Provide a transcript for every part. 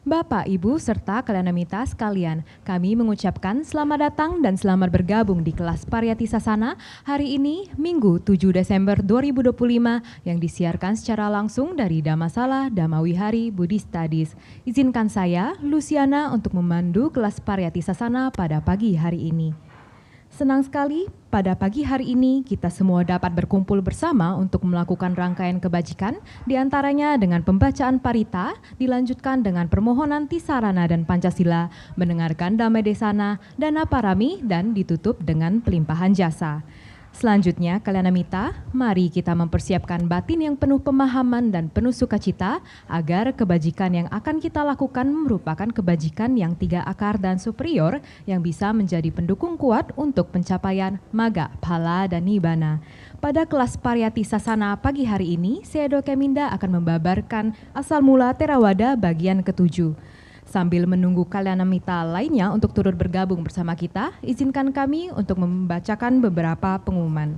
Bapak, Ibu, serta Kalanamita sekalian, kami mengucapkan selamat datang dan selamat bergabung di kelas Pariyati Sasana hari ini, Minggu 7 Desember 2025 yang disiarkan secara langsung dari Dhammasala Dhamawihari Buddhist Studies. Izinkan saya, Luciana, untuk memandu kelas Pariyati Sasana pada pagi hari ini. Senang sekali pada pagi hari ini kita semua dapat berkumpul bersama untuk melakukan rangkaian kebajikan, diantaranya dengan pembacaan parita, dilanjutkan dengan permohonan Tisarana dan Pancasila, mendengarkan Damai Desana, Dana Parami, dan ditutup dengan pelimpahan jasa. Selanjutnya, Kalanamita, mari kita mempersiapkan batin yang penuh pemahaman dan penuh sukacita agar kebajikan yang akan kita lakukan merupakan kebajikan yang 3 akar dan superior yang bisa menjadi pendukung kuat untuk pencapaian maga, phala, dan nibbana. Pada kelas Pariyati Sasana pagi hari ini, Sedo Keminda akan membabarkan asal mula Theravada bagian ke-7. Sambil menunggu Kalanamita lainnya untuk turut bergabung bersama kita, izinkan kami untuk membacakan beberapa pengumuman.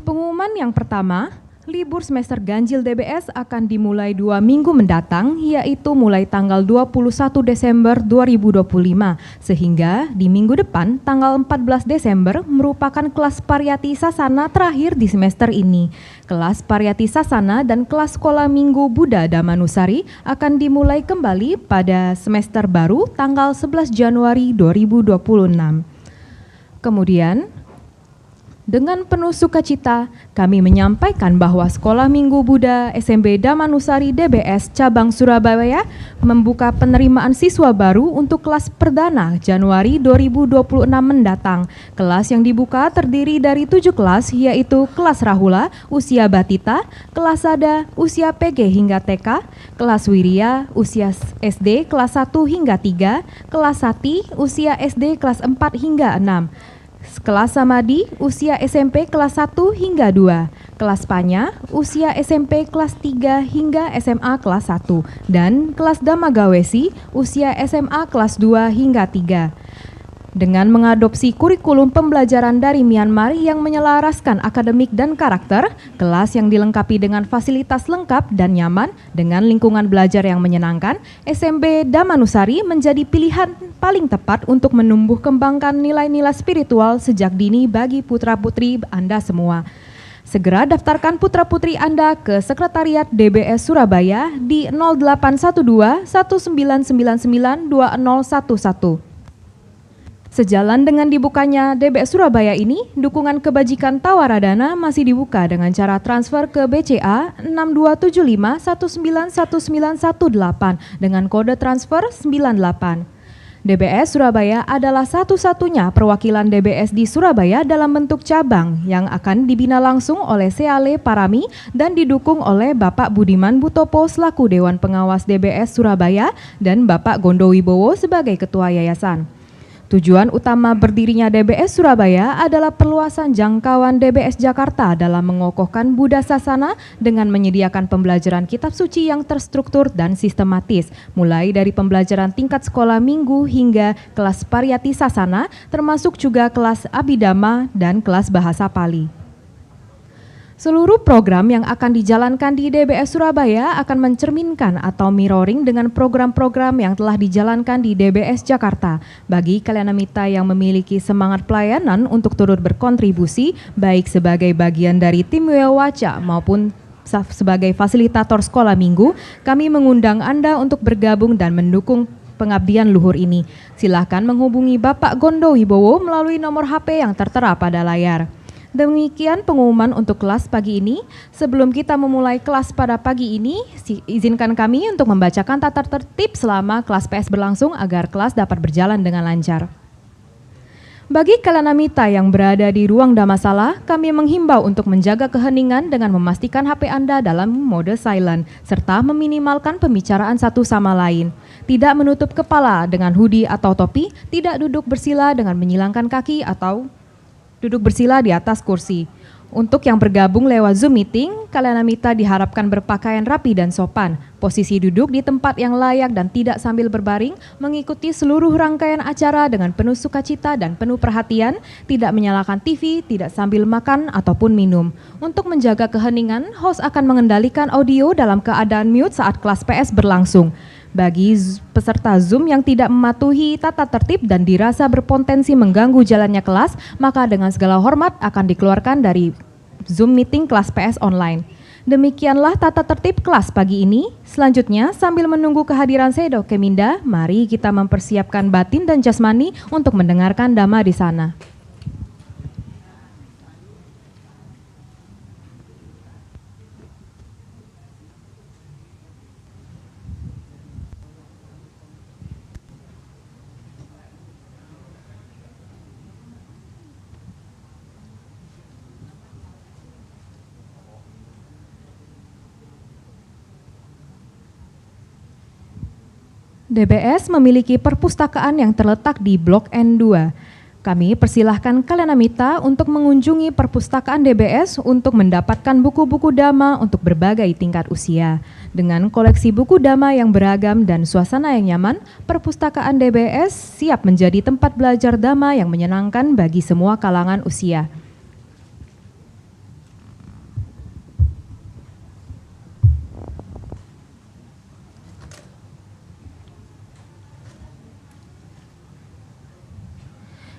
Pengumuman yang pertama, libur semester ganjil DBS akan dimulai 2 minggu mendatang, yaitu mulai tanggal 21 Desember 2025, sehingga di minggu depan, tanggal 14 Desember, merupakan kelas Pariyati Sasana terakhir di semester ini. Kelas Pariyati Sasana dan kelas Sekolah Minggu Buddha Dhammanusari akan dimulai kembali pada semester baru tanggal 11 Januari 2026. Kemudian, dengan penuh sukacita, kami menyampaikan bahwa Sekolah Minggu Buddha SMB Dhammanusari DBS Cabang Surabaya membuka penerimaan siswa baru untuk kelas perdana Januari 2026 mendatang. Kelas yang dibuka terdiri dari 7 kelas, yaitu kelas Rahula, usia Batita, kelas Sada, usia PG hingga TK, kelas Wirya, usia SD kelas 1 hingga 3, kelas Sati, usia SD kelas 4 hingga 6, kelas Samadi, usia SMP kelas 1 hingga 2, kelas Panya, usia SMP kelas 3 hingga SMA kelas 1, dan kelas Dhammagawesi, usia SMA kelas 2 hingga 3. Dengan mengadopsi kurikulum pembelajaran dari Myanmar yang menyelaraskan akademik dan karakter, kelas yang dilengkapi dengan fasilitas lengkap dan nyaman dengan lingkungan belajar yang menyenangkan, SMB Dhammanusari menjadi pilihan paling tepat untuk menumbuh kembangkan nilai-nilai spiritual sejak dini bagi putra-putri Anda semua. Segera daftarkan putra-putri Anda ke Sekretariat DBS Surabaya di 0812 1999 2011. Sejalan dengan dibukanya DBS Surabaya ini, dukungan kebajikan Tawaradana masih dibuka dengan cara transfer ke BCA 6275191918 dengan kode transfer 98. DBS Surabaya adalah satu-satunya perwakilan DBS di Surabaya dalam bentuk cabang yang akan dibina langsung oleh Seale Parami dan didukung oleh Bapak Budiman Butopo selaku Dewan Pengawas DBS Surabaya dan Bapak Gondo Wibowo sebagai Ketua Yayasan. Tujuan utama berdirinya DBS Surabaya adalah perluasan jangkauan DBS Jakarta dalam mengokohkan Buddha Sasana dengan menyediakan pembelajaran kitab suci yang terstruktur dan sistematis, mulai dari pembelajaran tingkat sekolah minggu hingga kelas Pariyati Sasana, termasuk juga kelas Abhidhamma dan kelas Bahasa Pali. Seluruh program yang akan dijalankan di DBS Surabaya akan mencerminkan atau mirroring dengan program-program yang telah dijalankan di DBS Jakarta. Bagi Kalanamita yang memiliki semangat pelayanan untuk turut berkontribusi, baik sebagai bagian dari tim Wiwaca maupun sebagai fasilitator sekolah minggu, kami mengundang Anda untuk bergabung dan mendukung pengabdian luhur ini. Silakan menghubungi Bapak Gondo Wibowo melalui nomor HP yang tertera pada layar. Demikian pengumuman untuk kelas pagi ini. Sebelum kita memulai kelas pada pagi ini, izinkan kami untuk membacakan tata tertib selama kelas PS berlangsung agar kelas dapat berjalan dengan lancar. Bagi Kalanamita yang berada di ruang Dhammasala, kami menghimbau untuk menjaga keheningan dengan memastikan HP Anda dalam mode silent, serta meminimalkan pembicaraan satu sama lain. Tidak menutup kepala dengan hoodie atau topi, tidak duduk bersila dengan menyilangkan kaki atau duduk bersila di atas kursi. Untuk yang bergabung lewat Zoom meeting, Kalenamita diharapkan berpakaian rapi dan sopan, posisi duduk di tempat yang layak dan tidak sambil berbaring, mengikuti seluruh rangkaian acara dengan penuh sukacita dan penuh perhatian, tidak menyalakan TV, tidak sambil makan ataupun minum. Untuk menjaga keheningan, host akan mengendalikan audio dalam keadaan mute saat kelas PS berlangsung. Bagi peserta Zoom yang tidak mematuhi tata tertib dan dirasa berpotensi mengganggu jalannya kelas, maka dengan segala hormat akan dikeluarkan dari Zoom meeting kelas PS online. Demikianlah tata tertib kelas pagi ini. Selanjutnya, sambil menunggu kehadiran Sedo Keminda, mari kita mempersiapkan batin dan jasmani untuk mendengarkan dhamma di sana. DBS memiliki perpustakaan yang terletak di Blok N2. Kami persilahkan Kalenamita untuk mengunjungi perpustakaan DBS untuk mendapatkan buku-buku dhamma untuk berbagai tingkat usia. Dengan koleksi buku dhamma yang beragam dan suasana yang nyaman, perpustakaan DBS siap menjadi tempat belajar dhamma yang menyenangkan bagi semua kalangan usia.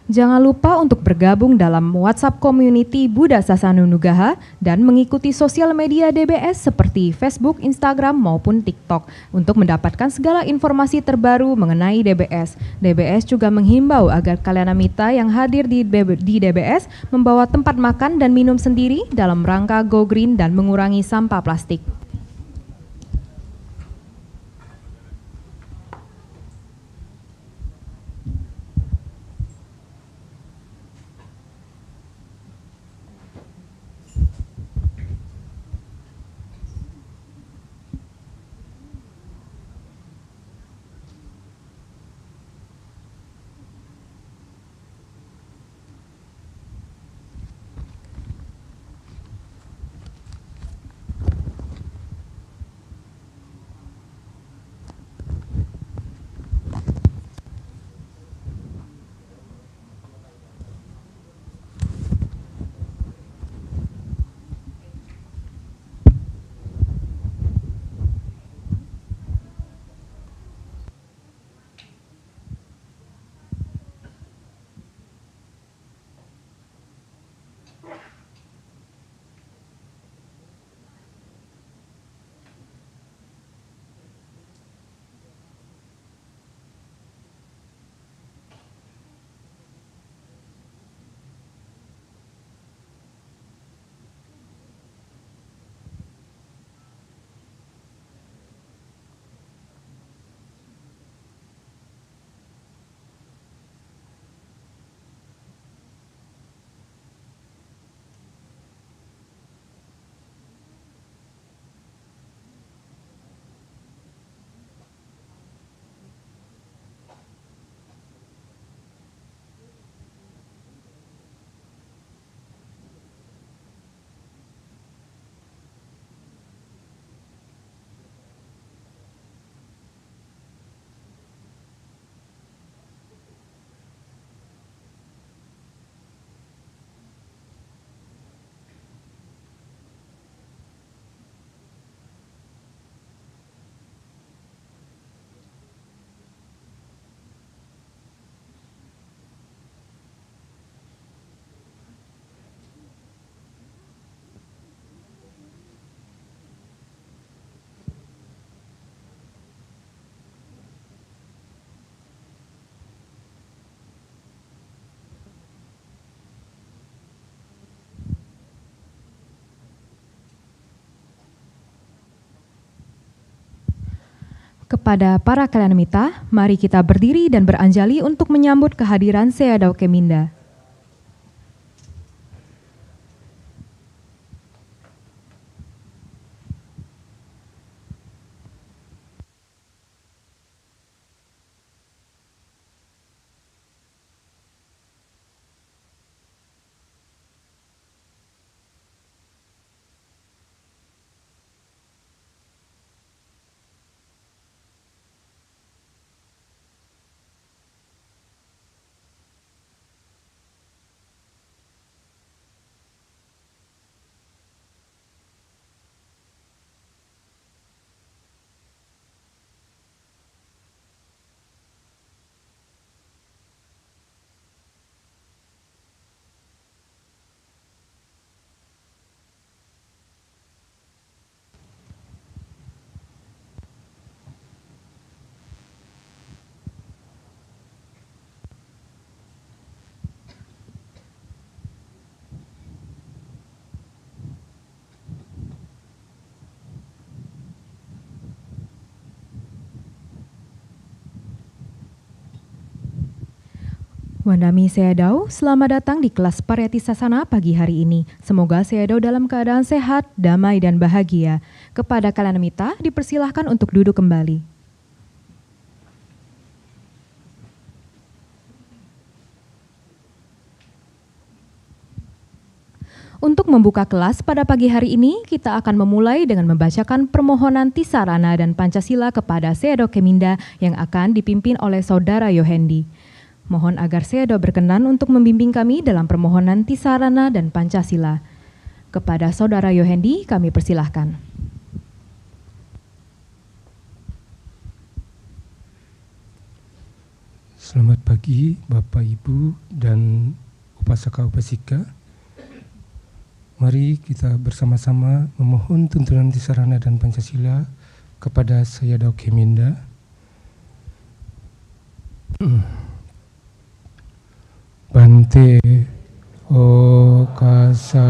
Jangan lupa untuk bergabung dalam WhatsApp Community Buddha Sasana Nugaha dan mengikuti sosial media DBS seperti Facebook, Instagram, maupun TikTok untuk mendapatkan segala informasi terbaru mengenai DBS. DBS juga menghimbau agar Kalenamita yang hadir di DBS membawa tempat makan dan minum sendiri dalam rangka Go Green dan mengurangi sampah plastik. Kepada para Kalenamita, mari kita berdiri dan beranjali untuk menyambut kehadiran Sayadaw Keminda. Wandami Seadau, selamat datang di kelas Pariyati Sasana pagi hari ini. Semoga Seadau dalam keadaan sehat, damai, dan bahagia. Kepada Kalanamita, dipersilahkan untuk duduk kembali. Untuk membuka kelas pada pagi hari ini, kita akan memulai dengan membacakan permohonan Tisarana dan Pancasila kepada Seado Keminda yang akan dipimpin oleh Saudara Yohendi. Mohon agar Seado berkenan untuk membimbing kami dalam permohonan Tisarana dan Pancasila. Kepada Saudara Yohendi, kami persilahkan. Selamat pagi Bapak Ibu dan Upasaka-Upasika. Mari kita bersama-sama memohon tuntunan Tisarana dan Pancasila kepada Seado Keminda. Bante o kasa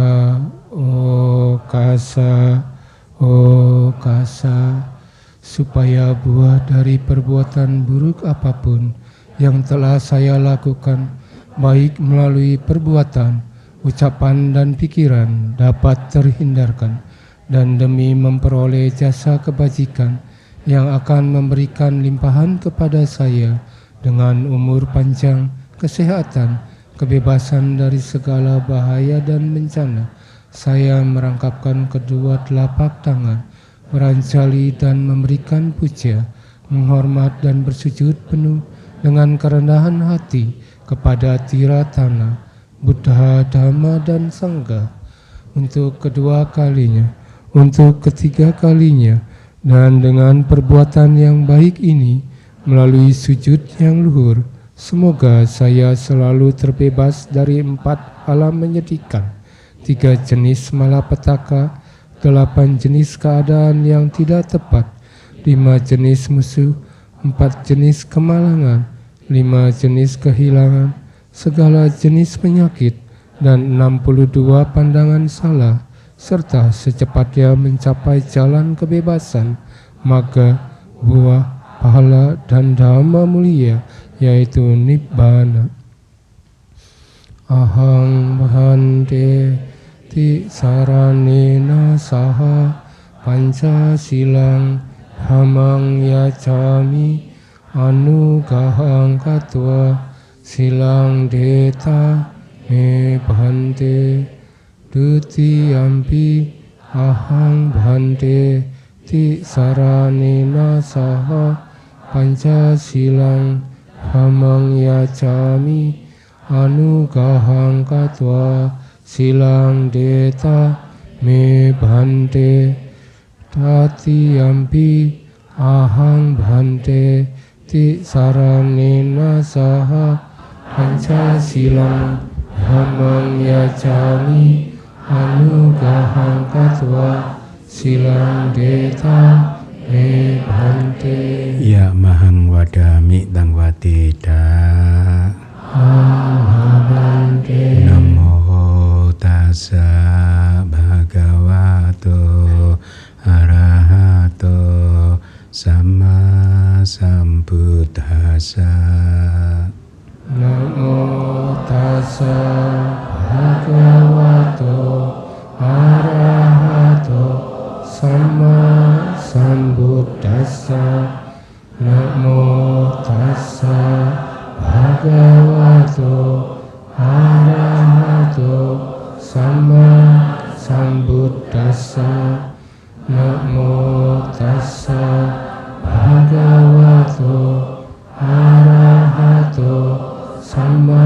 supaya buah dari perbuatan buruk apapun yang telah saya lakukan, baik melalui perbuatan, ucapan dan pikiran, dapat terhindarkan, dan demi memperoleh jasa kebajikan yang akan memberikan limpahan kepada saya dengan umur panjang, kesehatan, kebebasan dari segala bahaya dan bencana. Saya merangkapkan kedua telapak tangan, merancali dan memberikan puja, menghormat dan bersujud penuh dengan kerendahan hati kepada Tiratana, Buddha, Dhamma, dan Sangha untuk kedua kalinya, untuk ketiga kalinya, dan dengan perbuatan yang baik ini melalui sujud yang luhur, semoga saya selalu terbebas dari 4 alam menyedihkan, 3 jenis malapetaka, 8 jenis keadaan yang tidak tepat, 5 jenis musuh, 4 jenis kemalangan, 5 jenis kehilangan, segala jenis penyakit, dan 62 pandangan salah, serta secepatnya mencapai jalan kebebasan, magga, buah, pahala, dan dhamma mulia, yaitu Nibbana. Ahang bhante tisaranena saha Pancasilang hamang yacami anugahang katwa silang deta me bhante dutiyampi ahang bhante tisaranena saha Pancasilang hamang yacami anugahang katwa silang deta me bhante tatiyampi ahang bhante tisaranena saha Pancasilang hamang yacami anugahang katwa silang deta me bhante. Ya mahang wadami tang watida. Namo tassa bhagavato arahato sama sambuddhassa. Namo tassa bhagavato arahato sama sambuddhassa. Namo tassa bhagavato arahato sama sambuddhassa. Namo tassa bhagavato arahato sama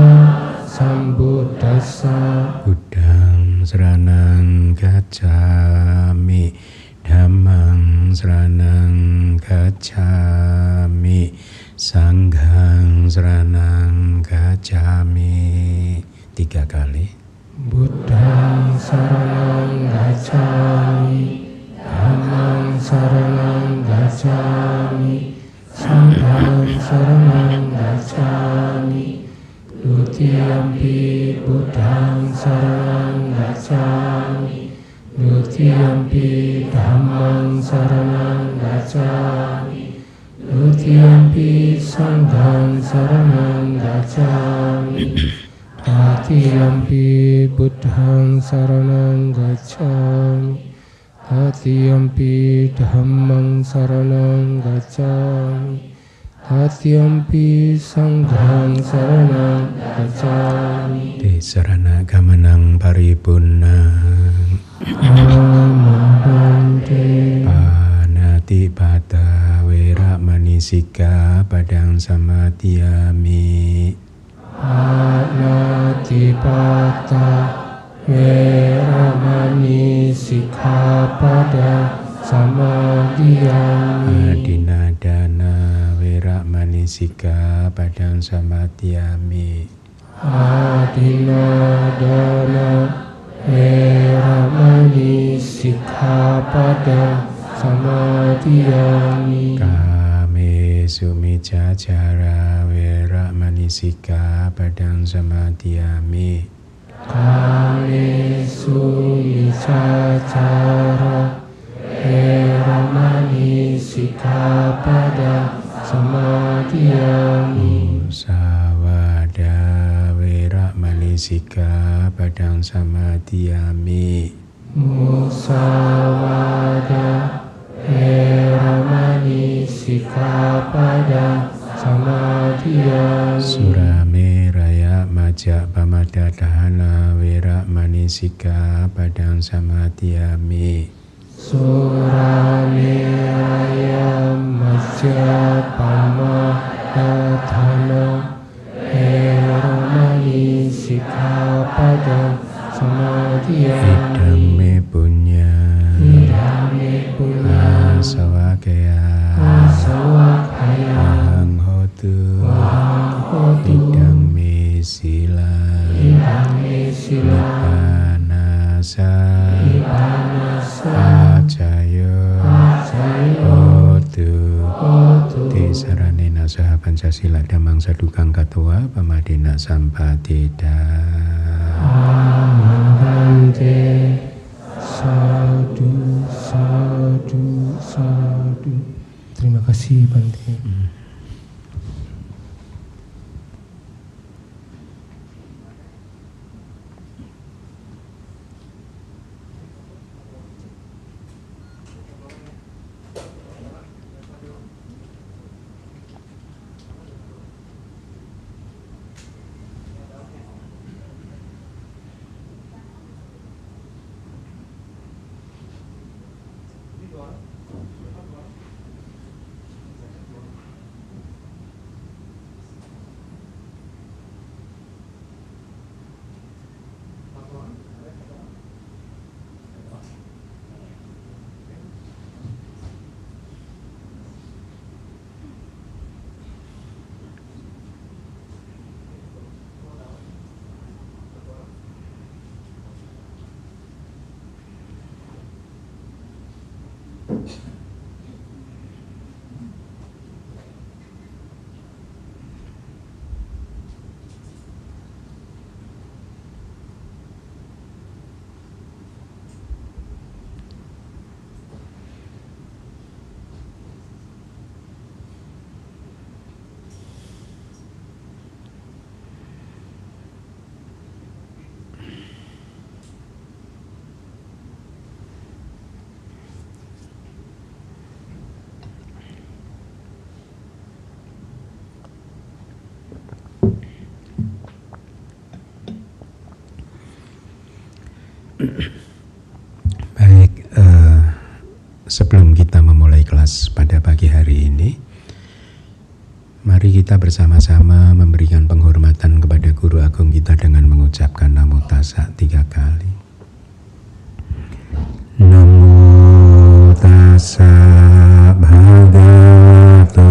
sambuddhassa. Buddhang saranang gacchami, dhammang saranang gacchami, sanghang saranang gacchami. 3 kali. Buddhang saranang gacchami, dhammang saranang gacchami, sanghang saranang gacchami. Dutiyampi Buddhang saranang gacchami, dutiyampi dhammang saranang gacchami, Dutiyampi sanghang saranang gacchami. Tatiyampi buddhang saranang gacchami. Tatiyampi dhammang saranang gacchami. Tatiyampi sanghang saranang gacchami. Di sarana gamanang paripurnang Bante. Panati pata wera manisika padang samadhiyami. Panati pata weramani sikkhapada samadhiyami. Adinadana wera manisika padang samadhiyami. Adinadana weramani sikkhapada samadhiyami. Kame sumicacara wera manisika padang samadhiyami. Kame sumicacara weramani sikkhapada samadhiyami. Musawada wera manisika padang samadhiyami. Musawada weramani sikkhapada samadhiyami. Surame raya majak pamadadahana wera manisika padang samadhiyami. Surame raya majja pamadadhana weramani sikkhapada samadhiyami. Idame punya Idame punya asawakaya asawakaya ahang hotu idame sila nipanasa acayo hotu te saranena saha pancasila damang sadukang katua pamadina sampatida. Bante. Sadu, sadu, sadu. Terima kasih Bante. Baik, sebelum kita memulai kelas pada pagi hari ini, mari kita bersama-sama memberikan penghormatan kepada Guru Agung kita dengan mengucapkan Namo Tassa 3 kali. Namo Tassa Bhagavato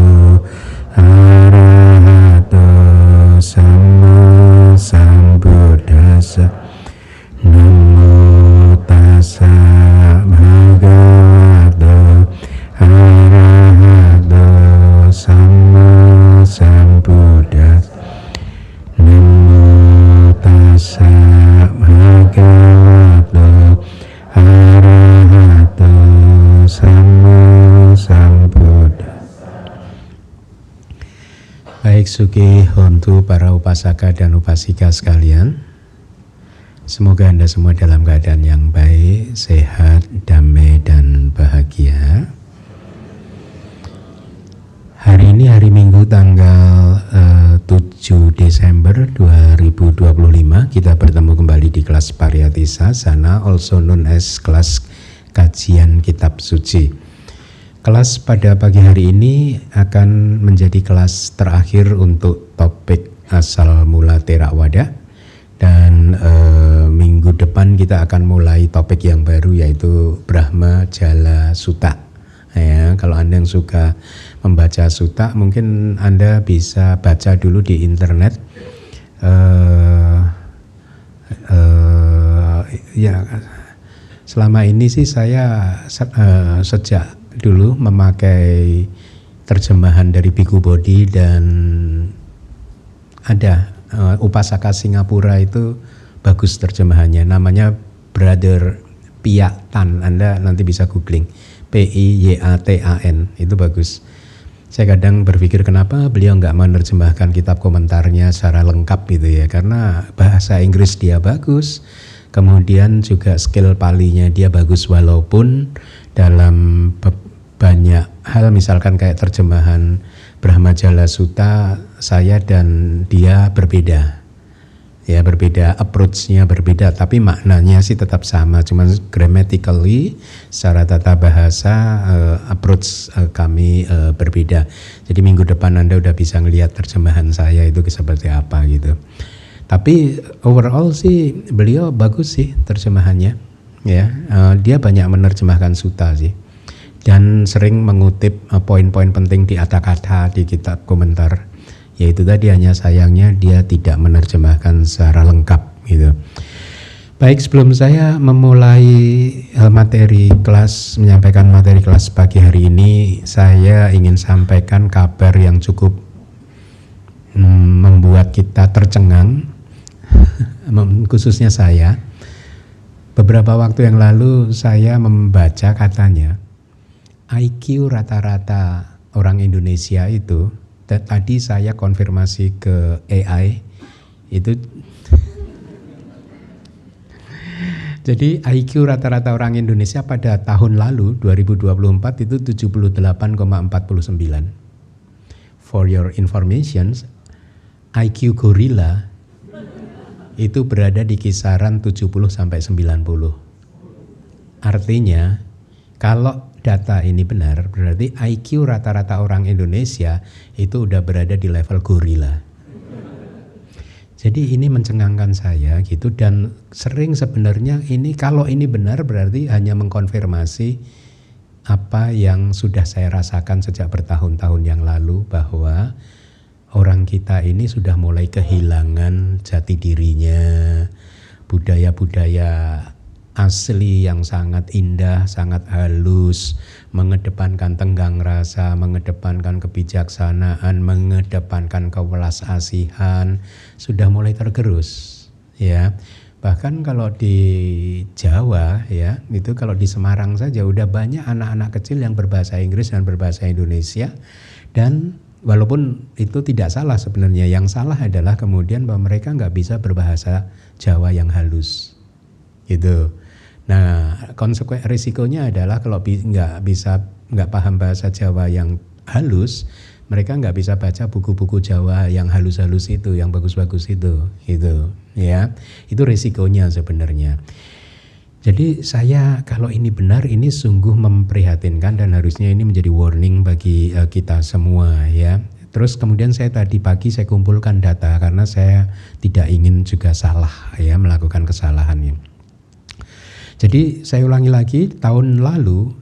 Arahato Sama Sambuddhassa. Namo Tassa Bhagavato Arahato Sama Sambuddhassa. Namo Tassa Bhagavato Arahato Sama Sambuddhassa. Baik Suki Hontu, para upasaka dan upasika sekalian, semoga Anda semua dalam keadaan yang baik, sehat, damai, dan bahagia. Hari ini hari Minggu tanggal 7 Desember 2025, kita bertemu kembali di kelas Pariyatisa Sana, also known as kelas kajian kitab suci. Kelas pada pagi hari ini akan menjadi kelas terakhir untuk topik asal mula Theravada, dan minggu depan kita akan mulai topik yang baru, yaitu Brahma Jala Sutta. Ya, kalau Anda yang suka membaca sutta, mungkin Anda bisa baca dulu di internet. Ya, selama ini sih saya sejak dulu memakai terjemahan dari Bhikkhu Bodhi, dan ada upasaka Singapura itu bagus terjemahannya, namanya Brother Piyatan. Anda nanti bisa googling, Piyatan, itu bagus. Saya kadang berpikir kenapa beliau nggak menerjemahkan kitab komentarnya secara lengkap gitu ya, karena bahasa Inggris dia bagus, kemudian juga skill palinya dia bagus, walaupun dalam banyak hal, misalkan kayak terjemahan Brahma Jala Sutta, saya dan dia berbeda. Ya, berbeda, approach-nya berbeda, tapi maknanya sih tetap sama, cuman grammatically secara tata bahasa approach kami berbeda. Jadi minggu depan Anda udah bisa ngelihat terjemahan saya itu seperti apa gitu. Tapi overall sih beliau bagus sih terjemahannya. Ya, dia banyak menerjemahkan sutta sih, dan sering mengutip poin-poin penting di kata-kata di kitab komentar. Yaitu tadi, hanya sayangnya dia tidak menerjemahkan secara lengkap gitu. Baik, sebelum saya memulai materi kelas, menyampaikan materi kelas pagi hari ini, saya ingin sampaikan kabar yang cukup membuat kita tercengang, khususnya saya. Beberapa waktu yang lalu saya membaca katanya IQ rata-rata orang Indonesia itu, tadi saya konfirmasi ke AI itu, jadi IQ rata-rata orang Indonesia pada tahun lalu 2024 itu 78,49. For your information, IQ gorila itu berada di kisaran 70 sampai 90. Artinya kalau data ini benar, berarti IQ rata-rata orang Indonesia itu udah berada di level gorila. Jadi ini mencengangkan saya gitu, dan sering sebenarnya ini, kalau ini benar berarti hanya mengkonfirmasi apa yang sudah saya rasakan sejak bertahun-tahun yang lalu, bahwa orang kita ini sudah mulai kehilangan jati dirinya, budaya-budaya asli yang sangat indah, sangat halus, mengedepankan tenggang rasa, mengedepankan kebijaksanaan, mengedepankan kewelas asihan, sudah mulai tergerus ya. Bahkan kalau di Jawa ya, itu kalau di Semarang saja udah banyak anak-anak kecil yang berbahasa Inggris dan berbahasa Indonesia, dan walaupun itu tidak salah sebenarnya, yang salah adalah kemudian bahwa mereka nggak bisa berbahasa Jawa yang halus gitu. Nah, risikonya adalah kalau nggak paham bahasa Jawa yang halus, mereka nggak bisa baca buku-buku Jawa yang halus-halus itu, yang bagus-bagus itu, gitu, ya. Itu risikonya sebenarnya. Jadi saya, kalau ini benar, ini sungguh memprihatinkan, dan harusnya ini menjadi warning bagi kita semua, ya. Terus kemudian saya tadi pagi saya kumpulkan data karena saya tidak ingin juga salah, ya, melakukan kesalahan. Jadi saya ulangi lagi, tahun lalu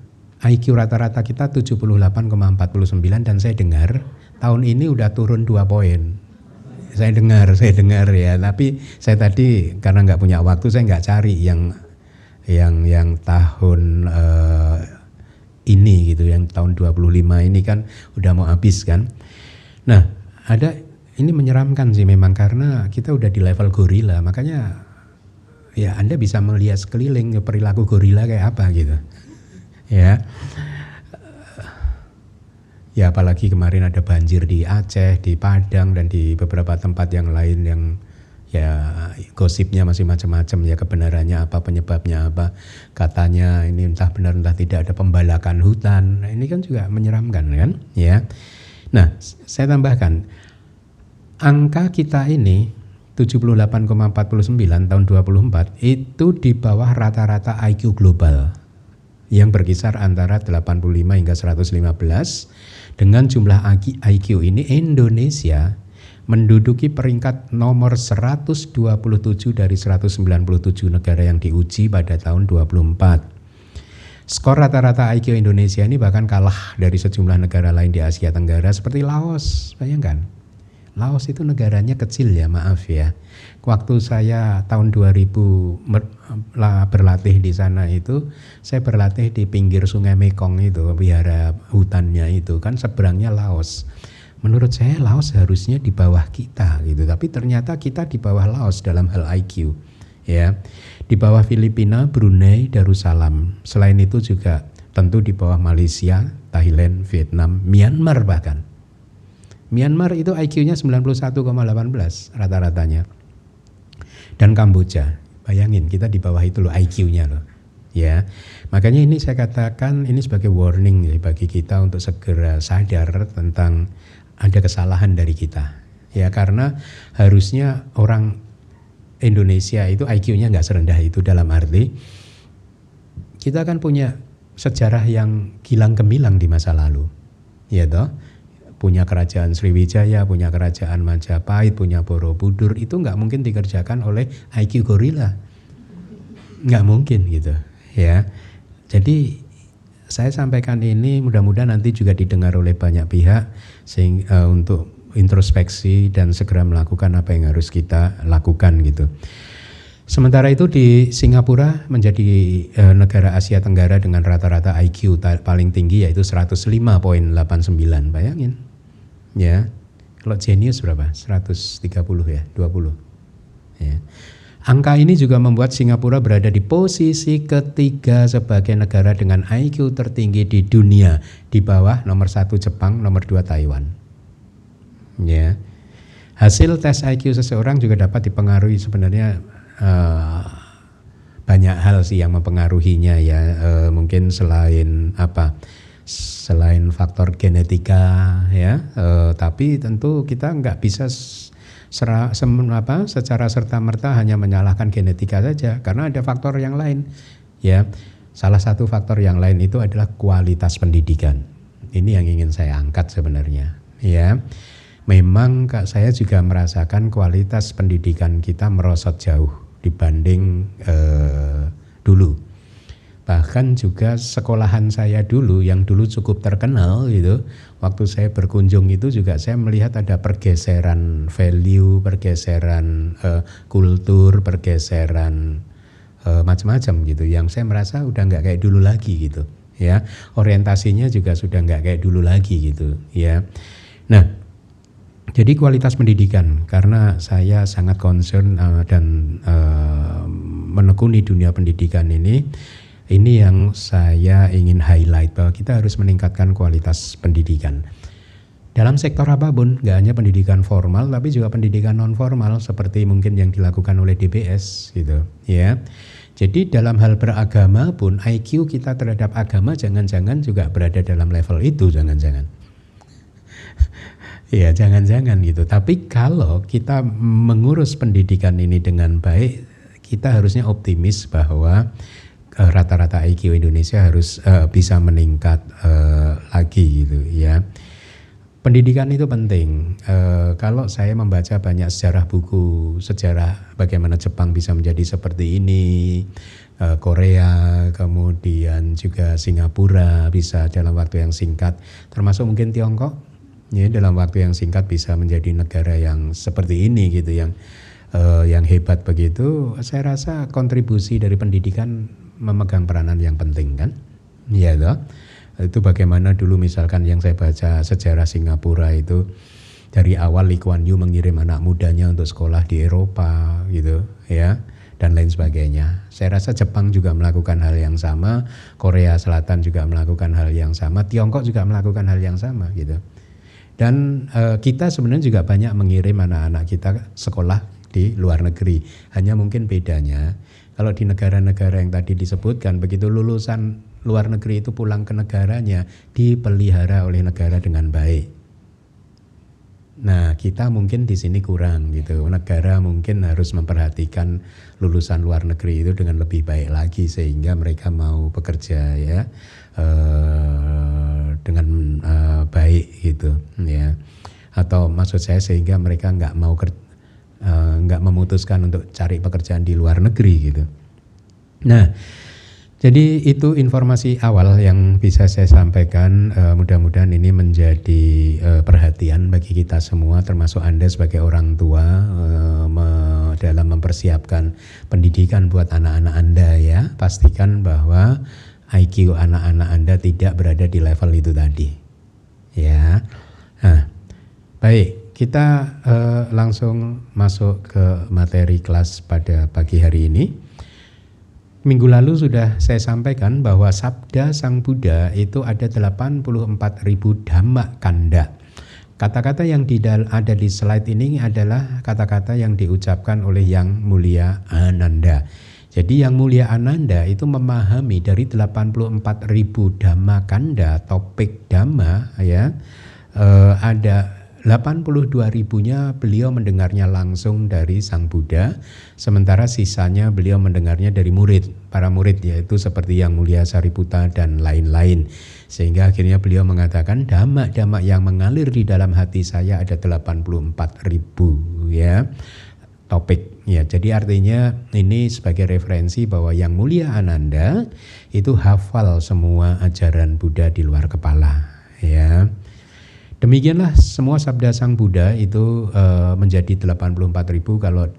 IQ rata-rata kita 78,49, dan saya dengar tahun ini udah turun 2 poin. Saya dengar ya, tapi saya tadi karena nggak punya waktu, saya nggak cari yang tahun ini gitu, yang tahun 25 ini kan udah mau habis kan. Nah, ini menyeramkan sih memang, karena kita udah di level gorila, makanya ya Anda bisa melihat sekeliling perilaku gorila kayak apa gitu. Ya. Ya apalagi kemarin ada banjir di Aceh, di Padang, dan di beberapa tempat yang lain yang ya gosipnya masih macam-macam ya, kebenarannya apa, penyebabnya apa. Katanya ini entah benar entah tidak ada pembalakan hutan. Nah, ini kan juga menyeramkan kan ya. Nah, saya tambahkan angka kita ini 78,49 tahun 24 itu di bawah rata-rata IQ global yang berkisar antara 85 hingga 115. Dengan jumlah IQ ini Indonesia menduduki peringkat nomor 127 dari 197 negara yang diuji pada tahun 24. Skor rata-rata IQ Indonesia ini bahkan kalah dari sejumlah negara lain di Asia Tenggara seperti Laos. Bayangkan, Laos itu negaranya kecil ya, maaf ya. Waktu saya tahun 2000 berlatih di sana itu, saya berlatih di pinggir Sungai Mekong itu, wihara hutannya itu kan seberangnya Laos. Menurut saya Laos harusnya di bawah kita gitu, tapi ternyata kita di bawah Laos dalam hal IQ ya. Di bawah Filipina, Brunei, Darussalam. Selain itu juga tentu di bawah Malaysia, Thailand, Vietnam, Myanmar bahkan. Myanmar itu IQ-nya 91,18 rata-ratanya. Dan Kamboja. Bayangin kita di bawah itu loh IQ-nya loh. Ya. Makanya ini saya katakan ini sebagai warning ya, bagi kita untuk segera sadar tentang ada kesalahan dari kita. Ya, karena harusnya orang Indonesia itu IQ-nya nggak serendah itu, dalam arti kita kan punya sejarah yang gilang gemilang di masa lalu. Ya toh? Punya kerajaan Sriwijaya, punya kerajaan Majapahit, punya Borobudur, itu nggak mungkin dikerjakan oleh IQ gorila, nggak mungkin gitu ya. Jadi saya sampaikan ini mudah-mudahan nanti juga didengar oleh banyak pihak sehingga untuk introspeksi dan segera melakukan apa yang harus kita lakukan gitu. Sementara itu di Singapura menjadi negara Asia Tenggara dengan rata-rata IQ paling tinggi yaitu 105,89. Bayangin. Ya. Kalau jenius berapa? 130 ya, 20. Ya. Angka ini juga membuat Singapura berada di posisi ketiga sebagai negara dengan IQ tertinggi di dunia, di bawah nomor 1 Jepang, nomor 2 Taiwan. Ya. Hasil tes IQ seseorang juga dapat dipengaruhi sebenarnya banyak hal sih yang mempengaruhinya ya, mungkin selain faktor genetika ya, tapi tentu kita nggak bisa secara serta-merta hanya menyalahkan genetika saja, karena ada faktor yang lain ya. Salah satu faktor yang lain itu adalah kualitas pendidikan. Ini yang ingin saya angkat sebenarnya ya. Memang saya juga merasakan kualitas pendidikan kita merosot jauh dibanding dulu. Bahkan juga sekolahan saya dulu yang dulu cukup terkenal gitu, waktu saya berkunjung itu juga saya melihat ada pergeseran value, pergeseran kultur, pergeseran macam-macam gitu, yang saya merasa udah nggak kayak dulu lagi gitu ya. Orientasinya juga sudah nggak kayak dulu lagi gitu ya. Nah, jadi kualitas pendidikan, karena saya sangat concern dan menekuni dunia pendidikan ini yang saya ingin highlight, bahwa kita harus meningkatkan kualitas pendidikan dalam sektor apapun, nggak hanya pendidikan formal tapi juga pendidikan non formal seperti mungkin yang dilakukan oleh DBS gitu ya. Jadi dalam hal beragama pun IQ kita terhadap agama jangan-jangan juga berada dalam level itu, jangan-jangan ya, jangan-jangan gitu. Tapi kalau kita mengurus pendidikan ini dengan baik, kita harusnya optimis bahwa rata-rata IQ Indonesia harus bisa meningkat lagi gitu ya. Pendidikan itu penting. Kalau saya membaca banyak sejarah buku, sejarah bagaimana Jepang bisa menjadi seperti ini, Korea, kemudian juga Singapura bisa dalam waktu yang singkat, termasuk mungkin Tiongkok, ya, dalam waktu yang singkat bisa menjadi negara yang seperti ini gitu, yang hebat begitu. Saya rasa kontribusi dari pendidikan memegang peranan yang penting kan, ya toh. Itu bagaimana dulu misalkan yang saya baca sejarah Singapura itu, dari awal Lee Kuan Yew mengirim anak mudanya untuk sekolah di Eropa gitu ya, dan lain sebagainya. Saya rasa Jepang juga melakukan hal yang sama, Korea Selatan juga melakukan hal yang sama, Tiongkok juga melakukan hal yang sama gitu. Dan kita sebenarnya juga banyak mengirim anak-anak kita sekolah di luar negeri. Hanya mungkin bedanya kalau di negara-negara yang tadi disebutkan, begitu lulusan luar negeri itu pulang ke negaranya dipelihara oleh negara dengan baik. Nah, kita mungkin di sini kurang gitu. Negara mungkin harus memperhatikan lulusan luar negeri itu dengan lebih baik lagi sehingga mereka mau bekerja ya dengan baik gitu ya. Atau maksud saya sehingga mereka nggak memutuskan untuk cari pekerjaan di luar negeri gitu. Nah, jadi itu informasi awal yang bisa saya sampaikan. Mudah-mudahan ini menjadi perhatian bagi kita semua, termasuk Anda sebagai orang tua dalam mempersiapkan pendidikan buat anak-anak Anda ya. Pastikan bahwa IQ anak-anak Anda tidak berada di level itu tadi. Ya. Nah, baik, kita langsung masuk ke materi kelas pada pagi hari ini. Minggu lalu sudah saya sampaikan bahwa sabda Sang Buddha itu ada 84.000 dhamma kanda. Kata-kata yang ada di slide ini adalah kata-kata yang diucapkan oleh Yang Mulia Ananda. Jadi Yang Mulia Ananda itu memahami dari 84.000 dhamma kanda, topik dhamma ya, ada 82.000-nya beliau mendengarnya langsung dari Sang Buddha, sementara sisanya beliau mendengarnya dari para murid yaitu seperti Yang Mulia Sariputta dan lain-lain. Sehingga akhirnya beliau mengatakan dhamma-dhamma yang mengalir di dalam hati saya ada 84.000 ya topik ya. Jadi artinya ini sebagai referensi bahwa Yang Mulia Ananda itu hafal semua ajaran Buddha di luar kepala ya. Demikianlah semua sabda Sang Buddha itu menjadi 84.000 kalau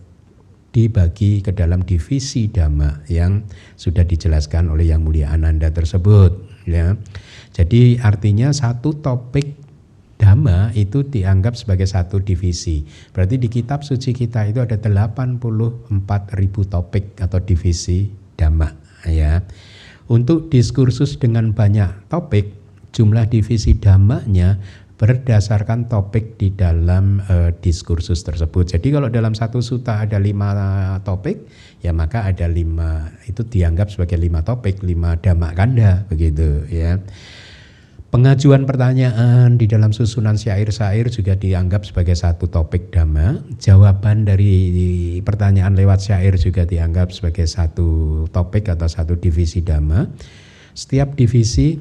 dibagi ke dalam divisi dhamma yang sudah dijelaskan oleh Yang Mulia Ananda tersebut ya. Jadi artinya satu topik dhamma itu dianggap sebagai satu divisi. Berarti di kitab suci kita itu ada 84.000 topik atau divisi dhamma ya. Untuk diskursus dengan banyak topik, jumlah divisi dhammanya berdasarkan topik di dalam diskursus tersebut. Jadi kalau dalam satu sutta ada 5 topik, ya maka ada 5, itu dianggap sebagai 5 topik, 5 dhamma kanda begitu ya. Pengajuan pertanyaan di dalam susunan syair-syair juga dianggap sebagai satu topik dhamma. Jawaban dari pertanyaan lewat syair juga dianggap sebagai satu topik atau satu divisi dhamma. Setiap divisi,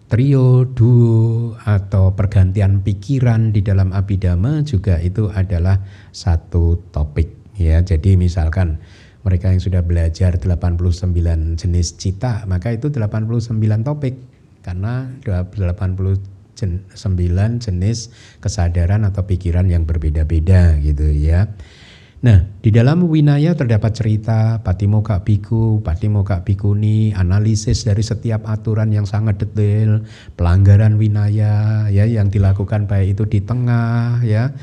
trio, duo, atau pergantian pikiran di dalam abhidhamma juga itu adalah satu topik ya. Jadi misalkan mereka yang sudah belajar 89 jenis cita, maka itu 89 topik karena 89 jenis kesadaran atau pikiran yang berbeda-beda gitu ya. Nah, di dalam Winaya terdapat cerita Patimokkha Bhikkhu, Patimokkha Bhikkhuni, analisis dari setiap aturan yang sangat detail, pelanggaran Winaya ya yang dilakukan baik itu di tengah ya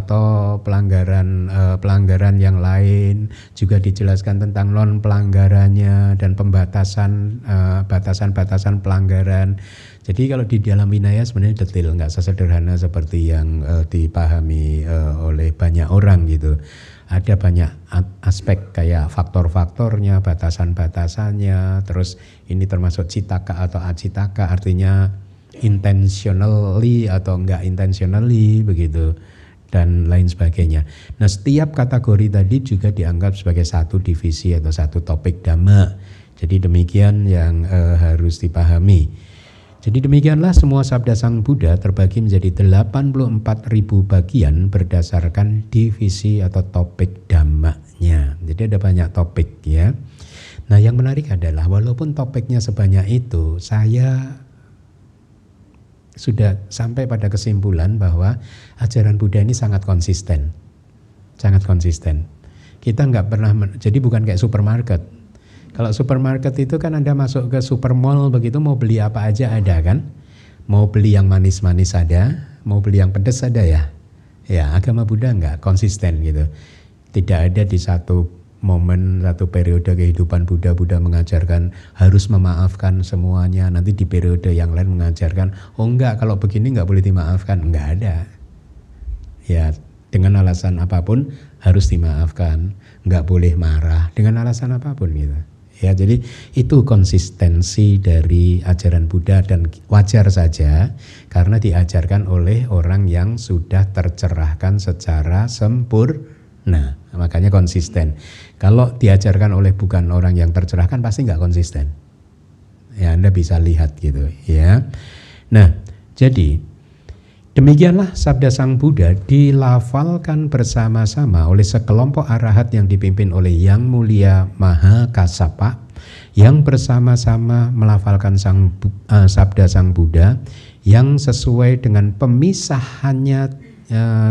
atau pelanggaran yang lain, juga dijelaskan tentang non pelanggarannya dan pembatasan batasan-batasan pelanggaran. Jadi kalau di dalam Winaya sebenarnya detail, nggak sesederhana seperti yang dipahami oleh banyak orang gitu. Ada banyak aspek kayak faktor-faktornya, batasan-batasannya, terus ini termasuk citaka atau acitaka, artinya intentionally atau enggak intentionally begitu, dan lain sebagainya. Nah, setiap kategori tadi juga dianggap sebagai satu divisi atau satu topik dhamma. Jadi demikian yang harus dipahami. Jadi demikianlah semua sabda Sang Buddha terbagi menjadi 84.000 bagian berdasarkan divisi atau topik dhammanya. Jadi ada banyak topik ya. Nah, yang menarik adalah walaupun topiknya sebanyak itu, saya sudah sampai pada kesimpulan bahwa ajaran Buddha ini sangat konsisten. Sangat konsisten. Kita nggak pernah, jadi bukan kayak supermarket. Kalau supermarket itu kan Anda masuk ke supermall begitu, mau beli apa aja ada kan? Mau beli yang manis-manis ada, mau beli yang pedas ada ya. Ya, agama Buddha enggak konsisten gitu. Tidak ada di satu momen, satu periode kehidupan Buddha mengajarkan harus memaafkan semuanya. Nanti di periode yang lain mengajarkan, oh enggak, kalau begini enggak boleh dimaafkan. Enggak ada. Ya, dengan alasan apapun harus dimaafkan. Enggak boleh marah dengan alasan apapun gitu. Ya, jadi itu konsistensi dari ajaran Buddha dan wajar saja karena diajarkan oleh orang yang sudah tercerahkan secara sempurna. Makanya konsisten. Kalau diajarkan oleh bukan orang yang tercerahkan pasti nggak konsisten. Ya, Anda bisa lihat gitu ya. Nah, jadi demikianlah sabda Sang Buddha dilafalkan bersama-sama oleh sekelompok arahat yang dipimpin oleh Yang Mulia Mahakassapa yang bersama-sama melafalkan sabda Sang Buddha yang sesuai dengan pemisahannya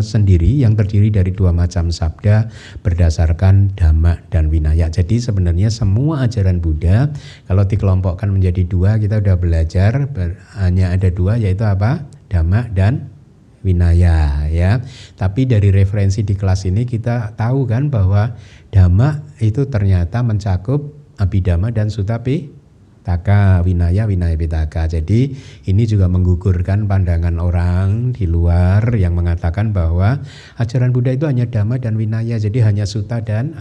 sendiri yang terdiri dari dua macam sabda berdasarkan Dhamma dan Vinaya. Jadi sebenarnya semua ajaran Buddha kalau dikelompokkan menjadi dua, kita udah belajar hanya ada dua, yaitu apa? Dhamma dan Vinaya ya. Tapi dari referensi di kelas ini kita tahu kan bahwa Dhamma itu ternyata mencakup Abhidhamma dan Sutta Pitaka, Vinaya Pitaka. Jadi ini juga menggugurkan pandangan orang di luar yang mengatakan bahwa ajaran Buddha itu hanya Dhamma dan Vinaya. Jadi hanya Sutta dan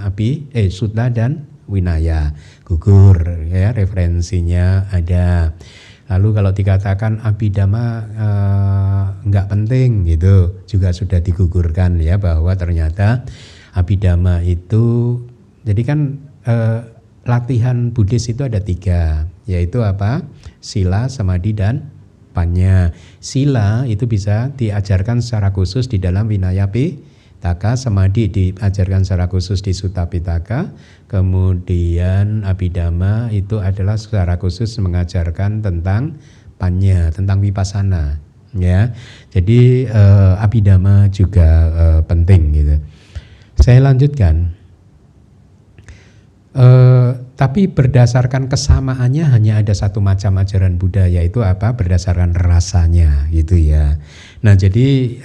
Sutta dan Vinaya. Gugur ya, referensinya ada. Lalu kalau dikatakan Abhidhamma enggak penting gitu, juga sudah digugurkan ya, bahwa ternyata Abhidhamma itu, jadi kan latihan Buddhis itu ada 3, yaitu apa? Sila, Samadhi, dan Panya. Sila itu bisa diajarkan secara khusus di dalam Vinaya Pitaka, Samadhi diajarkan secara khusus di Sutta Pitaka, kemudian Abhidhamma itu adalah secara khusus mengajarkan tentang Panya, tentang Vipassana ya. Jadi Abhidhamma juga penting gitu. Saya lanjutkan. Tapi berdasarkan kesamaannya hanya ada satu macam ajaran Buddha, yaitu apa? Berdasarkan rasanya gitu ya. Nah, jadi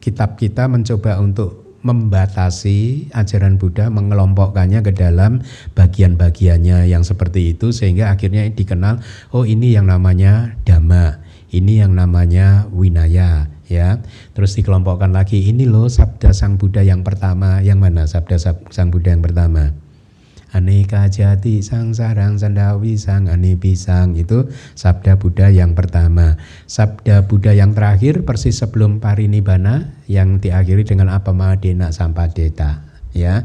kitab kita mencoba untuk membatasi ajaran Buddha, mengelompokkannya ke dalam bagian-bagiannya yang seperti itu, sehingga akhirnya dikenal, oh ini yang namanya Dhamma, ini yang namanya Vinaya ya. Terus dikelompokkan lagi, ini loh sabda Sang Buddha yang pertama. Yang mana sabda Sang Buddha yang pertama? Aneka jati sangsarang sandawi sang anipisang, itu sabda Buddha yang pertama. Sabda Buddha yang terakhir persis sebelum parinibbana yang diakhiri dengan apamadena sampadeta ya.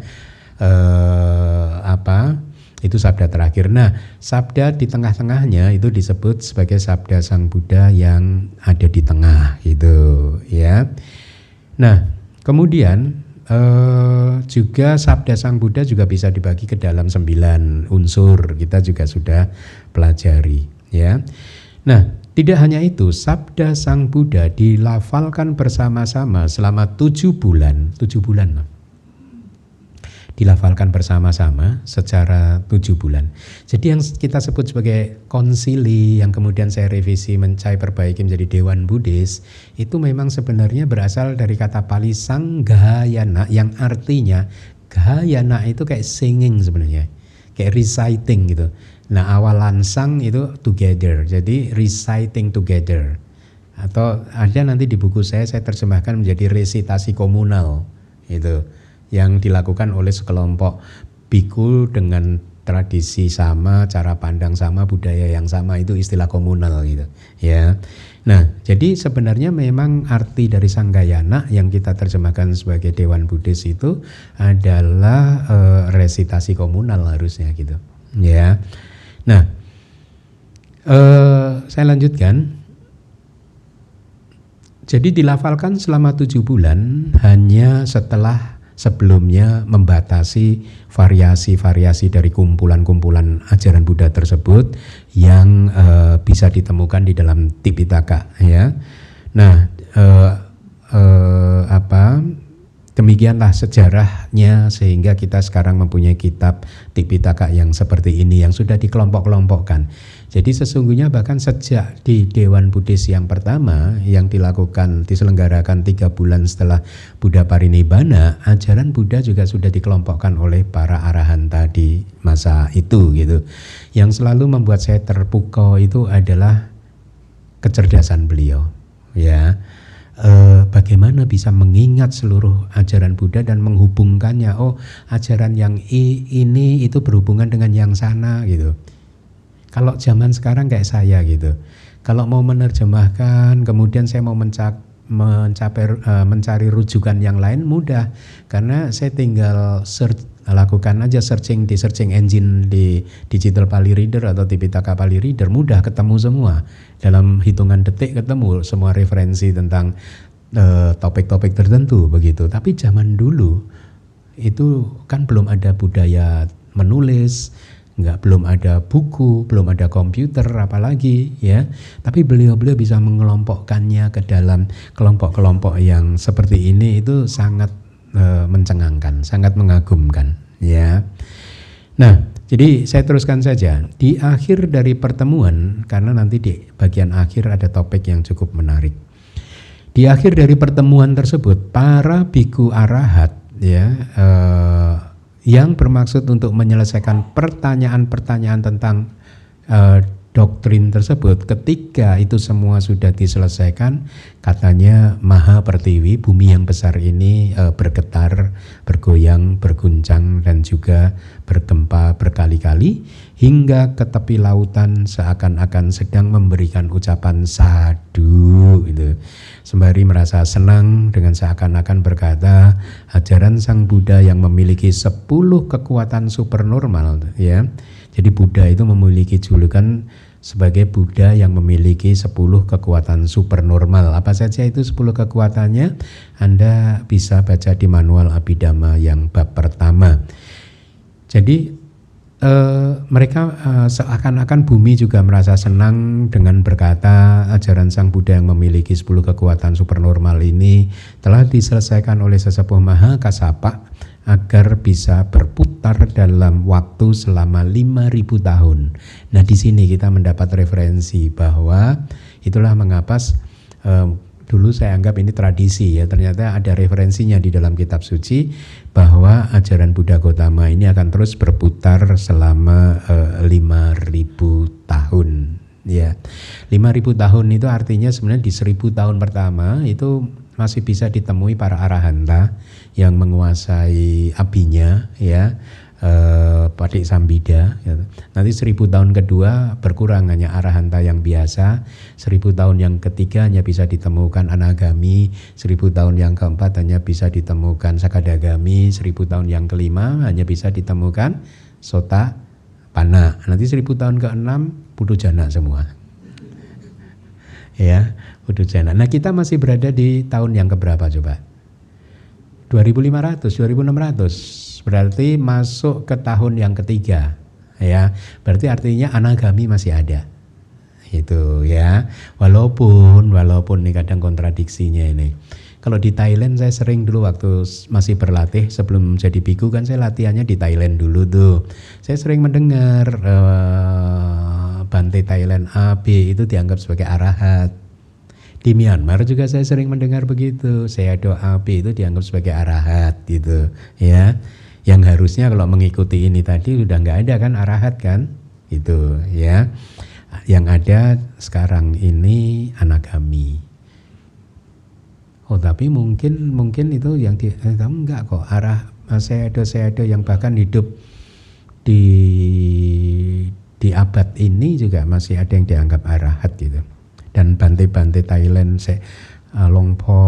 Itu sabda terakhir. Nah, sabda di tengah-tengahnya itu disebut sebagai sabda Sang Buddha yang ada di tengah gitu ya. Nah, kemudian juga sabda Sang Buddha juga bisa dibagi ke dalam 9 unsur. Kita juga sudah pelajari ya. Nah, tidak hanya itu, sabda Sang Buddha dilafalkan bersama-sama selama 7 bulan. 7 bulan dilafalkan bersama-sama secara 7 bulan. Jadi yang kita sebut sebagai konsili, yang kemudian saya revisi perbaiki menjadi Dewan Buddhis, itu memang sebenarnya berasal dari kata Pali Sanggayana, yang artinya Gayana itu kayak singing sebenarnya, kayak reciting gitu. Nah, awalan sang itu together, jadi reciting together. Atau ada nanti di buku saya terjemahkan menjadi resitasi komunal itu, yang dilakukan oleh sekelompok biku dengan tradisi sama, cara pandang sama, budaya yang sama, itu istilah komunal gitu ya. Nah, jadi sebenarnya memang arti dari Sanggayana yang kita terjemahkan sebagai Dewan Buddhis itu adalah resitasi komunal harusnya gitu ya. Nah, saya lanjutkan. Jadi dilafalkan selama 7 bulan hanya setelah sebelumnya membatasi variasi-variasi dari kumpulan-kumpulan ajaran Buddha tersebut yang bisa ditemukan di dalam Tipitaka ya. Nah, demikianlah sejarahnya sehingga kita sekarang mempunyai kitab Tipitaka yang seperti ini yang sudah dikelompok-kelompokkan. Jadi sesungguhnya bahkan sejak di Dewan Buddhis yang pertama yang diselenggarakan 3 bulan setelah Buddha Parinibbana, ajaran Buddha juga sudah dikelompokkan oleh para arahanta di masa itu gitu. Yang selalu membuat saya terpukau itu adalah kecerdasan beliau, ya. Bagaimana bisa mengingat seluruh ajaran Buddha dan menghubungkannya. Oh, ajaran yang ini itu berhubungan dengan yang sana gitu. Kalau zaman sekarang kayak saya gitu, kalau mau menerjemahkan, kemudian saya mau mencari rujukan yang lain mudah, karena saya tinggal lakukan aja searching di searching engine di Digital Pali Reader atau Tipitaka Pali Reader, mudah ketemu semua, dalam hitungan detik ketemu semua referensi tentang topik-topik tertentu begitu. Tapi zaman dulu itu kan belum ada budaya menulis, belum ada buku, belum ada komputer apalagi ya. Tapi beliau bisa mengelompokkannya ke dalam kelompok-kelompok yang seperti ini, itu sangat mencengangkan, sangat mengagumkan ya. Nah, jadi saya teruskan saja. Di akhir dari pertemuan, karena nanti di bagian akhir ada topik yang cukup menarik. Di akhir dari pertemuan tersebut, para biku arahat ya, yang bermaksud untuk menyelesaikan pertanyaan-pertanyaan tentang doktrin tersebut, ketika itu semua sudah diselesaikan, katanya Maha Pertiwi, bumi yang besar ini bergetar, bergoyang, berguncang dan juga bergempa berkali-kali hingga ke tepi lautan seakan-akan sedang memberikan ucapan sadu gitu. Sembari merasa senang dengan seakan-akan berkata, ajaran Sang Buddha yang memiliki 10 kekuatan supernormal ya. Jadi Buddha itu memiliki julukan sebagai Buddha yang memiliki 10 kekuatan supernormal. Apa saja itu 10 kekuatannya? Anda bisa baca di manual Abhidhamma yang bab pertama. Jadi mereka seakan-akan bumi juga merasa senang dengan berkata ajaran Sang Buddha yang memiliki 10 kekuatan supernormal ini telah diselesaikan oleh sesepuh Maha Kassapa agar bisa berputar dalam waktu selama 5.000 tahun. Nah, di sini kita mendapat referensi bahwa itulah mengapa dulu saya anggap ini tradisi ya, ternyata ada referensinya di dalam kitab suci bahwa ajaran Buddha Gautama ini akan terus berputar selama 5.000 tahun ya. 5.000 tahun itu artinya sebenarnya di 1.000 tahun pertama itu masih bisa ditemui para arahanta yang menguasai abinya ya, Padik Sambida ya. Nanti 1.000 tahun kedua berkurang, hanya arahanta yang biasa. 1.000 tahun yang ketiga hanya bisa ditemukan anagami. 1.000 tahun yang keempat hanya bisa ditemukan sakadagami. 1.000 tahun yang kelima hanya bisa ditemukan sota panna. Nanti 1.000 tahun keenam putu jana semua ya, putu jana. Nah, kita masih berada di tahun yang keberapa coba? 2500, 2600, berarti masuk ke tahun yang ketiga ya. Berarti artinya anagami masih ada itu ya. Walaupun ini kadang kontradiksinya ini. Kalau di Thailand saya sering dulu waktu masih berlatih sebelum jadi biku kan saya latihannya di Thailand dulu tuh. Saya sering mendengar Bante Thailand AB itu dianggap sebagai arahat. Di Myanmar juga saya sering mendengar begitu, Sayadaw AB itu dianggap sebagai arahat gitu ya. Yang harusnya kalau mengikuti ini tadi sudah nggak ada kan arahat kan itu ya. Yang ada sekarang ini anagami. Oh, tapi mungkin itu yang enggak kok, arah Sayadaw yang bahkan hidup di abad ini juga masih ada yang dianggap arahat gitu. Dan Bante-Bante Thailand, Longpo,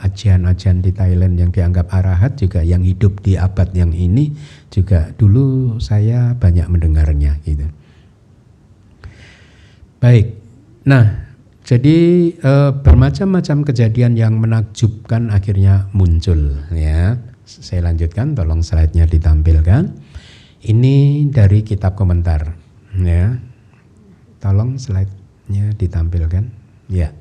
ajian-ajian di Thailand yang dianggap arahat juga yang hidup di abad yang ini juga dulu saya banyak mendengarnya gitu. Baik, nah jadi bermacam-macam kejadian yang menakjubkan akhirnya muncul ya. Saya lanjutkan, tolong slide-nya ditampilkan. Ini dari kitab komentar ya. Tolong slide-nya ditampilkan. Ya.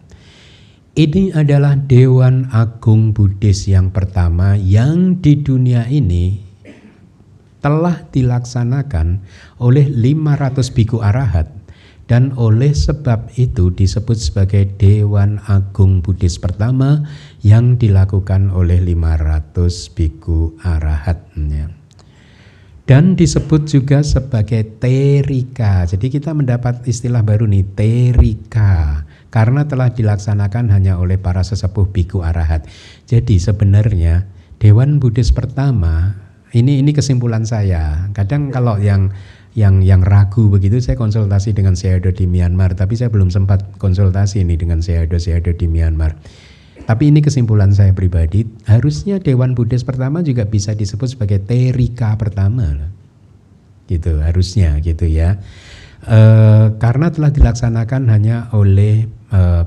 Ini adalah Dewan Agung Buddhis yang pertama yang di dunia ini telah dilaksanakan oleh 500 biku arahat, dan oleh sebab itu disebut sebagai Dewan Agung Buddhis pertama yang dilakukan oleh 500 biku arahat. Dan disebut juga sebagai terika. Jadi kita mendapat istilah baru nih, terika, karena telah dilaksanakan hanya oleh para sesepuh biku arahat. Jadi sebenarnya Dewan Buddhis pertama, ini kesimpulan saya. Kadang kalau yang ragu begitu, saya konsultasi dengan Sayadaw di Myanmar, tapi saya belum sempat konsultasi ini dengan Sayadaw di Myanmar. Tapi ini kesimpulan saya pribadi, harusnya Dewan Buddhis pertama juga bisa disebut sebagai terika pertama, gitu harusnya, gitu ya. Karena telah dilaksanakan hanya oleh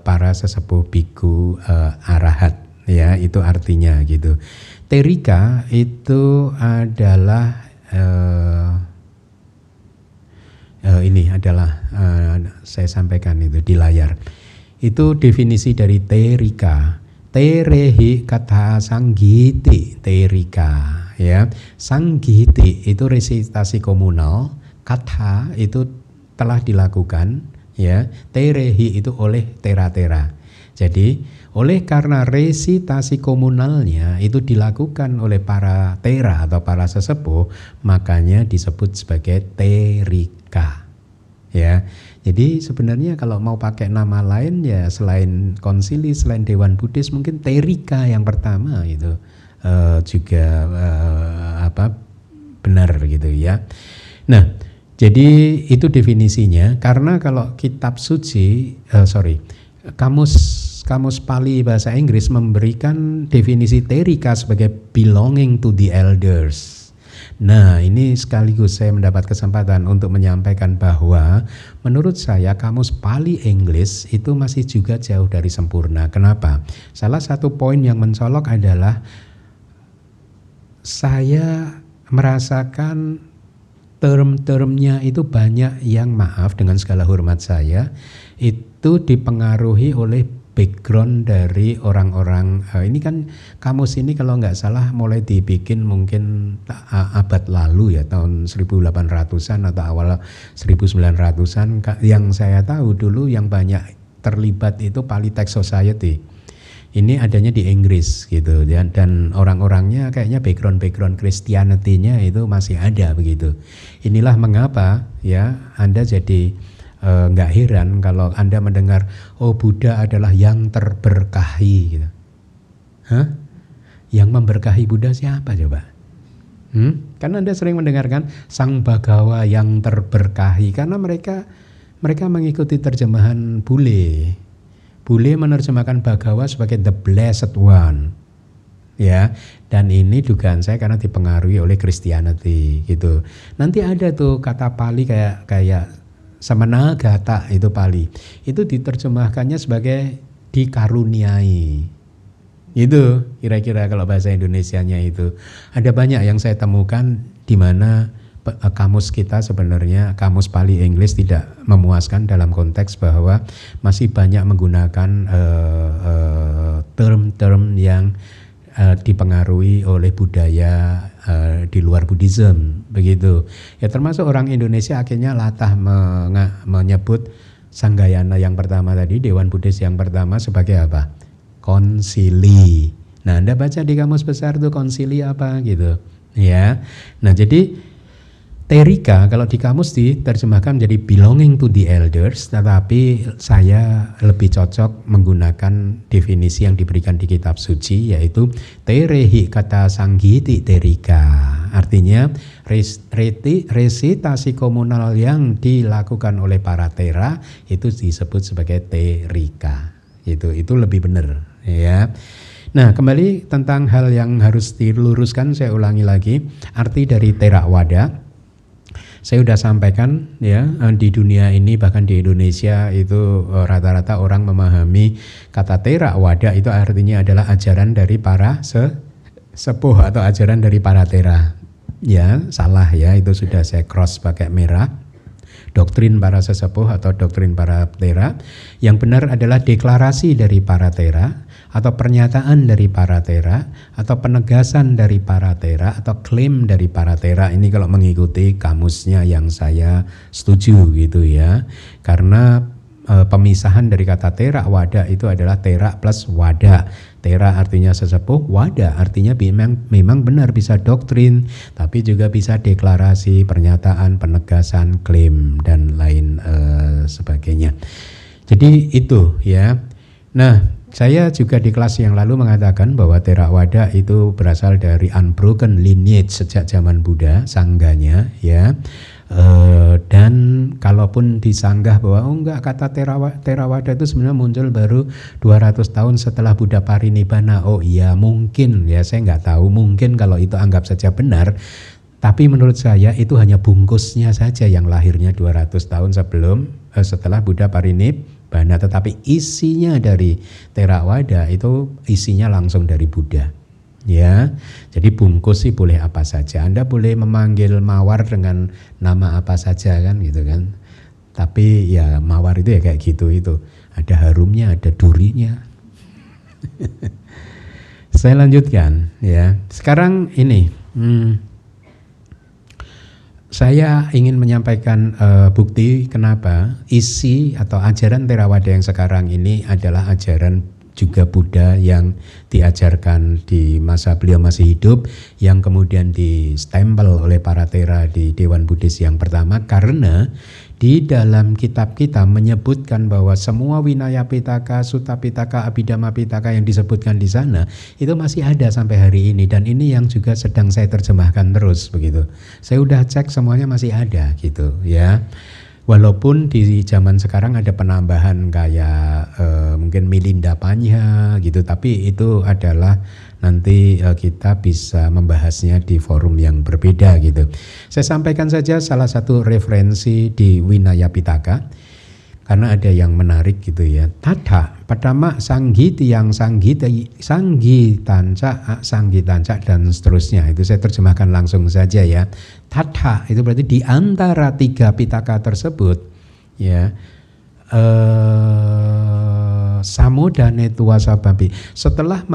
para sesepuh biku arahat, ya, itu artinya gitu. Terika itu adalah ini adalah saya sampaikan itu di layar. Itu definisi dari terika. Terehi kata sanggiti terika, ya. Sanggiti itu resitasi komunal, kata itu telah dilakukan, ya. Terehi itu oleh tera-tera. Jadi oleh karena resitasi komunalnya itu dilakukan oleh para tera atau para sesepuh, makanya disebut sebagai terika, ya. Jadi sebenarnya kalau mau pakai nama lain, ya selain konsili, selain Dewan Buddhis, mungkin terika yang pertama itu juga benar gitu ya. Nah, jadi itu definisinya. Karena kalau kitab suci, kamus Pali bahasa Inggris memberikan definisi terika sebagai belonging to the elders. Nah, ini sekaligus saya mendapat kesempatan untuk menyampaikan bahwa menurut saya kamus Pali Inggris itu masih juga jauh dari sempurna. Kenapa? Salah satu poin yang mencolok adalah saya merasakan term-termnya itu banyak yang, maaf dengan segala hormat saya, itu dipengaruhi oleh background dari orang-orang. Ini kan kamus ini kalau nggak salah mulai dibikin mungkin abad lalu ya, tahun 1800-an atau awal 1900-an. Yang saya tahu dulu yang banyak terlibat itu Pali Text Society. Ini adanya di Inggris gitu, dan orang-orangnya kayaknya background Christianity-nya itu masih ada begitu. Inilah mengapa ya Anda jadi nggak heran kalau Anda mendengar, oh Buddha adalah yang terberkahi gitu. Hah? Yang memberkahi Buddha siapa coba? Kan Anda sering mendengarkan Sang Bhagawa yang terberkahi, karena mereka mengikuti terjemahan Bule. Bule menerjemahkan Bhagawa sebagai the blessed one. Ya, dan ini dugaan saya karena dipengaruhi oleh Christianity gitu. Nanti ada tuh kata Pali kayak Samanagata itu Pali, itu diterjemahkannya sebagai dikaruniai. Itu kira-kira kalau bahasa Indonesianya itu. Ada banyak yang saya temukan di mana kamus kita sebenarnya, kamus Pali Inggris tidak memuaskan dalam konteks bahwa masih banyak menggunakan term-term yang dipengaruhi oleh budaya di luar Buddhism begitu ya, termasuk orang Indonesia akhirnya latah menyebut Sanggayana yang pertama tadi, Dewan Buddhis yang pertama sebagai apa? Konsili. Nah, Anda baca di kamus besar tuh konsili apa gitu ya. Nah, jadi terika kalau di kamus diterjemahkan menjadi belonging to the elders, tetapi saya lebih cocok menggunakan definisi yang diberikan di kitab suci, yaitu terehi kata sanggiti terika. Artinya resitasi komunal yang dilakukan oleh para tera itu disebut sebagai terika. Itu lebih benar ya. Nah, kembali tentang hal yang harus diluruskan, saya ulangi lagi arti dari Theravada. Saya sudah sampaikan ya, di dunia ini bahkan di Indonesia itu rata-rata orang memahami kata Theravada itu artinya adalah ajaran dari para sepuh atau ajaran dari para tera. Ya, salah ya, itu sudah saya cross pakai merah. doktrin para sesepuh atau doktrin para tera. Yang benar adalah deklarasi dari para tera atau pernyataan dari para tera atau penegasan dari para tera atau klaim dari para tera. Ini kalau mengikuti kamusnya yang saya setuju gitu ya. Karena pemisahan dari kata tera wada itu adalah tera plus wada. Tera artinya sesepuh, wada artinya memang benar bisa doktrin, tapi juga bisa deklarasi, pernyataan, penegasan, klaim dan lain sebagainya. Jadi itu ya. Nah, saya juga di kelas yang lalu mengatakan bahwa Theravada itu berasal dari unbroken lineage sejak zaman Buddha, sangganya ya. Dan kalaupun disanggah bahwa enggak, kata Theravada itu sebenarnya muncul baru 200 tahun setelah Buddha Parinibbana. Oh iya mungkin ya, saya nggak tahu, mungkin kalau itu anggap saja benar. Tapi menurut saya itu hanya bungkusnya saja yang lahirnya 200 tahun setelah Buddha Parinibbana, tetapi isinya dari Theravada itu isinya langsung dari Buddha. Ya, jadi bungkus sih boleh apa saja. Anda boleh memanggil mawar dengan nama apa saja kan gitu kan. Tapi ya mawar itu ya kayak gitu itu. Ada harumnya, ada durinya. Saya lanjutkan ya. Sekarang ini saya ingin menyampaikan bukti kenapa isi atau ajaran Theravada yang sekarang ini adalah ajaran juga Buddha yang diajarkan di masa beliau masih hidup, yang kemudian distempel oleh para tera di Dewan Buddhis yang pertama, karena di dalam kitab kita menyebutkan bahwa semua Vinaya Pitaka, Sutta Pitaka, Abhidhamma Pitaka yang disebutkan di sana itu masih ada sampai hari ini, dan ini yang juga sedang saya terjemahkan terus begitu. Saya udah cek semuanya masih ada gitu ya. Walaupun di zaman sekarang ada penambahan kayak mungkin Milinda Panya gitu, tapi itu adalah nanti kita bisa membahasnya di forum yang berbeda gitu. Saya sampaikan saja salah satu referensi di Vinaya Pitaka karena ada yang menarik gitu ya. Tata, Padama, Sanggiti yang Sanggitanca dan seterusnya. Itu saya terjemahkan langsung saja ya. Tata itu berarti di antara tiga pitaka tersebut ya. Samodane tuwasababi, setelah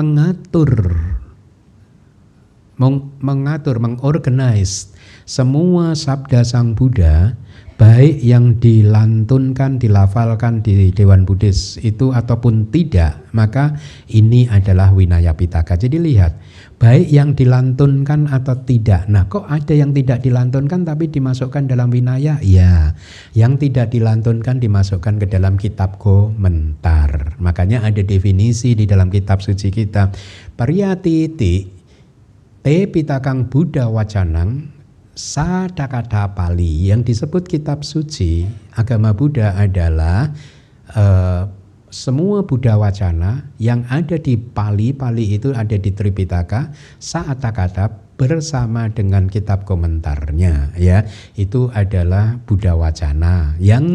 mengorganize semua sabda Sang Buddha, baik yang dilantunkan, dilafalkan di Dewan Buddhis itu ataupun tidak, maka ini adalah Vinaya Pitaka. Jadi lihat, baik yang dilantunkan atau tidak. Nah, kok ada yang tidak dilantunkan tapi dimasukkan dalam Vinaya? Ya, yang tidak dilantunkan dimasukkan ke dalam kitab komentar. Makanya ada definisi di dalam kitab suci kita. Pariyatiti te pitakang Buddha wacanang Sadakata Pali, yang disebut kitab suci agama Buddha adalah semua Buddha wacana yang ada di Pali. Pali itu ada di Tripitaka, Satakata bersama dengan kitab komentarnya ya. Itu adalah Buddha wacana yang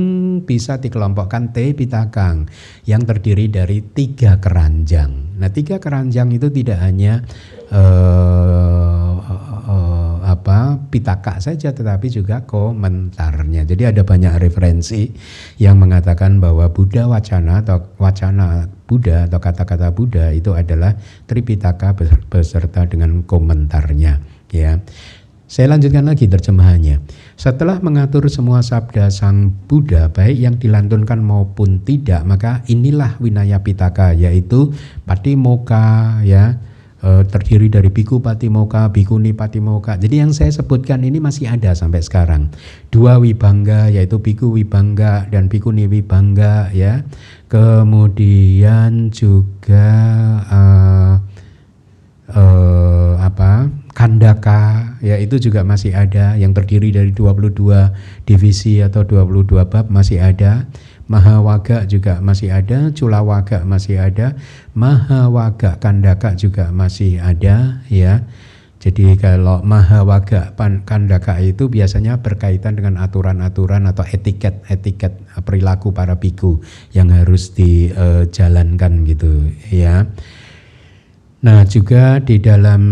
bisa dikelompokkan te pitakang, yang terdiri dari 3 keranjang. Nah, 3 keranjang itu tidak hanya pitaka saja, tetapi juga komentarnya. Jadi ada banyak referensi yang mengatakan bahwa Buddha wacana atau wacana Buddha atau kata-kata Buddha itu adalah Tripitaka beserta dengan komentarnya ya. Saya lanjutkan lagi terjemahannya. Setelah mengatur semua sabda Sang Buddha baik yang dilantunkan maupun tidak, maka inilah Vinaya Pitaka, yaitu Patimokkha ya. Terdiri dari biku patimokkha, bikuni patimokkha. Jadi yang saya sebutkan ini masih ada sampai sekarang. 2 wibangga, yaitu biku wibangga dan bikuni wibangga ya. Kemudian juga kandaka ya, itu juga masih ada, yang terdiri dari 22 divisi atau 22 bab masih ada. Mahawaga juga masih ada, Culawaga masih ada, Mahawaga Kandaka juga masih ada ya. Jadi kalau Mahawaga Kandaka itu biasanya berkaitan dengan aturan-aturan atau etiket perilaku para biku yang harus dijalankan gitu ya. Nah, juga di dalam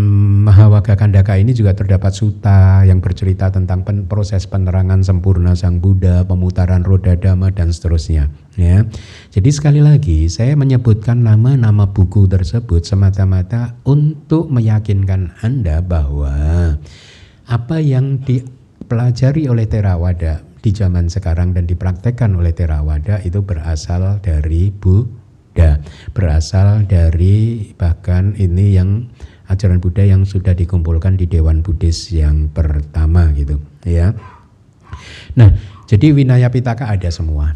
Mahawagga Kandaka ini juga terdapat sutta yang bercerita tentang proses penerangan sempurna Sang Buddha, pemutaran roda dhamma dan seterusnya. Ya, jadi sekali lagi saya menyebutkan nama-nama buku tersebut semata-mata untuk meyakinkan Anda bahwa apa yang dipelajari oleh Theravada di zaman sekarang dan dipraktekkan oleh Theravada itu berasal dari Buddha, berasal dari bahkan ini yang ajaran Buddha yang sudah dikumpulkan di Dewan Buddhis yang pertama gitu ya. Nah, jadi Vinaya Pitaka ada semua.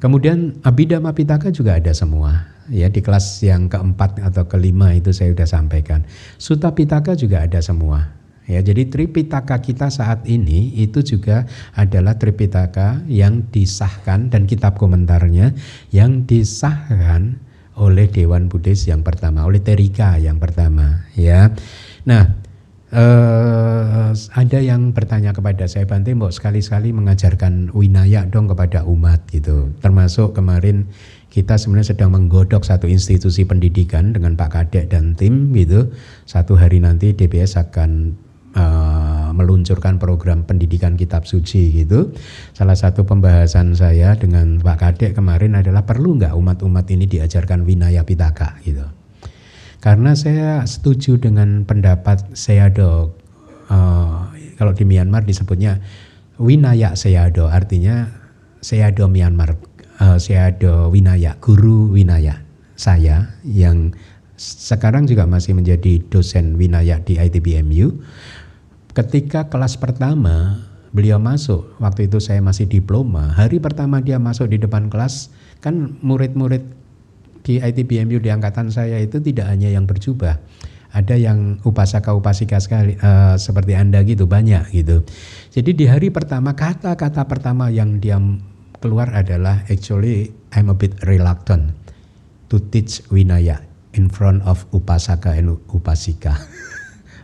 Kemudian Abhidhamma Pitaka juga ada semua. Ya, di kelas yang keempat atau kelima itu saya sudah sampaikan. Sutta Pitaka juga ada semua. Ya, jadi Tripitaka kita saat ini itu juga adalah Tripitaka yang disahkan dan kitab komentarnya yang disahkan oleh Dewan Buddhis yang pertama, oleh Terika yang pertama. Ya, nah. Ada yang bertanya kepada saya, Bante, mbok sekali-sekali mengajarkan winaya dong kepada umat gitu. Termasuk kemarin kita sebenarnya sedang menggodok satu institusi pendidikan dengan Pak Kadek dan tim gitu. Satu hari nanti DBS akan meluncurkan program pendidikan kitab suci gitu. Salah satu pembahasan saya dengan Pak Kadek kemarin adalah perlu nggak umat-umat ini diajarkan Vinaya Pitaka gitu. Karena saya setuju dengan pendapat Sayadaw, kalau di Myanmar disebutnya Winaya Sayadaw, artinya Sayadaw Myanmar, Sayadaw Winaya, guru Winaya saya yang sekarang juga masih menjadi dosen Winaya di ITBMU. Ketika kelas pertama beliau masuk, waktu itu saya masih diploma, hari pertama dia masuk di depan kelas, kan murid-murid di ITBMU di angkatan saya itu tidak hanya yang berjubah, ada yang upasaka-upasika sekali seperti Anda gitu, banyak gitu. Jadi di hari pertama kata-kata pertama yang dia keluar adalah actually I'm a bit reluctant to teach Vinaya in front of upasaka and upasika.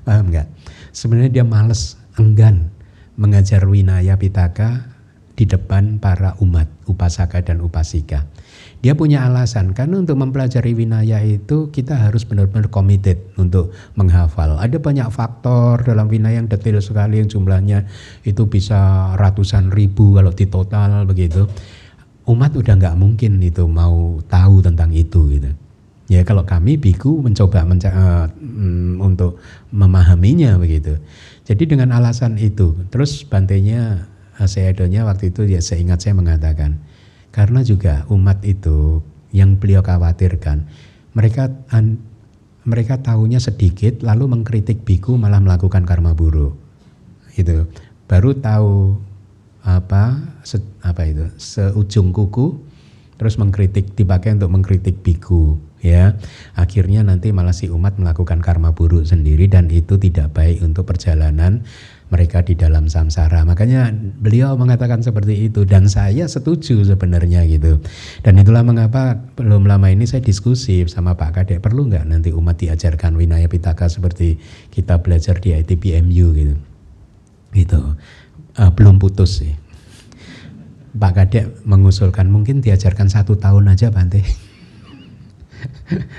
Paham nggak? Sebenarnya dia malas, enggan mengajar Vinaya Pitaka di depan para umat upasaka dan upasika. Dia punya alasan, karena untuk mempelajari Vinaya itu kita harus benar-benar committed untuk menghafal. Ada banyak faktor dalam Vinaya yang detail sekali, yang jumlahnya itu bisa ratusan ribu kalau di total begitu. Umat udah nggak mungkin itu mau tahu tentang itu gitu. Ya kalau kami biku mencoba untuk memahaminya begitu. Jadi dengan alasan itu, terus Bantenya, Sayadawnya waktu itu ya seingat saya mengatakan, karena juga umat itu yang beliau khawatirkan, mereka tahunya sedikit lalu mengkritik biku malah melakukan karma buruk. Itu baru tahu seujung kuku, terus mengkritik, dipakai untuk mengkritik biku, ya. Akhirnya nanti malah si umat melakukan karma buruk sendiri dan itu tidak baik untuk perjalanan mereka di dalam samsara. Makanya beliau mengatakan seperti itu dan saya setuju sebenarnya gitu. Dan itulah mengapa belum lama ini saya diskusi sama Pak Kadek, perlu nggak nanti umat diajarkan Vinaya Pitaka seperti kita belajar di ITBMU gitu. Gitu. Belum putus sih. Pak Kadek mengusulkan mungkin diajarkan 1 tahun aja Bante.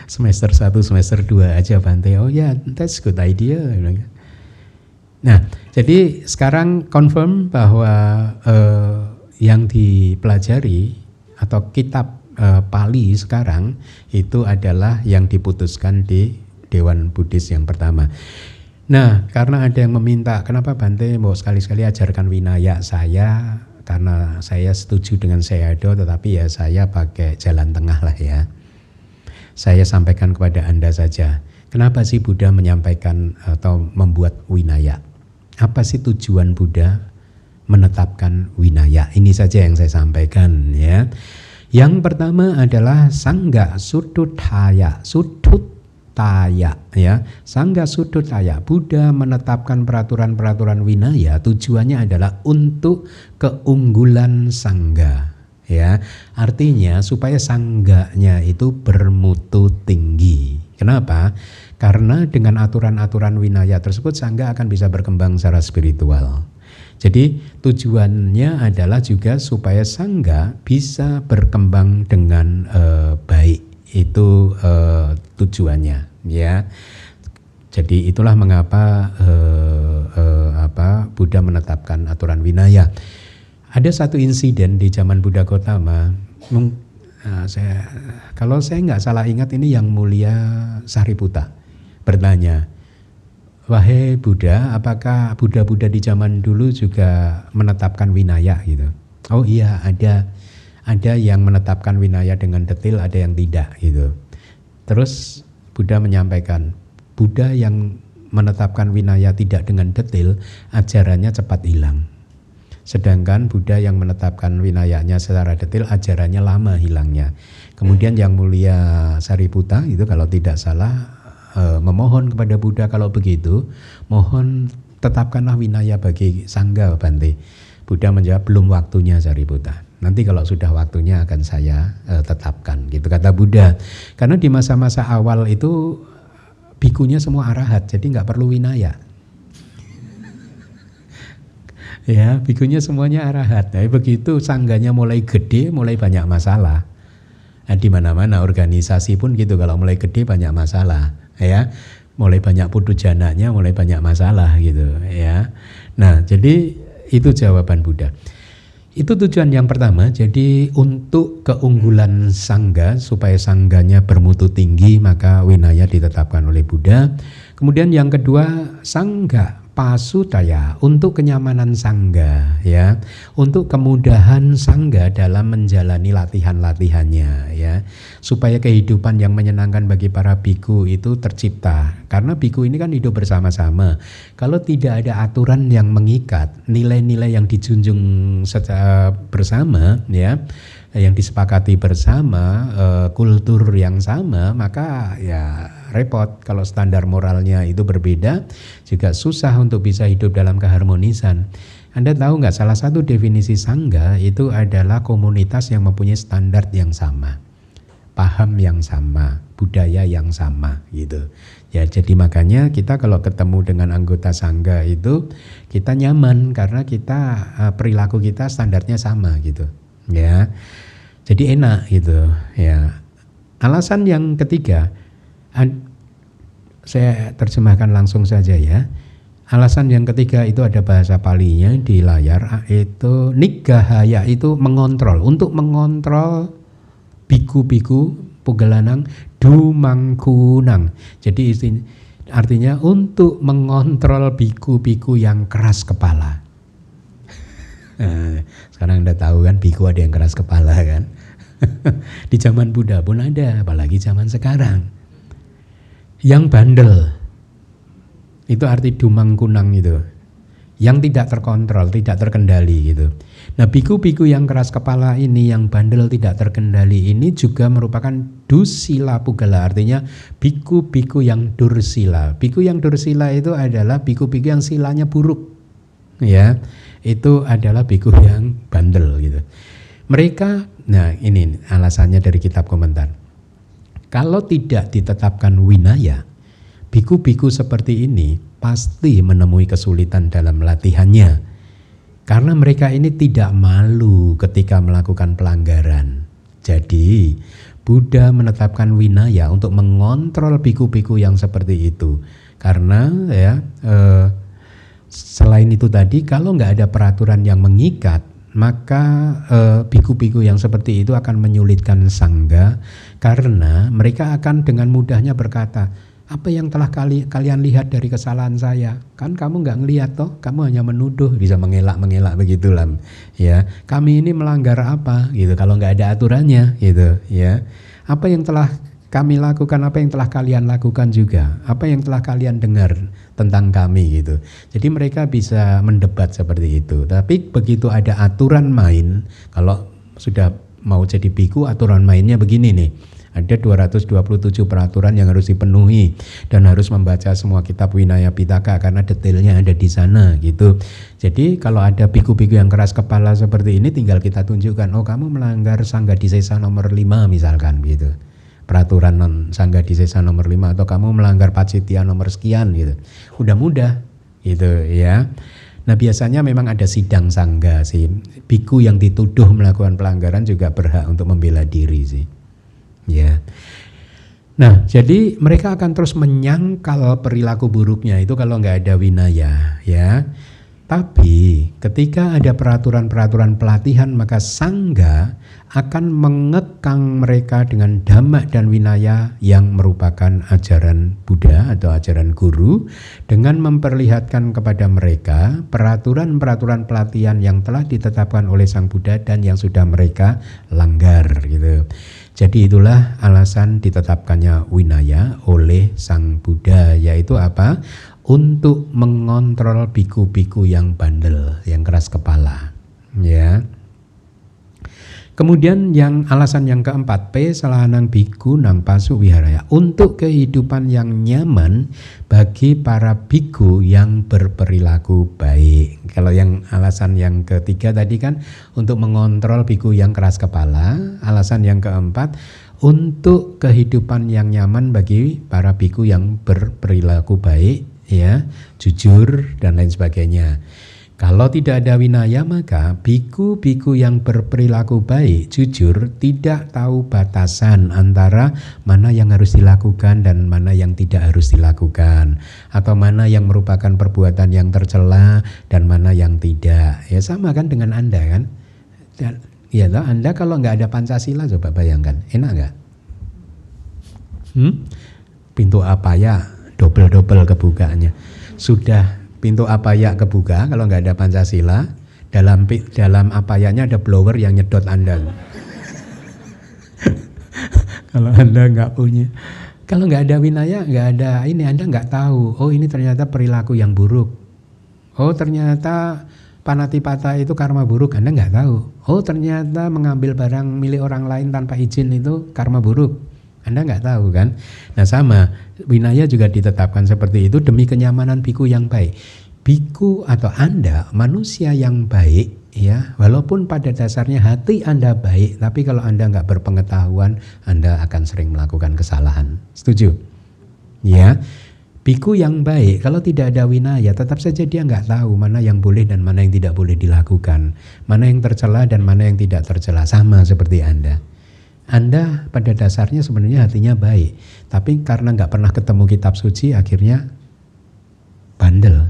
Semester 1, semester 2 aja Bante. Oh ya, that's good idea. Nah, jadi sekarang confirm bahwa yang dipelajari atau kitab Pali sekarang itu adalah yang diputuskan di Dewan Buddhis yang pertama. Nah, karena ada yang meminta, kenapa Bante mau sekali-sekali ajarkan Vinaya saya, karena saya setuju dengan Sayadaw, tetapi ya saya pakai jalan tengah lah ya. Saya sampaikan kepada Anda saja, kenapa sih Buddha menyampaikan atau membuat Vinaya? Apa sih tujuan Buddha menetapkan Vinaya? Ini saja yang saya sampaikan ya. Yang pertama adalah Sangga Suttutaya, ya. Sangga Suttutaya. Buddha menetapkan peraturan-peraturan Vinaya, tujuannya adalah untuk keunggulan sangga. Ya, artinya supaya sangganya itu bermutu tinggi. Kenapa? Karena dengan aturan-aturan Vinaya tersebut sangga akan bisa berkembang secara spiritual. Jadi tujuannya adalah juga supaya sangga bisa berkembang dengan baik. Itu tujuannya, ya. Jadi itulah mengapa Buddha menetapkan aturan winaya. Ada satu insiden di zaman Buddha Gautama, kalau saya nggak salah ingat ini Yang Mulia Sariputta bertanya, wahai Buddha, apakah Buddha-Buddha di zaman dulu juga menetapkan winaya gitu? Oh iya, ada yang menetapkan winaya dengan detail, ada yang tidak gitu. Terus Buddha menyampaikan, Buddha yang menetapkan winaya tidak dengan detail, ajarannya cepat hilang. Sedangkan Buddha yang menetapkan winayanya secara detail, ajarannya lama hilangnya. Kemudian Yang Mulia Sariputta itu kalau tidak salah memohon kepada Buddha, kalau begitu mohon tetapkanlah winaya bagi Sangga Bante. Buddha menjawab, belum waktunya Sariputta. Nanti kalau sudah waktunya akan saya tetapkan, gitu kata Buddha. Karena di masa-masa awal itu bikunya semua arahat, jadi nggak perlu winaya. Ya, bikunya semuanya arahat. Nah, begitu sangganya mulai gede, mulai banyak masalah. Nah, di mana-mana organisasi pun gitu, kalau mulai gede banyak masalah, ya. Mulai banyak putu jananya, mulai banyak masalah gitu, ya. Nah, jadi itu jawaban Buddha. Itu tujuan yang pertama. Jadi untuk keunggulan sangga, supaya sangganya bermutu tinggi, maka winaya ditetapkan oleh Buddha. Kemudian yang kedua, sangga pasudaya, untuk kenyamanan sangga, ya, untuk kemudahan sangga dalam menjalani latihan-latihannya, ya, supaya kehidupan yang menyenangkan bagi para biku itu tercipta. Karena biku ini kan hidup bersama-sama. Kalau tidak ada aturan yang mengikat, nilai-nilai yang dijunjung secara bersama, ya, yang disepakati bersama, kultur yang sama, maka ya repot. Kalau standar moralnya itu berbeda, juga susah untuk bisa hidup dalam keharmonisan. Anda tahu nggak, salah satu definisi sangga itu adalah komunitas yang mempunyai standar yang sama, paham yang sama, budaya yang sama, gitu. Ya, jadi makanya kita kalau ketemu dengan anggota sangga itu kita nyaman karena kita perilaku kita standarnya sama, gitu. Ya, jadi enak gitu, ya. Alasan yang ketiga, saya terjemahkan langsung saja ya. Alasan yang ketiga itu ada bahasa Palinya di layar, itu niggahaya, itu mengontrol, untuk mengontrol biku-biku pugalanang dumangkunang. Jadi artinya untuk mengontrol biku-biku yang keras kepala. Sekarang Anda tahu kan, biku ada yang keras kepala kan. Di zaman Buddha pun ada, apalagi zaman sekarang. Yang bandel, itu arti dumangkunang itu, yang tidak terkontrol, tidak terkendali gitu. Nah, biku-biku yang keras kepala ini, yang bandel tidak terkendali ini juga merupakan dusila pugala, artinya biku-biku yang dursila. Biku yang dursila itu adalah biku-biku yang silanya buruk, ya. Itu adalah biku yang bandel gitu. Mereka, nah ini alasannya dari kitab komentar. Kalau tidak ditetapkan winaya, biku-biku seperti ini pasti menemui kesulitan dalam latihannya. Karena mereka ini tidak malu ketika melakukan pelanggaran. Jadi Buddha menetapkan winaya untuk mengontrol biku-biku yang seperti itu. Karena ya selain itu tadi, kalau nggak ada peraturan yang mengikat, maka biku-biku yang seperti itu akan menyulitkan sangga, karena mereka akan dengan mudahnya berkata, apa yang telah kalian lihat dari kesalahan saya? Kan kamu nggak ngelihat toh, kamu hanya menuduh, bisa mengelak begitulah. Ya, kami ini melanggar apa? Gitu. Kalau nggak ada aturannya, gitu. Ya, apa yang telah kami lakukan, apa yang telah kalian lakukan juga, apa yang telah kalian dengar tentang kami, gitu. Jadi mereka bisa mendebat seperti itu. Tapi begitu ada aturan main, kalau sudah mau jadi biku, aturan mainnya begini nih. Ada 227 peraturan yang harus dipenuhi dan harus membaca semua kitab Winaya Pitaka karena detailnya ada di sana, gitu. Jadi kalau ada biku-biku yang keras kepala seperti ini, tinggal kita tunjukkan, oh kamu melanggar Sangga Disesa nomor 5 misalkan, gitu. Peraturan Sangga Disesa nomor 5, atau kamu melanggar Pacitya nomor sekian, gitu. Udah mudah, gitu ya. Nah, biasanya memang ada sidang sangga sih. Biku yang dituduh melakukan pelanggaran juga berhak untuk membela diri sih. Ya. Nah, jadi mereka akan terus menyangkal perilaku buruknya itu kalau nggak ada winaya, ya. Tapi ketika ada peraturan-peraturan pelatihan, maka sangga akan mengekang mereka dengan dhamma dan winaya yang merupakan ajaran Buddha atau ajaran guru, dengan memperlihatkan kepada mereka peraturan-peraturan pelatihan yang telah ditetapkan oleh Sang Buddha dan yang sudah mereka langgar gitu. Jadi itulah alasan ditetapkannya winaya oleh Sang Buddha, yaitu apa? Untuk mengontrol biku-biku yang bandel, yang keras kepala, ya. Kemudian alasan yang keempat, P salahanang biku nang pasu wiharaya, untuk kehidupan yang nyaman bagi para biku yang berperilaku baik. Kalau yang alasan yang ketiga tadi kan untuk mengontrol biku yang keras kepala, alasan yang keempat untuk kehidupan yang nyaman bagi para biku yang berperilaku baik, ya, jujur dan lain sebagainya. Kalau tidak ada winaya, maka biku-biku yang berperilaku baik, jujur, tidak tahu batasan antara mana yang harus dilakukan dan mana yang tidak harus dilakukan, atau mana yang merupakan perbuatan yang tercela dan mana yang tidak. Ya sama kan dengan Anda kan? Ya toh, Anda kalau nggak ada Pancasila, coba bayangkan, enak nggak? Pintu apa ya? Double kebukanya. Sudah pintu apaya kebuka kalau nggak ada Pancasila, dalam apayanya ada blower yang nyedot Anda. Kalau Anda nggak punya, kalau nggak ada winaya, nggak ada ini, Anda nggak tahu. Oh ini ternyata perilaku yang buruk. Oh ternyata panatipata itu karma buruk, Anda nggak tahu. Oh ternyata mengambil barang milik orang lain tanpa izin itu karma buruk, Anda nggak tahu kan? Nah sama, winaya juga ditetapkan seperti itu demi kenyamanan biku yang baik. Biku atau Anda manusia yang baik, ya, walaupun pada dasarnya hati Anda baik, tapi kalau Anda nggak berpengetahuan, Anda akan sering melakukan kesalahan. Setuju? Ya, biku yang baik kalau tidak ada winaya, tetap saja dia nggak tahu mana yang boleh dan mana yang tidak boleh dilakukan, mana yang tercela dan mana yang tidak tercela. Sama seperti Anda. Anda pada dasarnya sebenarnya hatinya baik, tapi karena nggak pernah ketemu kitab suci, akhirnya bandel,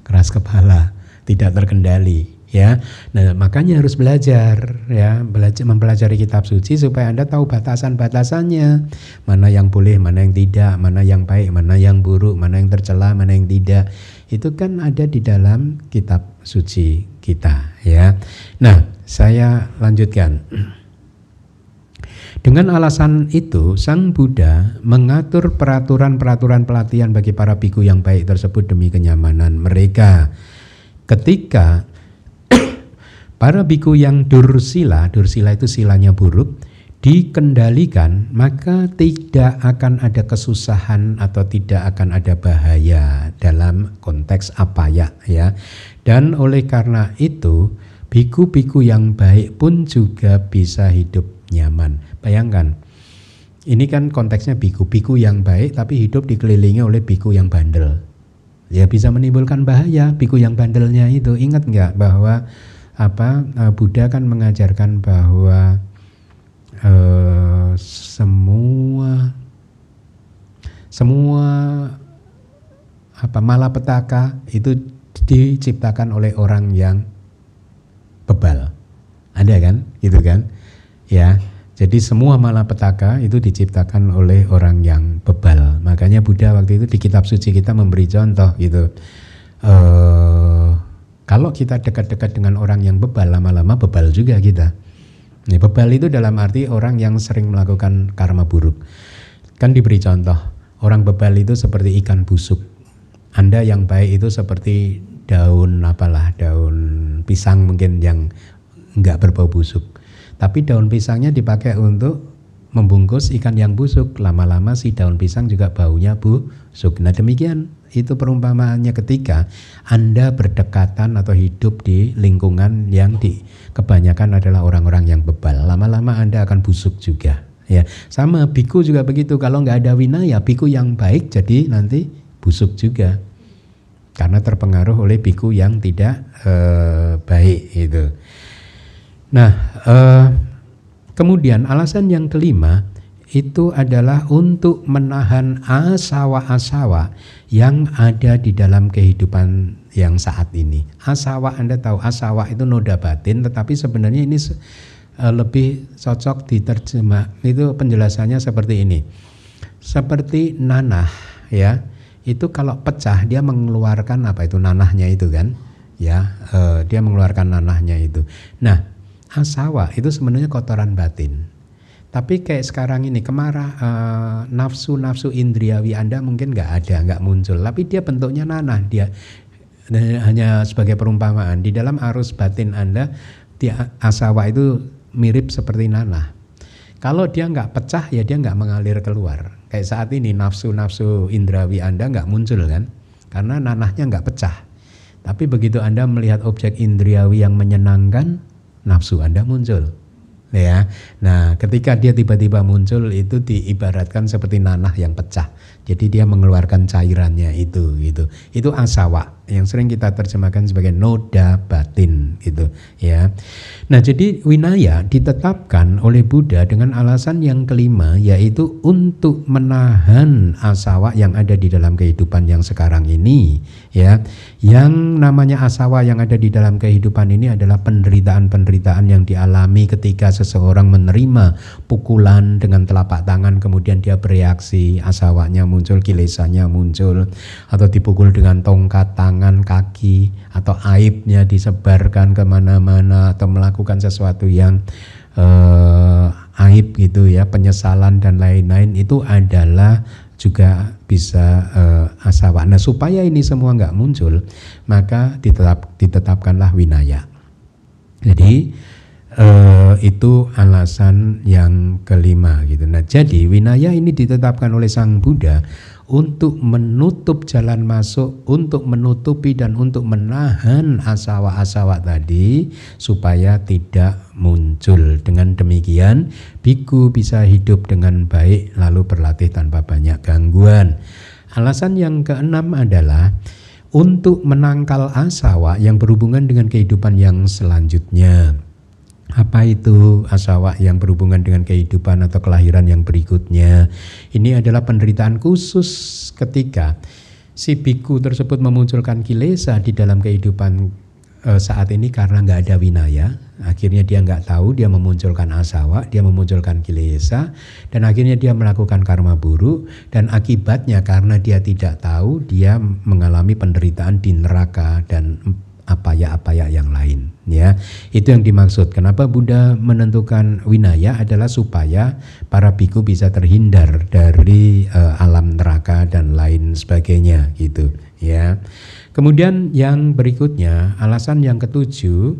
keras kepala, tidak terkendali, ya. Nah makanya harus belajar, ya, mempelajari kitab suci supaya Anda tahu batasan-batasannya, mana yang boleh, mana yang tidak, mana yang baik, mana yang buruk, mana yang tercela, mana yang tidak. Itu kan ada di dalam kitab suci kita, ya. Nah saya lanjutkan. Dengan alasan itu, Sang Buddha mengatur peraturan-peraturan pelatihan bagi para biku yang baik tersebut demi kenyamanan mereka. Ketika para biku yang dursila itu silanya buruk, dikendalikan, maka tidak akan ada kesusahan atau tidak akan ada bahaya dalam konteks apaya, ya. Dan oleh karena itu, biku-biku yang baik pun juga bisa hidup nyaman. Bayangkan, ini kan konteksnya biku yang baik tapi hidup dikelilingi oleh biku yang bandel. Ya bisa menimbulkan bahaya biku yang bandelnya itu. Ingat nggak bahwa Buddha kan mengajarkan bahwa semua malapetaka itu diciptakan oleh orang yang bebal. Ada kan? Gitu kan? Ya, jadi semua malapetaka itu diciptakan oleh orang yang bebal. Makanya Buddha waktu itu di kitab suci kita memberi contoh gitu. Kalau kita dekat-dekat dengan orang yang bebal, lama-lama bebal juga kita. Nah, bebal itu dalam arti orang yang sering melakukan karma buruk. Kan diberi contoh, orang bebal itu seperti ikan busuk. Anda yang baik itu seperti daun pisang mungkin yang enggak berbau busuk. Tapi daun pisangnya dipakai untuk membungkus ikan yang busuk. Lama-lama si daun pisang juga baunya busuk. Nah demikian itu perumpamaannya ketika Anda berdekatan atau hidup di lingkungan yang kebanyakan adalah orang-orang yang bebal. Lama-lama Anda akan busuk juga. Ya, sama biku juga begitu. Kalau nggak ada winaya, biku yang baik jadi nanti busuk juga. Karena terpengaruh oleh biku yang tidak baik itu. Nah, kemudian alasan yang kelima, itu adalah untuk menahan asawa-asawa yang ada di dalam kehidupan yang saat ini. Asawa, Anda tahu asawa itu noda batin, tetapi sebenarnya ini lebih cocok diterjemah. Itu penjelasannya seperti ini. Seperti nanah, ya. Itu kalau pecah dia mengeluarkan apa itu nanahnya itu kan? Ya, dia mengeluarkan nanahnya itu. Nah, asawa itu sebenarnya kotoran batin. Tapi kayak sekarang ini nafsu-nafsu indriawi Anda mungkin nggak muncul. Tapi dia bentuknya nanah, dia hanya sebagai perumpamaan. Di dalam arus batin Anda, asawa itu mirip seperti nanah. Kalau dia nggak pecah ya dia nggak mengalir keluar. Kayak saat ini nafsu-nafsu indrawi Anda nggak muncul kan? Karena nanahnya nggak pecah. Tapi begitu Anda melihat objek indriawi yang menyenangkan, nafsu Anda muncul. Ya, nah ketika dia tiba-tiba muncul itu diibaratkan seperti nanah yang pecah. Jadi dia mengeluarkan cairannya itu, gitu. Itu asawa yang sering kita terjemahkan sebagai noda batin, gitu. Ya. Nah, jadi winaya ditetapkan oleh Buddha dengan alasan yang kelima, yaitu untuk menahan asawa yang ada di dalam kehidupan yang sekarang ini. Ya, yang namanya asawa yang ada di dalam kehidupan ini adalah penderitaan-penderitaan yang dialami ketika seseorang menerima pukulan dengan telapak tangan, kemudian dia bereaksi, asawanya muncul, kilesanya muncul, atau dipukul dengan tongkat tangan, kaki, atau aibnya disebarkan kemana-mana, atau melakukan sesuatu yang aib gitu ya, penyesalan dan lain-lain, itu adalah juga bisa asawa. Nah, supaya ini semua nggak muncul, maka ditetapkanlah winaya. Jadi itu alasan yang kelima gitu. Nah, jadi winaya ini ditetapkan oleh Sang Buddha untuk menutup jalan masuk, untuk menutupi dan untuk menahan asawa-asawa tadi supaya tidak muncul. Dengan demikian biku bisa hidup dengan baik lalu berlatih tanpa banyak gangguan. Alasan yang keenam adalah untuk menangkal asawa yang berhubungan dengan kehidupan yang selanjutnya. Apa itu asawa yang berhubungan dengan kehidupan atau kelahiran yang berikutnya? Ini adalah penderitaan khusus ketika si biku tersebut memunculkan kilesa di dalam kehidupan saat ini karena nggak ada winaya. Akhirnya dia nggak tahu, dia memunculkan asawa, dia memunculkan kilesa, dan akhirnya dia melakukan karma buruk, dan akibatnya karena dia tidak tahu, dia mengalami penderitaan di neraka dan apaya-apaya yang lain, ya. Itu yang dimaksud. Kenapa Buddha menentukan winaya adalah supaya para biku bisa terhindar dari alam neraka dan lain sebagainya, gitu, ya. Kemudian yang berikutnya, alasan yang ketujuh,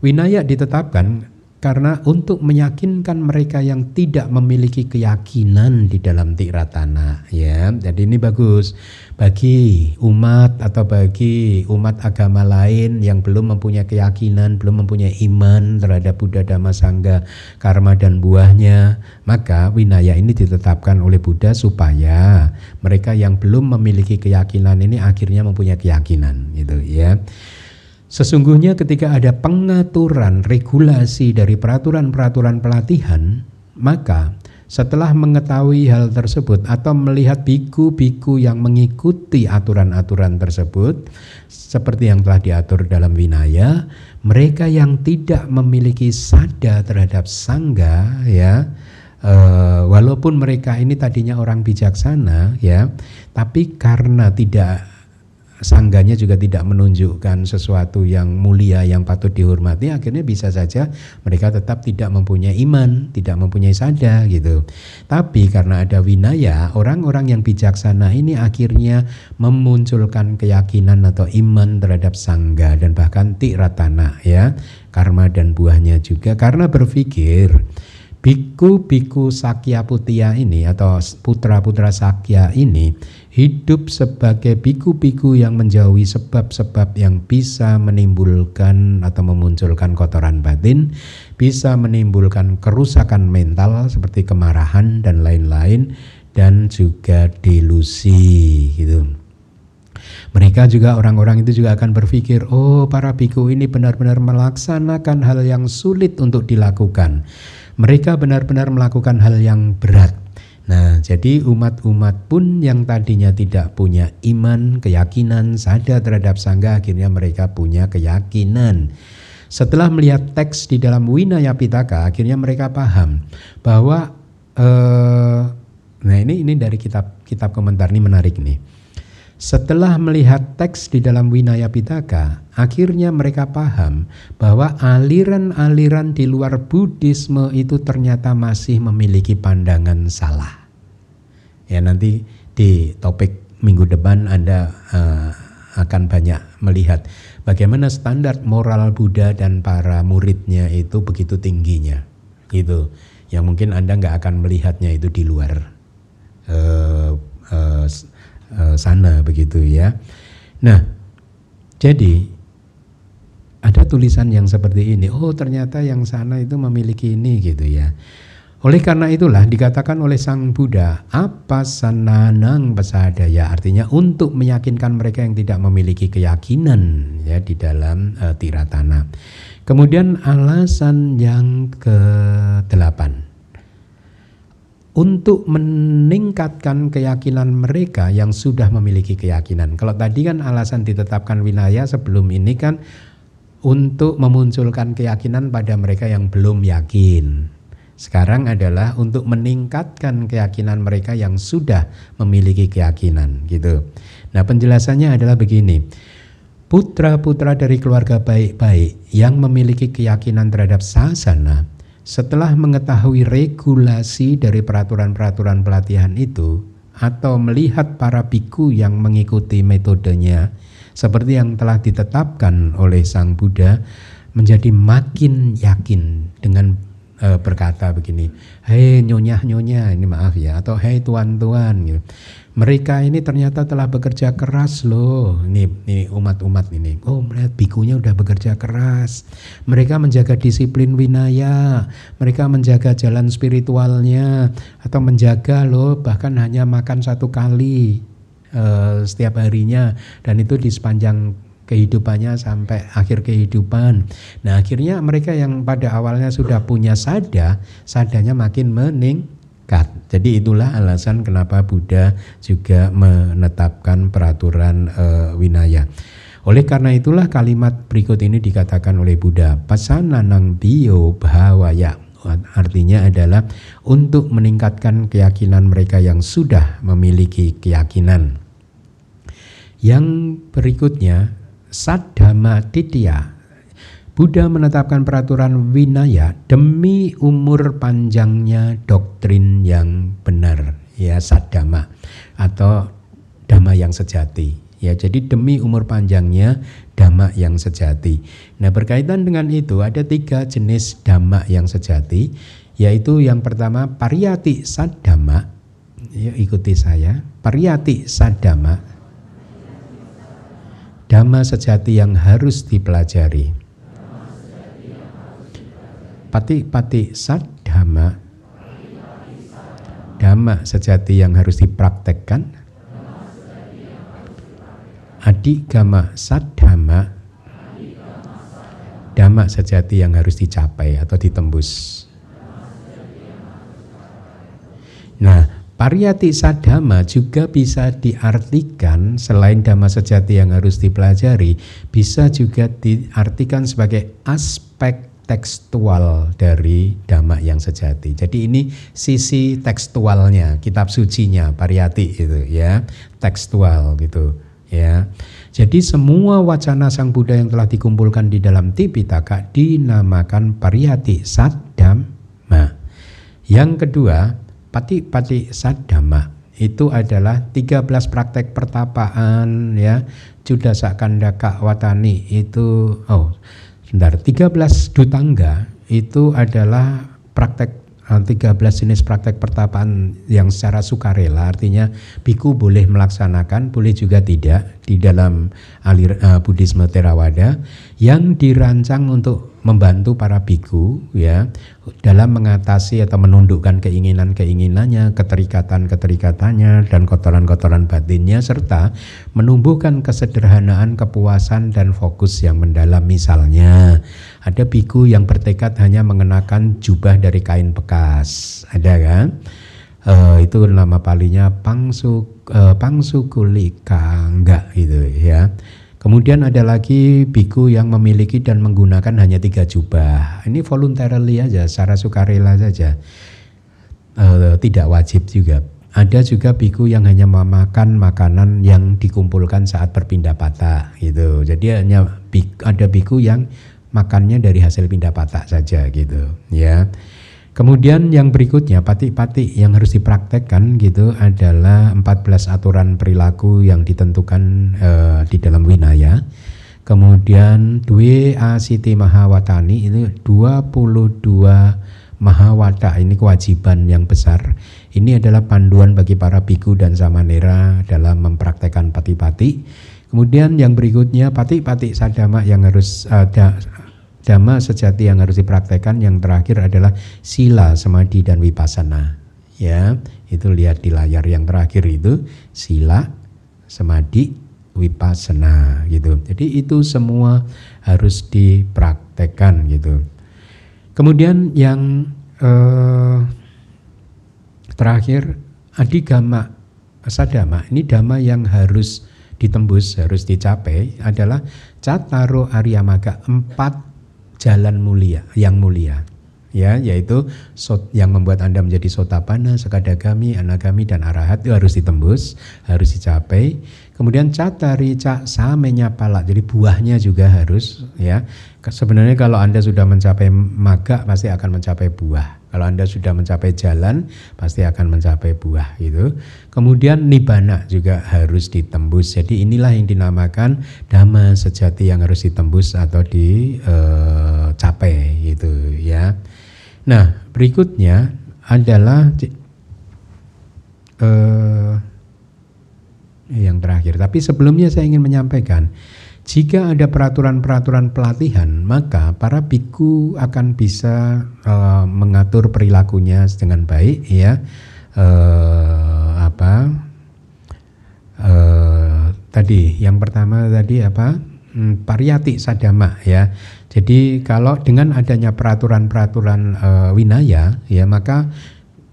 winaya ditetapkan karena untuk meyakinkan mereka yang tidak memiliki keyakinan di dalam tiratana, ya. Jadi ini bagus bagi umat atau bagi umat agama lain yang belum mempunyai keyakinan, belum mempunyai iman terhadap Buddha, Dhamma, Sangha, karma dan buahnya. Maka winaya ini ditetapkan oleh Buddha supaya mereka yang belum memiliki keyakinan ini akhirnya mempunyai keyakinan, gitu, ya. Sesungguhnya ketika ada pengaturan regulasi dari peraturan-peraturan pelatihan, maka setelah mengetahui hal tersebut atau melihat biku-biku yang mengikuti aturan-aturan tersebut seperti yang telah diatur dalam winaya, mereka yang tidak memiliki sada terhadap sangga, ya, walaupun mereka ini tadinya orang bijaksana, ya, tapi karena tidak sangganya juga tidak menunjukkan sesuatu yang mulia yang patut dihormati, akhirnya bisa saja mereka tetap tidak mempunyai iman, tidak mempunyai sada, gitu. Tapi karena ada winaya, orang-orang yang bijaksana ini akhirnya memunculkan keyakinan atau iman terhadap sangga dan bahkan tiratana, ya, karma dan buahnya juga, karena berpikir biku-biku Sakya Putia ini atau putra-putra Sakya ini hidup sebagai biku-biku yang menjauhi sebab-sebab yang bisa menimbulkan atau memunculkan kotoran batin, bisa menimbulkan kerusakan mental seperti kemarahan dan lain-lain, dan juga delusi, gitu. Mereka juga, orang-orang itu juga akan berpikir, oh para biku ini benar-benar melaksanakan hal yang sulit untuk dilakukan. Mereka benar-benar melakukan hal yang berat. Nah, jadi umat-umat pun yang tadinya tidak punya iman, keyakinan, sadar terhadap sangga, akhirnya mereka punya keyakinan. Setelah melihat teks di dalam Winaya Pitaka, akhirnya mereka paham bahwa nah ini dari kitab komentar ini menarik nih. Setelah melihat teks di dalam Winaya Pitaka, akhirnya mereka paham bahwa aliran-aliran di luar Buddhisme itu ternyata masih memiliki pandangan salah. Ya, nanti di topik minggu depan Anda akan banyak melihat bagaimana standar moral Buddha dan para muridnya itu begitu tingginya, gitu. Yang mungkin Anda nggak akan melihatnya itu di luar sana, begitu ya. Nah, jadi ada tulisan yang seperti ini. Oh, ternyata yang sana itu memiliki ini, gitu ya. Oleh karena itulah dikatakan oleh Sang Buddha, apa sananang pasadaya, artinya untuk meyakinkan mereka yang tidak memiliki keyakinan ya di dalam tiratana. Kemudian alasan yang ke-8, untuk meningkatkan keyakinan mereka yang sudah memiliki keyakinan. Kalau tadi kan alasan ditetapkan winaya sebelum ini kan untuk memunculkan keyakinan pada mereka yang belum yakin. Sekarang adalah untuk meningkatkan keyakinan mereka yang sudah memiliki keyakinan, gitu. Nah, penjelasannya adalah begini. Putra-putra dari keluarga baik-baik yang memiliki keyakinan terhadap sasana, setelah mengetahui regulasi dari peraturan-peraturan pelatihan itu, atau melihat para biku yang mengikuti metodenya seperti yang telah ditetapkan oleh Sang Buddha, menjadi makin yakin dengan berkata begini, hei nyonya-nyonya, ini maaf ya, atau hei tuan-tuan, gitu. Mereka ini ternyata telah bekerja keras loh. Ini umat-umat ini. Oh, melihat bikunya udah bekerja keras. Mereka menjaga disiplin winaya, mereka menjaga jalan spiritualnya, atau menjaga loh bahkan hanya makan 1 kali setiap harinya, dan itu di sepanjang kehidupannya sampai akhir kehidupan. Nah, akhirnya mereka yang pada awalnya sudah punya sadanya makin meningkat. Jadi itulah alasan kenapa Buddha juga menetapkan peraturan winaya. Oleh karena itulah kalimat berikut ini dikatakan oleh Buddha, pasananang biyo bhavaya. Artinya adalah untuk meningkatkan keyakinan mereka yang sudah memiliki keyakinan. Yang berikutnya, Saddhamma Titya. Buddha menetapkan peraturan winaya demi umur panjangnya doktrin yang benar, ya, saddhamma atau dhamma yang sejati. Ya, jadi demi umur panjangnya dhamma yang sejati. Nah, berkaitan dengan itu ada 3 jenis dhamma yang sejati, yaitu yang pertama pariyati saddhamma. Ya, ikuti saya. Pariyati saddhamma, dhamma sejati yang harus dipelajari. Pati-pati saddhamma, dhamma sejati yang harus dipraktekkan. Adhigama saddhamma, dhamma sejati yang harus dicapai atau ditembus. Nah, pariyati saddhamma juga bisa diartikan selain dhamma sejati yang harus dipelajari, bisa juga diartikan sebagai aspek tekstual dari dhamma yang sejati. Jadi ini sisi tekstualnya, kitab sucinya pariyati itu ya, tekstual gitu ya. Jadi semua wacana Sang Buddha yang telah dikumpulkan di dalam Tipitaka dinamakan pariyati saddhamma. Yang kedua, pati-pati saddhamma itu adalah 13 praktek pertapaan ya, Cuddasakandaka Watani itu 13 dutangga itu adalah praktek 13 jenis praktek pertapaan yang secara sukarela, artinya biku boleh melaksanakan, boleh juga tidak di dalam Buddhisme Theravada yang dirancang untuk membantu para biku ya dalam mengatasi atau menundukkan keinginan-keinginannya, keterikatan-keterikatannya dan kotoran-kotoran batinnya, serta menumbuhkan kesederhanaan, kepuasan dan fokus yang mendalam. Misalnya ada biku yang bertekad hanya mengenakan jubah dari kain bekas, ada kan? Itu nama palinya pangsukulika enggak gitu ya. Kemudian ada lagi biku yang memiliki dan menggunakan hanya 3 jubah. Ini voluntarily aja, secara sukarela saja, tidak wajib juga. Ada juga biku yang hanya memakan makanan yang dikumpulkan saat berpindah patah gitu. Jadi hanya ada biku yang makannya dari hasil pindah patah saja gitu ya. Kemudian yang berikutnya patik-patik yang harus dipraktekkan gitu adalah 14 aturan perilaku yang ditentukan di dalam winaya. Kemudian dwe asiti mahawatani itu 22 mahawata, ini kewajiban yang besar. Ini adalah panduan bagi para biku dan samanera dalam mempraktekkan patik-patik. Kemudian yang berikutnya patik-patik sadama yang harus ada, dhamma sejati yang harus dipraktekkan. Yang terakhir adalah sila, samadhi dan vipassana. Ya, itu lihat di layar yang terakhir itu sila, samadhi, vipassana gitu. Jadi itu semua harus dipraktekkan gitu. Kemudian yang terakhir adigama sadama. Ini dhamma yang harus ditembus, harus dicapai adalah Cattaro Arya Magga, 4 jalan mulia, yang mulia ya, yaitu yang membuat Anda menjadi Sotapanna, Sakadagami, Anagami dan Arahat, itu harus ditembus, harus dicapai. Kemudian Cattarica Samenya Pala, jadi buahnya juga harus ya. Sebenarnya kalau Anda sudah mencapai magga pasti akan mencapai buah. Kalau Anda sudah mencapai jalan pasti akan mencapai buah gitu. Kemudian nibbana juga harus ditembus. Jadi inilah yang dinamakan dhamma sejati yang harus ditembus atau dicapai gitu ya. Nah, berikutnya adalah yang terakhir. Tapi sebelumnya saya ingin menyampaikan, jika ada peraturan-peraturan pelatihan, maka para biku akan bisa mengatur perilakunya dengan baik ya. Tadi yang pertama tadi apa? Pariyati sadama ya. Jadi kalau dengan adanya peraturan-peraturan winaya ya, maka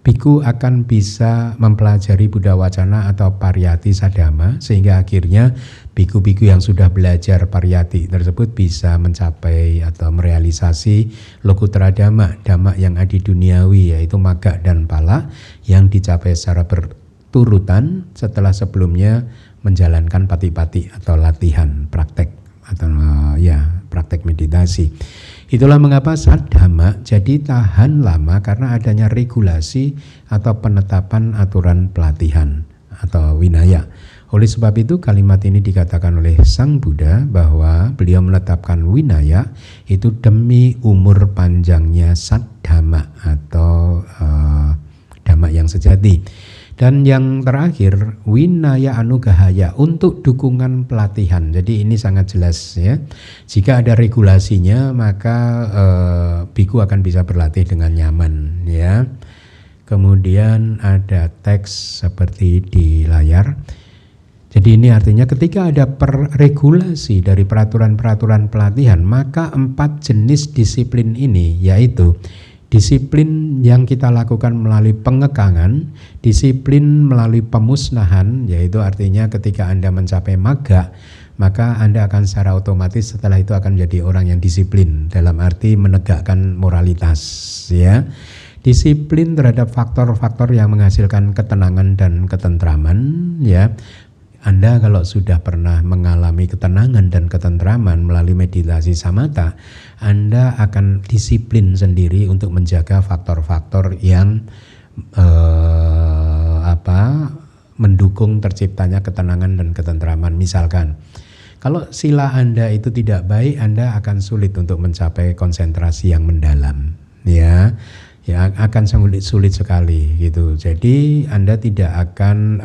biku akan bisa mempelajari Buddha Wacana atau Pariyati Sadama, sehingga akhirnya biku-biku yang sudah belajar Pariyati tersebut bisa mencapai atau merealisasi Lokuttara Dhamma, Dhamma yang adi duniawi, yaitu magga dan pala yang dicapai secara berturutan setelah sebelumnya menjalankan pati-pati atau latihan praktek atau praktek meditasi. Itulah mengapa sadhamma jadi tahan lama, karena adanya regulasi atau penetapan aturan pelatihan atau winaya. Oleh sebab itu kalimat ini dikatakan oleh Sang Buddha bahwa beliau menetapkan winaya itu demi umur panjangnya sadhamma atau dhamma yang sejati. Dan yang terakhir, winaya anugahaya, untuk dukungan pelatihan. Jadi ini sangat jelas ya. Jika ada regulasinya maka biku akan bisa berlatih dengan nyaman ya. Kemudian ada teks seperti di layar. Jadi ini artinya ketika ada regulasi dari peraturan-peraturan pelatihan, maka 4 jenis disiplin ini, yaitu disiplin yang kita lakukan melalui pengekangan, disiplin melalui pemusnahan, yaitu artinya ketika Anda mencapai magga, maka Anda akan secara otomatis setelah itu akan menjadi orang yang disiplin, dalam arti menegakkan moralitas ya. Disiplin terhadap faktor-faktor yang menghasilkan ketenangan dan ketentraman ya. Anda kalau sudah pernah mengalami ketenangan dan ketentraman melalui meditasi samatha, Anda akan disiplin sendiri untuk menjaga faktor-faktor yang mendukung terciptanya ketenangan dan ketentraman. Misalkan, kalau sila Anda itu tidak baik, Anda akan sulit untuk mencapai konsentrasi yang mendalam, ya akan sulit sekali gitu. Jadi Anda tidak akan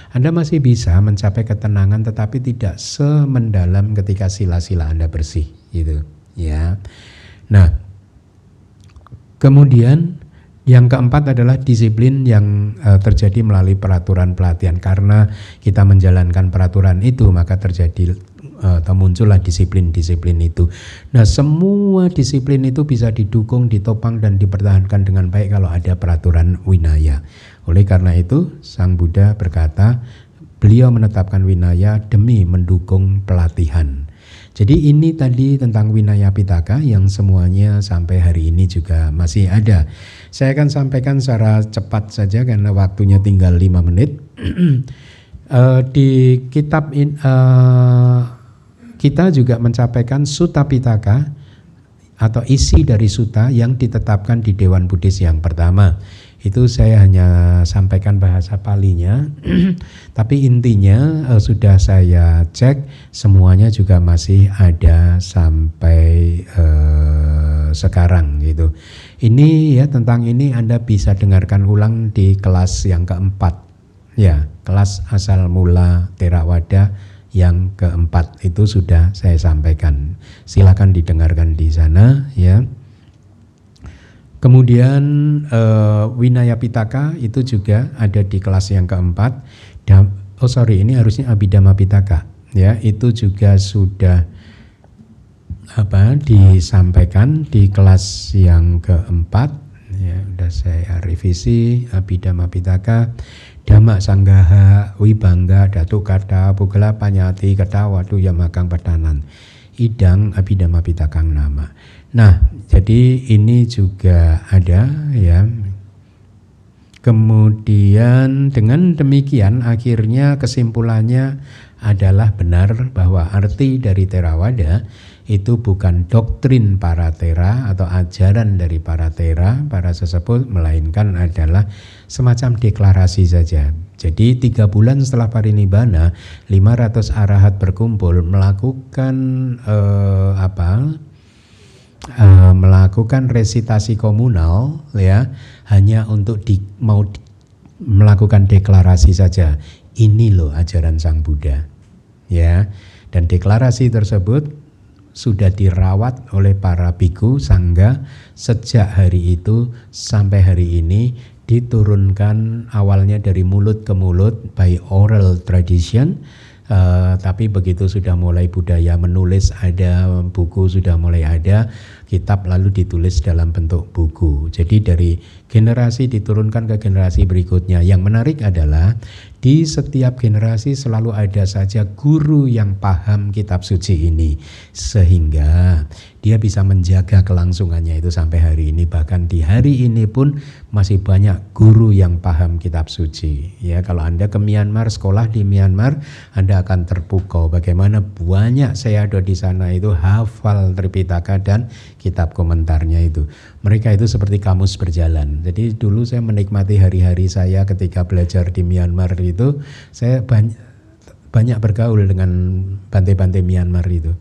Anda masih bisa mencapai ketenangan, tetapi tidak semendalam ketika sila-sila Anda bersih gitu ya. Nah, kemudian yang keempat adalah disiplin yang terjadi melalui peraturan pelatihan. Karena kita menjalankan peraturan itu, maka terjadi atau muncullah disiplin-disiplin itu. Nah, semua disiplin itu bisa didukung, ditopang dan dipertahankan dengan baik kalau ada peraturan winaya. Oleh karena itu, Sang Buddha berkata, beliau menetapkan winaya demi mendukung pelatihan. Jadi ini tadi tentang Winaya Pitaka yang semuanya sampai hari ini juga masih ada. Saya akan sampaikan secara cepat saja karena waktunya tinggal 5 menit. Di kitab kita juga mencapaikan Sutta Pitaka atau isi dari sutta yang ditetapkan di Dewan Buddhis yang pertama. Itu saya hanya sampaikan bahasa Palinya, tapi intinya sudah saya cek semuanya juga masih ada sampai sekarang gitu. Ini ya, tentang ini Anda bisa dengarkan ulang di kelas yang keempat, ya, kelas asal mula Theravada yang keempat itu sudah saya sampaikan. Silakan didengarkan di sana ya. Kemudian Winaya Pitaka itu juga ada di kelas yang keempat. Ini harusnya Abhidhamma Pitaka ya, itu juga sudah disampaikan di kelas yang keempat ya. Sudah saya revisi Abhidhamma Pitaka, Dhamma Sanggaha, Wibangga, Datuk Kata, Pugala Panyati, Kata Wadu Yamakang Padanan, Idang Abhidhamma Pitakang nama. Nah, jadi ini juga ada ya. Kemudian dengan demikian akhirnya kesimpulannya adalah benar bahwa arti dari Theravada itu bukan doktrin para Thera atau ajaran dari para Thera, para sesepuh, melainkan adalah semacam deklarasi saja. Jadi 3 bulan setelah parinibbana, 500 arahat berkumpul melakukan melakukan resitasi komunal ya, hanya untuk melakukan deklarasi saja. Ini loh ajaran Sang Buddha ya. Dan deklarasi tersebut sudah dirawat oleh para bhikkhu sangga sejak hari itu sampai hari ini, diturunkan awalnya dari mulut ke mulut by oral tradition. Tapi begitu sudah mulai budaya menulis, ada buku sudah mulai ada, kitab lalu ditulis dalam bentuk buku. Jadi dari generasi diturunkan ke generasi berikutnya. Yang menarik adalah di setiap generasi selalu ada saja guru yang paham kitab suci ini, sehingga dia bisa menjaga kelangsungannya itu sampai hari ini. Bahkan di hari ini pun masih banyak guru yang paham kitab suci ya. Kalau Anda ke Myanmar, sekolah di Myanmar, Anda akan terpukau bagaimana banyak sayadaw di sana itu hafal Tripitaka dan kitab komentarnya itu. Mereka itu seperti kamus berjalan. Jadi dulu saya menikmati hari-hari saya ketika belajar di Myanmar itu, saya banyak bergaul dengan Bante-Bante Myanmar itu.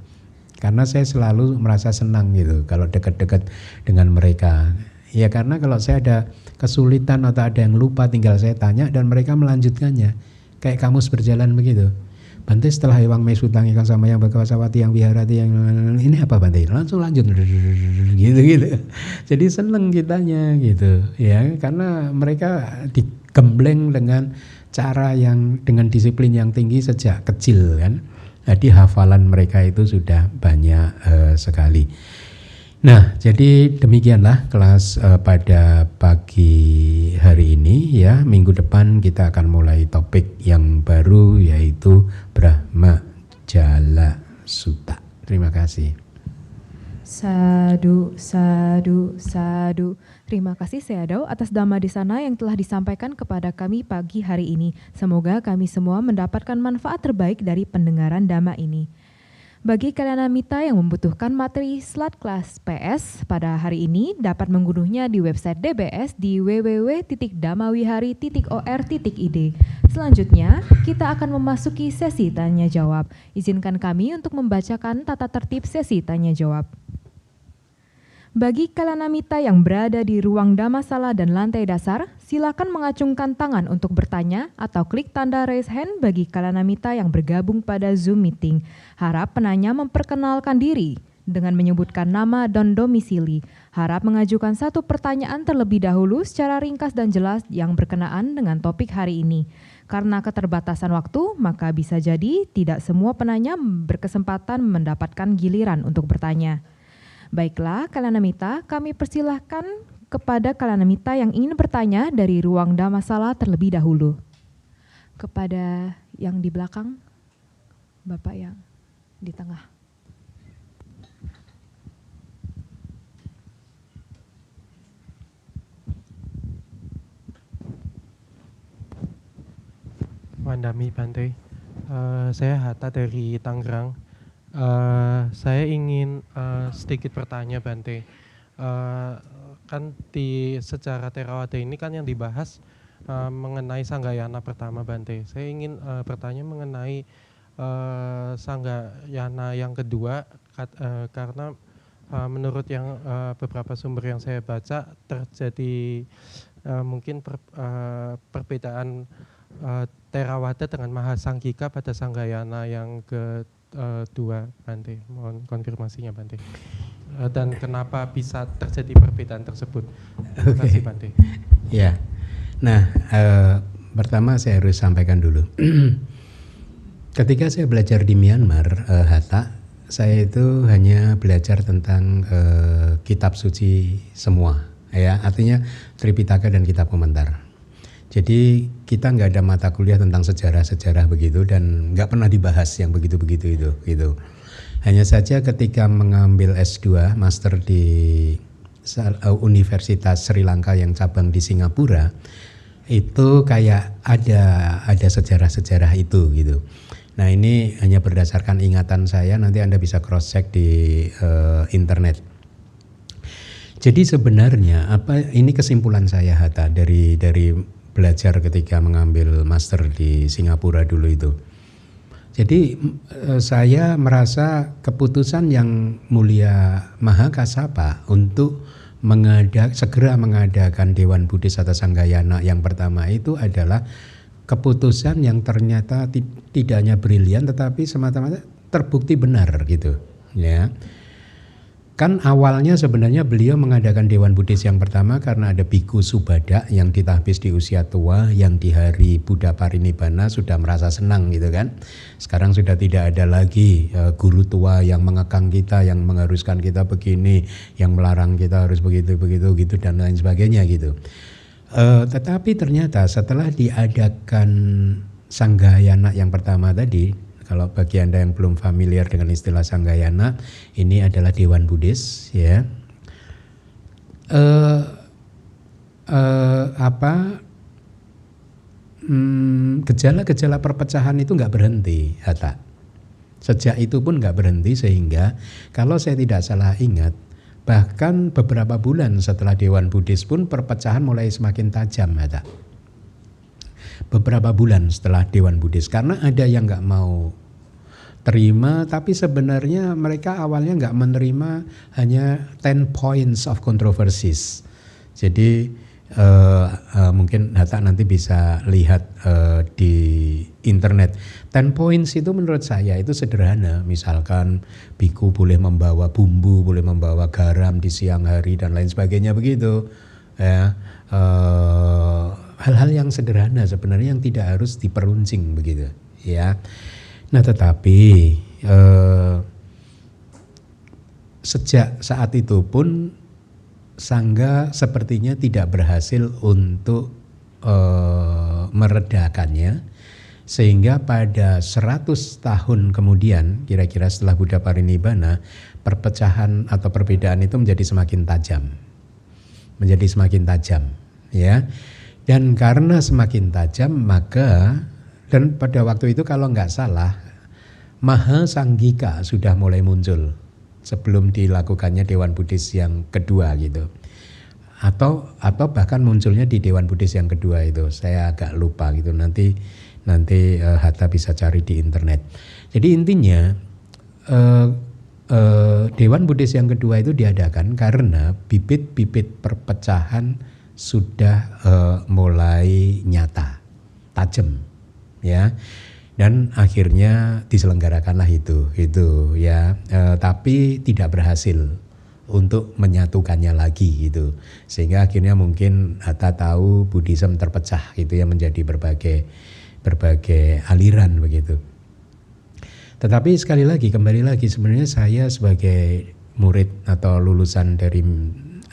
Karena saya selalu merasa senang gitu kalau dekat-dekat dengan mereka. Ya karena kalau saya ada kesulitan atau ada yang lupa, tinggal saya tanya dan mereka melanjutkannya. Kayak kamus berjalan begitu. Bante, setelah Ewang Mesutang ikan sama yang Bhagavasawati yang Viharati yang ini apa Bante? Langsung lanjut gitu. Jadi seneng kitanya gitu ya, karena mereka digembleng dengan cara yang dengan disiplin yang tinggi sejak kecil kan. Jadi hafalan mereka itu sudah banyak sekali. Nah, jadi demikianlah kelas pada pagi hari ini ya. Minggu depan kita akan mulai topik yang baru, yaitu Brahma Jala Sutta. Terima kasih. Sadu, sadu, sadu. Terima kasih sayadaw atas dhamma desana yang telah disampaikan kepada kami pagi hari ini. Semoga kami semua mendapatkan manfaat terbaik dari pendengaran dhamma ini. Bagi Kalyanamita yang membutuhkan materi slide kelas PS pada hari ini dapat mengunduhnya di website DBS di www.dhammawihari.or.id. Selanjutnya, kita akan memasuki sesi tanya jawab. Izinkan kami untuk membacakan tata tertib sesi tanya jawab. Bagi Kalyanamita yang berada di ruang dhammasala dan lantai dasar, silakan mengacungkan tangan untuk bertanya atau klik tanda raise hand bagi Kalyanamita yang bergabung pada Zoom meeting. Harap penanya memperkenalkan diri. dengan menyebutkan nama dan domisili. Harap mengajukan satu pertanyaan terlebih dahulu secara ringkas dan jelas yang berkenaan dengan topik hari ini. Karena keterbatasan waktu, maka bisa jadi tidak semua penanya berkesempatan mendapatkan giliran untuk bertanya. Baiklah, Kalanamita, kami persilahkan kepada Kalanamita yang ingin bertanya dari ruang Dhammasala terlebih dahulu. Kepada yang di belakang, Bapak yang di tengah. Wandami Bante, saya Hatta dari Tangerang. Saya ingin sedikit bertanya Bante. Kan di sejarah Theravada ini kan yang dibahas mengenai Sanggayana pertama Bante. Saya ingin bertanya mengenai Sanggayana yang kedua karena menurut yang beberapa sumber yang saya baca terjadi mungkin perbedaan Theravada dengan Mahasanghika pada Sanggayana yang kedua Bante. Mohon konfirmasinya Bante. Dan kenapa bisa terjadi perbedaan tersebut? Terima kasih Bante. Ya, nah pertama saya harus sampaikan dulu. Ketika saya belajar di Myanmar, Hatta, saya itu hanya belajar tentang kitab suci semua, ya, artinya Tripitaka dan kitab komentar. Jadi kita nggak ada mata kuliah tentang sejarah-sejarah begitu dan nggak pernah dibahas yang begitu-begitu itu, gitu. Hanya saja ketika mengambil S2 master di Universitas Sri Lanka yang cabang di Singapura, itu kayak ada sejarah-sejarah itu gitu. Nah ini hanya berdasarkan ingatan saya, nanti Anda bisa cross check di internet. Jadi sebenarnya ini kesimpulan saya Hatta dari belajar ketika mengambil master di Singapura dulu itu. Jadi saya merasa keputusan yang Mulia Mahakasapa untuk segera mengadakan Dewan Buddhis atau Sanggayana yang pertama itu adalah keputusan yang ternyata tidak hanya brilian tetapi semata-mata terbukti benar gitu, ya. Kan awalnya sebenarnya beliau mengadakan Dewan Buddhis yang pertama karena ada Bhikkhu Subhada yang ditahbis di usia tua, yang di hari Buddha Parinibbana sudah merasa senang gitu kan. Sekarang sudah tidak ada lagi guru tua yang mengekang kita, yang mengharuskan kita begini, yang melarang kita harus begitu gitu dan lain sebagainya gitu. Tetapi ternyata setelah diadakan Sanggayana yang pertama tadi, kalau bagi Anda yang belum familiar dengan istilah Sanggayana, ini adalah Dewan Buddhis, ya. Gejala-gejala perpecahan itu nggak berhenti, Hatta. Sejak itu pun nggak berhenti sehingga kalau saya tidak salah ingat, bahkan beberapa bulan setelah Dewan Buddhis pun perpecahan mulai semakin tajam, Hatta. Beberapa bulan setelah Dewan Buddhis, karena ada yang nggak mau terima, tapi sebenarnya mereka awalnya nggak menerima hanya 10 points of controversies. Jadi mungkin Hatta nanti bisa lihat di internet. 10 points itu menurut saya itu sederhana. Misalkan biku boleh membawa bumbu, boleh membawa garam di siang hari dan lain sebagainya begitu, ya. Hal-hal yang sederhana sebenarnya yang tidak harus diperuncing begitu, ya. Nah tetapi sejak saat itu pun Sangga sepertinya tidak berhasil untuk meredakannya, sehingga pada 100 tahun kemudian kira-kira setelah Buddha Parinibbana, perpecahan atau perbedaan itu menjadi semakin tajam, ya. Dan karena semakin tajam maka, dan pada waktu itu kalau nggak salah Mahasanghika sudah mulai muncul sebelum dilakukannya Dewan Buddhis yang kedua gitu, atau bahkan munculnya di Dewan Buddhis yang kedua itu, saya agak lupa gitu, nanti Hatta bisa cari di internet. Jadi intinya Dewan Buddhis yang kedua itu diadakan karena bibit-bibit perpecahan sudah mulai nyata, tajam, ya. dan akhirnya diselenggarakanlah itu ya, tapi tidak berhasil untuk menyatukannya lagi gitu, sehingga akhirnya mungkin Hatta tahu Buddhism terpecah gitu ya, menjadi berbagai aliran begitu. Tetapi sekali lagi, kembali lagi, sebenarnya saya sebagai murid atau lulusan dari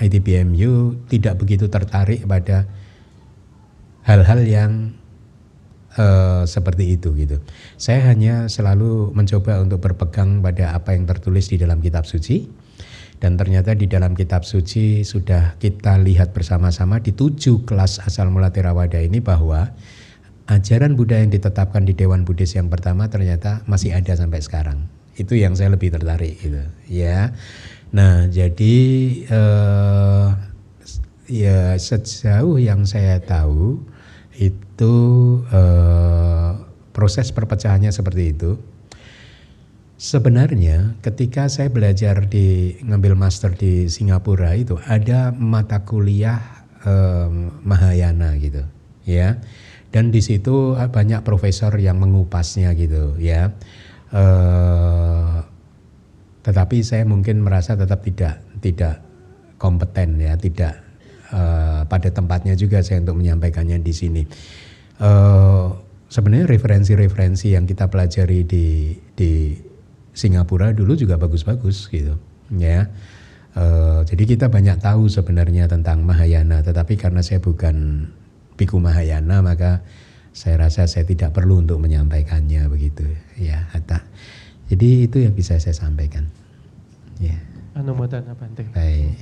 ITBMU tidak begitu tertarik pada hal-hal yang seperti itu gitu. Saya hanya selalu mencoba untuk berpegang pada apa yang tertulis di dalam kitab suci, dan ternyata di dalam kitab suci sudah kita lihat bersama-sama di 7 kelas asal mula Theravada ini bahwa ajaran Buddha yang ditetapkan di Dewan Buddhis yang pertama ternyata masih ada sampai sekarang. Itu yang saya lebih tertarik gitu ya. Nah, jadi ya sejauh yang saya tahu itu proses perpecahannya seperti itu. Sebenarnya ketika saya belajar ngambil master di Singapura itu ada mata kuliah Mahayana gitu ya, dan di situ banyak profesor yang mengupasnya gitu ya, tetapi saya mungkin merasa tetap tidak kompeten ya, tidak pada tempatnya juga saya untuk menyampaikannya di sini. Sebenarnya referensi-referensi yang kita pelajari di Singapura dulu juga bagus-bagus gitu ya. Jadi kita banyak tahu sebenarnya tentang Mahayana, tetapi karena saya bukan Biku Mahayana maka saya rasa saya tidak perlu untuk menyampaikannya begitu ya, Hatta. Jadi itu yang bisa saya sampaikan ya. Anumodana Bante. Baik.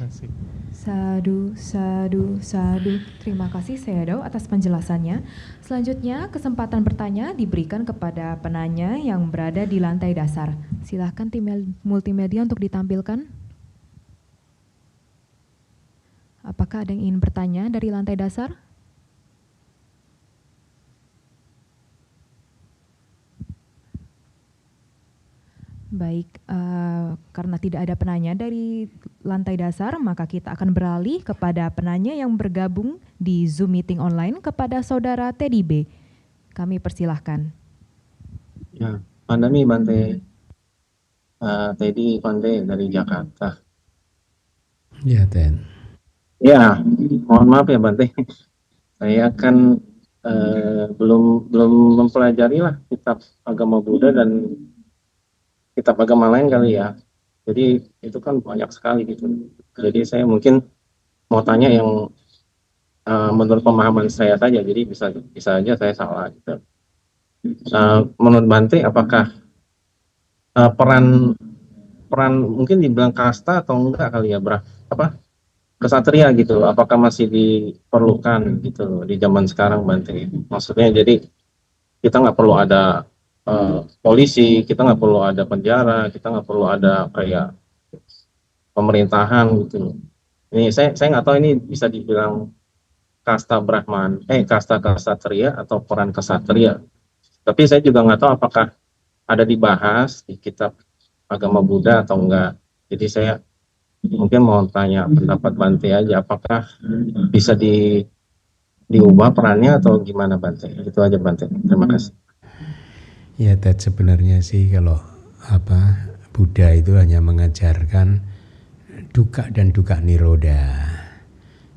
Sadu, sadu, sadu. Terima kasih Sayadaw atas penjelasannya. Selanjutnya kesempatan bertanya diberikan kepada penanya yang berada di lantai dasar. Silahkan tim multimedia untuk ditampilkan. Apakah ada yang ingin bertanya dari lantai dasar? Baik, karena tidak ada penanya dari lantai dasar, maka kita akan beralih kepada penanya yang bergabung di Zoom meeting online kepada Saudara Teddy B. Kami persilahkan. Ya, Pandami Bante, Teddy Bante dari Jakarta. Ya, Ten. Ya, mohon maaf ya Bante, saya kan belum mempelajari lah kitab agama Buddha dan kitab agama lain kali ya. Jadi itu kan banyak sekali gitu. Jadi saya mungkin mau tanya yang menurut pemahaman saya saja. Jadi bisa aja saya salah gitu. Menurut Bante, apakah peran mungkin dibilang kasta atau enggak kali ya, kesatria gitu? Apakah masih diperlukan gitu di zaman sekarang Bante? Maksudnya jadi kita nggak perlu ada polisi, kita nggak perlu ada penjara, kita nggak perlu ada kayak pemerintahan gitu. Ini saya nggak tahu ini bisa dibilang kasta Brahman, kasta kesatria atau peran kesatria. Tapi saya juga nggak tahu apakah ada dibahas di kitab agama Buddha atau enggak. Jadi saya mungkin mau tanya pendapat Bante aja, apakah bisa diubah perannya atau gimana Bante? Itu aja Bante. Terima kasih. Ya, Ted, sebenarnya sih kalau Buddha itu hanya mengajarkan dukkha dan dukkha nirodha.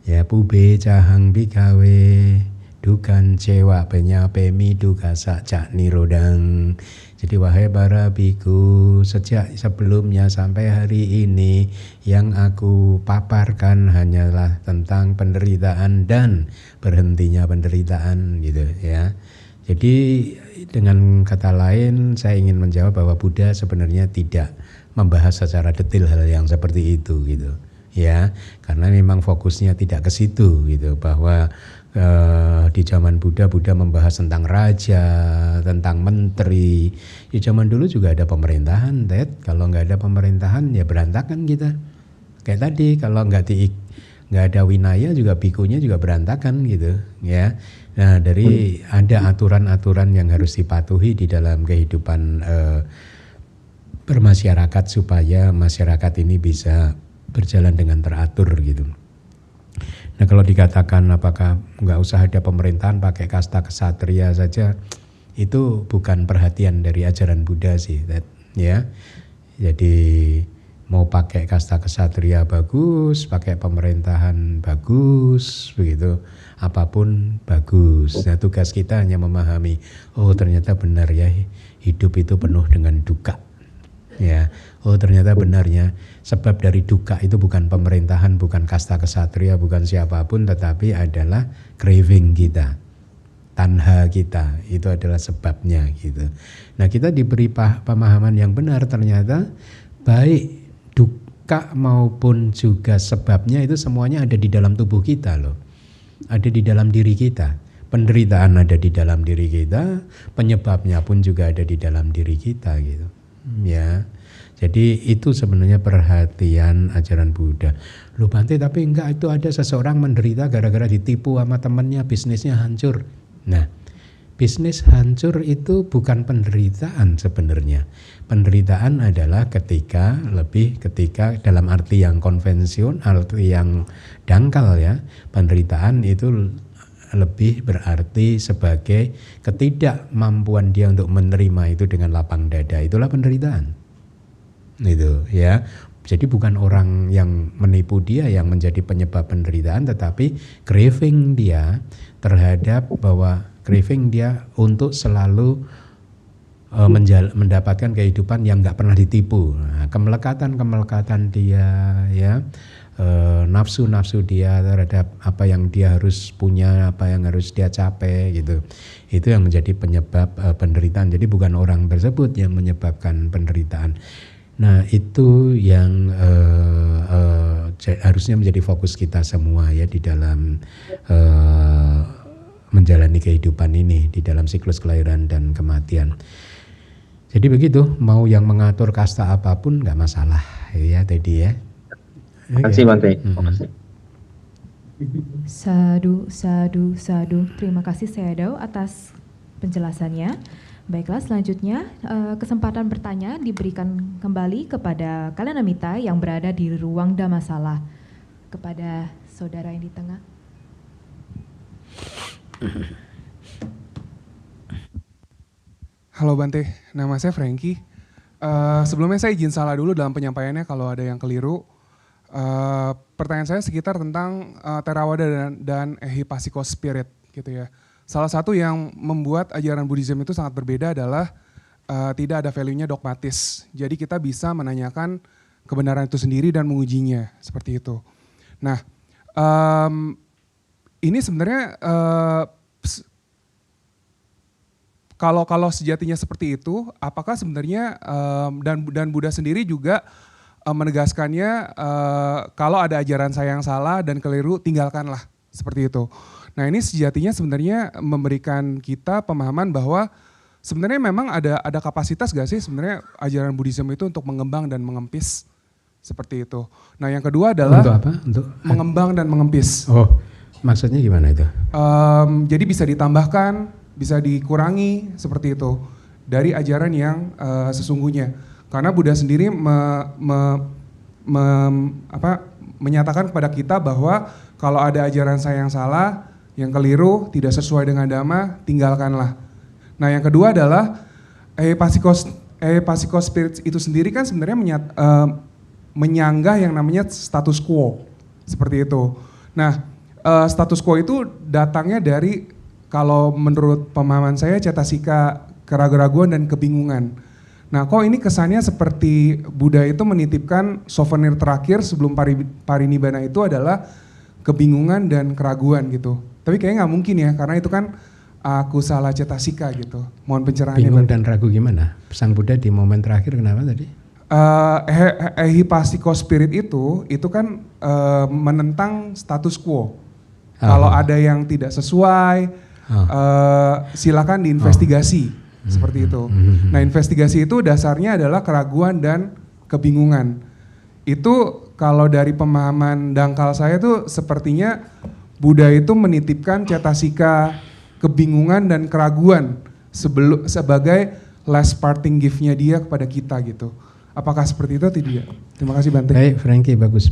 Ya, pube cahang bikawe dukan cewa penyapemi dukkha saca nirodang. Jadi wahai para biku, sejak sebelumnya sampai hari ini yang aku paparkan hanyalah tentang penderitaan dan berhentinya penderitaan gitu ya. Jadi dengan kata lain saya ingin menjawab bahwa Buddha sebenarnya tidak membahas secara detail hal yang seperti itu gitu ya, karena memang fokusnya tidak ke situ gitu, bahwa di zaman Buddha membahas tentang raja, tentang menteri. Di zaman dulu juga ada pemerintahan, Ted. Kalau nggak ada pemerintahan ya berantakan kita. Kayak tadi kalau nggak ada winaya juga bikunya juga berantakan gitu ya. Nah, dari ada aturan-aturan yang harus dipatuhi di dalam kehidupan bermasyarakat supaya masyarakat ini bisa berjalan dengan teratur gitu. Nah, kalau dikatakan apakah nggak usah ada pemerintahan, pakai kasta kesatria saja, itu bukan perhatian dari ajaran Buddha sih, ya. Jadi mau pakai kasta kesatria bagus, pakai pemerintahan bagus, begitu, apapun bagus. Nah, tugas kita hanya memahami, oh ternyata benar ya, hidup itu penuh dengan duka. Ya, oh ternyata benarnya sebab dari duka itu bukan pemerintahan, bukan kasta kesatria, bukan siapapun, tetapi adalah craving kita, tanha kita, itu adalah sebabnya gitu. Nah, kita diberi pemahaman yang benar, ternyata baik duka maupun juga sebabnya itu semuanya ada di dalam tubuh kita loh, ada di dalam diri kita. Penderitaan ada di dalam diri kita, penyebabnya pun juga ada di dalam diri kita gitu. Ya, jadi itu sebenarnya perhatian ajaran Buddha. Loh Bante, tapi enggak, itu ada seseorang menderita gara-gara ditipu sama temannya, bisnisnya hancur. Nah, bisnis hancur itu bukan penderitaan sebenarnya. Penderitaan adalah ketika dalam arti yang konvensional, arti yang dangkal ya. Penderitaan itu lebih berarti sebagai ketidakmampuan dia untuk menerima itu dengan lapang dada, itulah penderitaan. Itu ya. Jadi bukan orang yang menipu dia yang menjadi penyebab penderitaan, tetapi craving dia terhadap bahwa craving dia untuk selalu mendapatkan kehidupan yang nggak pernah ditipu. Nah, kemelekatan dia ya. Nafsu-nafsu dia terhadap apa yang dia harus punya, apa yang harus dia capai gitu. Itu yang menjadi penyebab penderitaan. Jadi bukan orang tersebut yang menyebabkan penderitaan. Nah, itu yang harusnya menjadi fokus kita semua ya di dalam menjalani kehidupan ini, di dalam siklus kelahiran dan kematian. Jadi begitu, mau yang mengatur kasta apapun nggak masalah ya tadi ya. Terima kasih Bante. Sadu, sadu, sadu. Terima kasih Sayadaw atas penjelasannya. Baiklah, selanjutnya kesempatan bertanya diberikan kembali kepada Kalanamita yang berada di ruang Dhammasala. Kepada saudara yang di tengah. Halo Bante, nama saya Frankie. Sebelumnya saya izin salah dulu dalam penyampaiannya kalau ada yang keliru. Pertanyaan saya sekitar tentang Theravada dan Ehipassiko spirit gitu ya. Salah satu yang membuat ajaran Buddhism itu sangat berbeda adalah tidak ada value-nya dogmatis. Jadi kita bisa menanyakan kebenaran itu sendiri dan mengujinya seperti itu. Nah, ini sebenarnya kalau sejatinya seperti itu, apakah sebenarnya dan Buddha sendiri juga menegaskannya kalau ada ajaran saya yang salah dan keliru, tinggalkanlah, seperti itu. Nah, ini sejatinya sebenarnya memberikan kita pemahaman bahwa sebenarnya memang ada kapasitas gak sih sebenarnya ajaran Buddhism itu untuk mengembang dan mengempis, seperti itu. Nah, yang kedua adalah untuk apa? Untuk mengembang dan mengempis. Oh, maksudnya gimana itu? Jadi bisa ditambahkan, bisa dikurangi, seperti itu dari ajaran yang sesungguhnya. Karena Buddha sendiri menyatakan kepada kita bahwa kalau ada ajaran saya yang salah, yang keliru, tidak sesuai dengan Dhamma, tinggalkanlah. Nah, yang kedua adalah Ehipassiko spirit itu sendiri kan sebenarnya menyanggah yang namanya status quo, seperti itu. Nah, status quo itu datangnya dari, kalau menurut pemahaman saya, cetasika, keraguan-raguan dan kebingungan. Nah, kok ini kesannya seperti Buddha itu menitipkan souvenir terakhir sebelum parinibbana itu adalah kebingungan dan keraguan gitu. Tapi kayaknya nggak mungkin ya, karena itu kan aku salah cetasika gitu. Mohon pencerahannya. Bingung dan ragu gimana? Sang Buddha di momen terakhir kenapa tadi? Ehipassiko spirit itu kan menentang status quo. Kalau ada yang tidak sesuai, silakan diinvestigasi. Seperti itu. Nah, investigasi itu dasarnya adalah keraguan dan kebingungan. Itu kalau dari pemahaman dangkal saya tuh sepertinya Buddha itu menitipkan cetasika, kebingungan dan keraguan sebagai last parting gift-nya dia kepada kita gitu. Apakah seperti itu atau tidak? Terima kasih Bante. Baik, Frankie, bagus.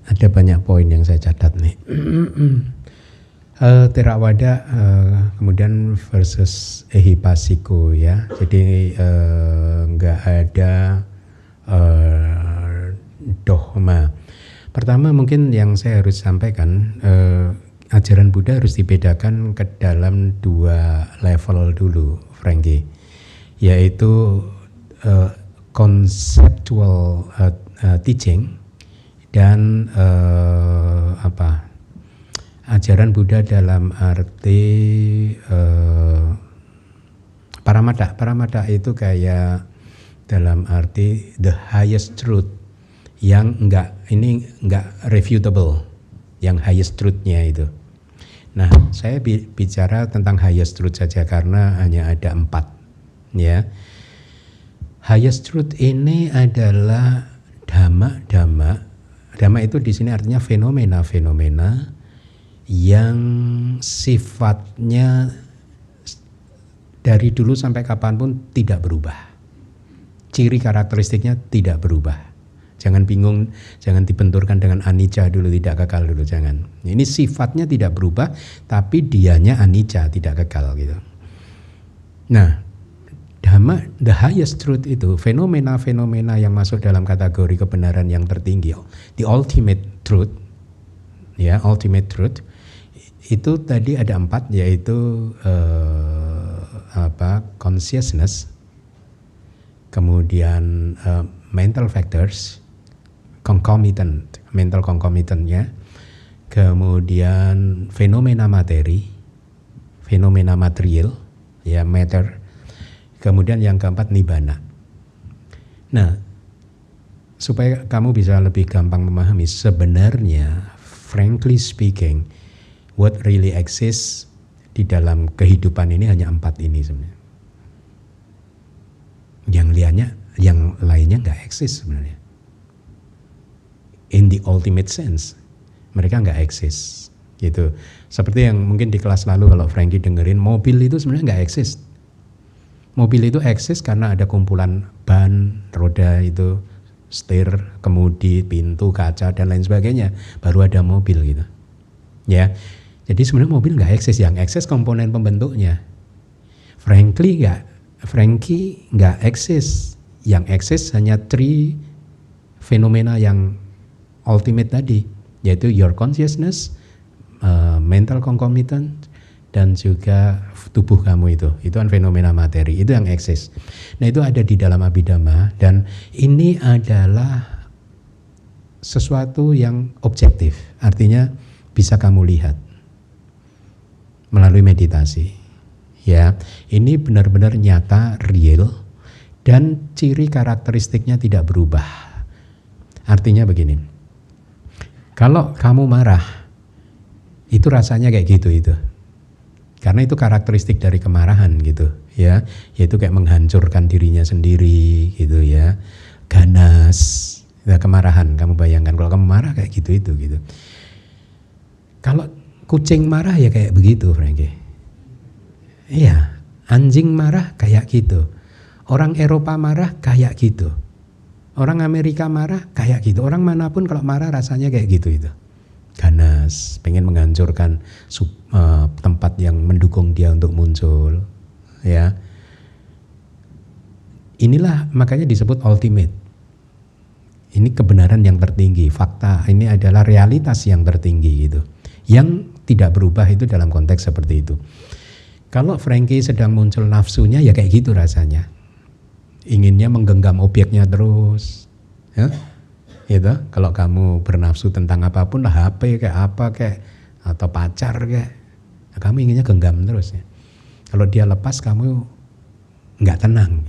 Ada banyak poin yang saya catat nih. Theravada kemudian versus Ehipasiko ya. Jadi nggak ada dogma. Pertama mungkin yang saya harus sampaikan, ajaran Buddha harus dibedakan ke dalam dua level dulu, Frankie, yaitu conceptual teaching dan ajaran Buddha dalam arti paramata. Paramata itu kayak dalam arti the highest truth yang enggak refutable, yang highest truth-nya itu. Nah, saya bicara tentang highest truth saja karena hanya ada 4 ya. Highest truth ini adalah dhamma. Dhamma itu di sini artinya fenomena-fenomena yang sifatnya dari dulu sampai kapanpun tidak berubah. Ciri karakteristiknya tidak berubah. Jangan bingung, jangan dibenturkan dengan anicca dulu, tidak kekal dulu, jangan. Ini sifatnya tidak berubah, tapi dianya anicca, tidak kekal gitu. Nah, dhamma, the highest truth itu, fenomena-fenomena yang masuk dalam kategori kebenaran yang tertinggi, the ultimate truth, ya, ultimate truth, itu tadi ada 4, yaitu consciousness, kemudian mental factors, concomitant, mental concomitant-nya, kemudian fenomena materi, fenomena material, ya, matter, kemudian yang keempat nibbana. Nah, supaya kamu bisa lebih gampang memahami, sebenarnya frankly speaking, what really exists di dalam kehidupan ini hanya 4 ini sebenarnya. Yang lainnya nggak eksis sebenarnya. In the ultimate sense, mereka nggak eksis. Gitu. Seperti yang mungkin di kelas lalu kalau Frankie dengerin, mobil itu sebenarnya nggak eksis. Mobil itu eksis karena ada kumpulan ban, roda itu, setir, kemudi, pintu, kaca dan lain sebagainya. Baru ada mobil gitu. Ya. Jadi sebenarnya mobil nggak eksis, yang eksis komponen pembentuknya. Frankie nggak eksis, yang eksis hanya 3 fenomena yang ultimate tadi, yaitu your consciousness, mental concomitant, dan juga tubuh kamu itu kan fenomena materi, itu yang eksis. Nah itu ada di dalam Abhidhamma, dan ini adalah sesuatu yang objektif, artinya bisa kamu lihat melalui meditasi. Ya, ini benar-benar nyata, real, dan ciri karakteristiknya tidak berubah. Artinya begini, kalau kamu marah, itu rasanya kayak gitu itu. Karena itu karakteristik dari kemarahan gitu, ya, yaitu kayak menghancurkan dirinya sendiri gitu ya, ganas, ya, kemarahan. Kamu bayangkan kalau kamu marah kayak gitu itu gitu. Kalau kucing marah ya kayak begitu, Frankie. Iya, anjing marah kayak gitu. Orang Eropa marah kayak gitu. Orang Amerika marah kayak gitu. Orang manapun kalau marah rasanya kayak gitu itu. Ganas, pengen menghancurkan tempat yang mendukung dia untuk muncul, ya. Inilah makanya disebut ultimate. Ini kebenaran yang tertinggi, fakta. Ini adalah realitas yang tertinggi gitu. Yang tidak berubah itu dalam konteks seperti itu. Kalau Frankie sedang muncul nafsunya ya kayak gitu rasanya. Inginnya menggenggam objeknya terus. Ya? Gitu. Kalau kamu bernafsu tentang apapun lah, HP kayak apa kayak atau pacar kayak, nah, kamu inginnya genggam terus ya. Kalau dia lepas kamu nggak tenang.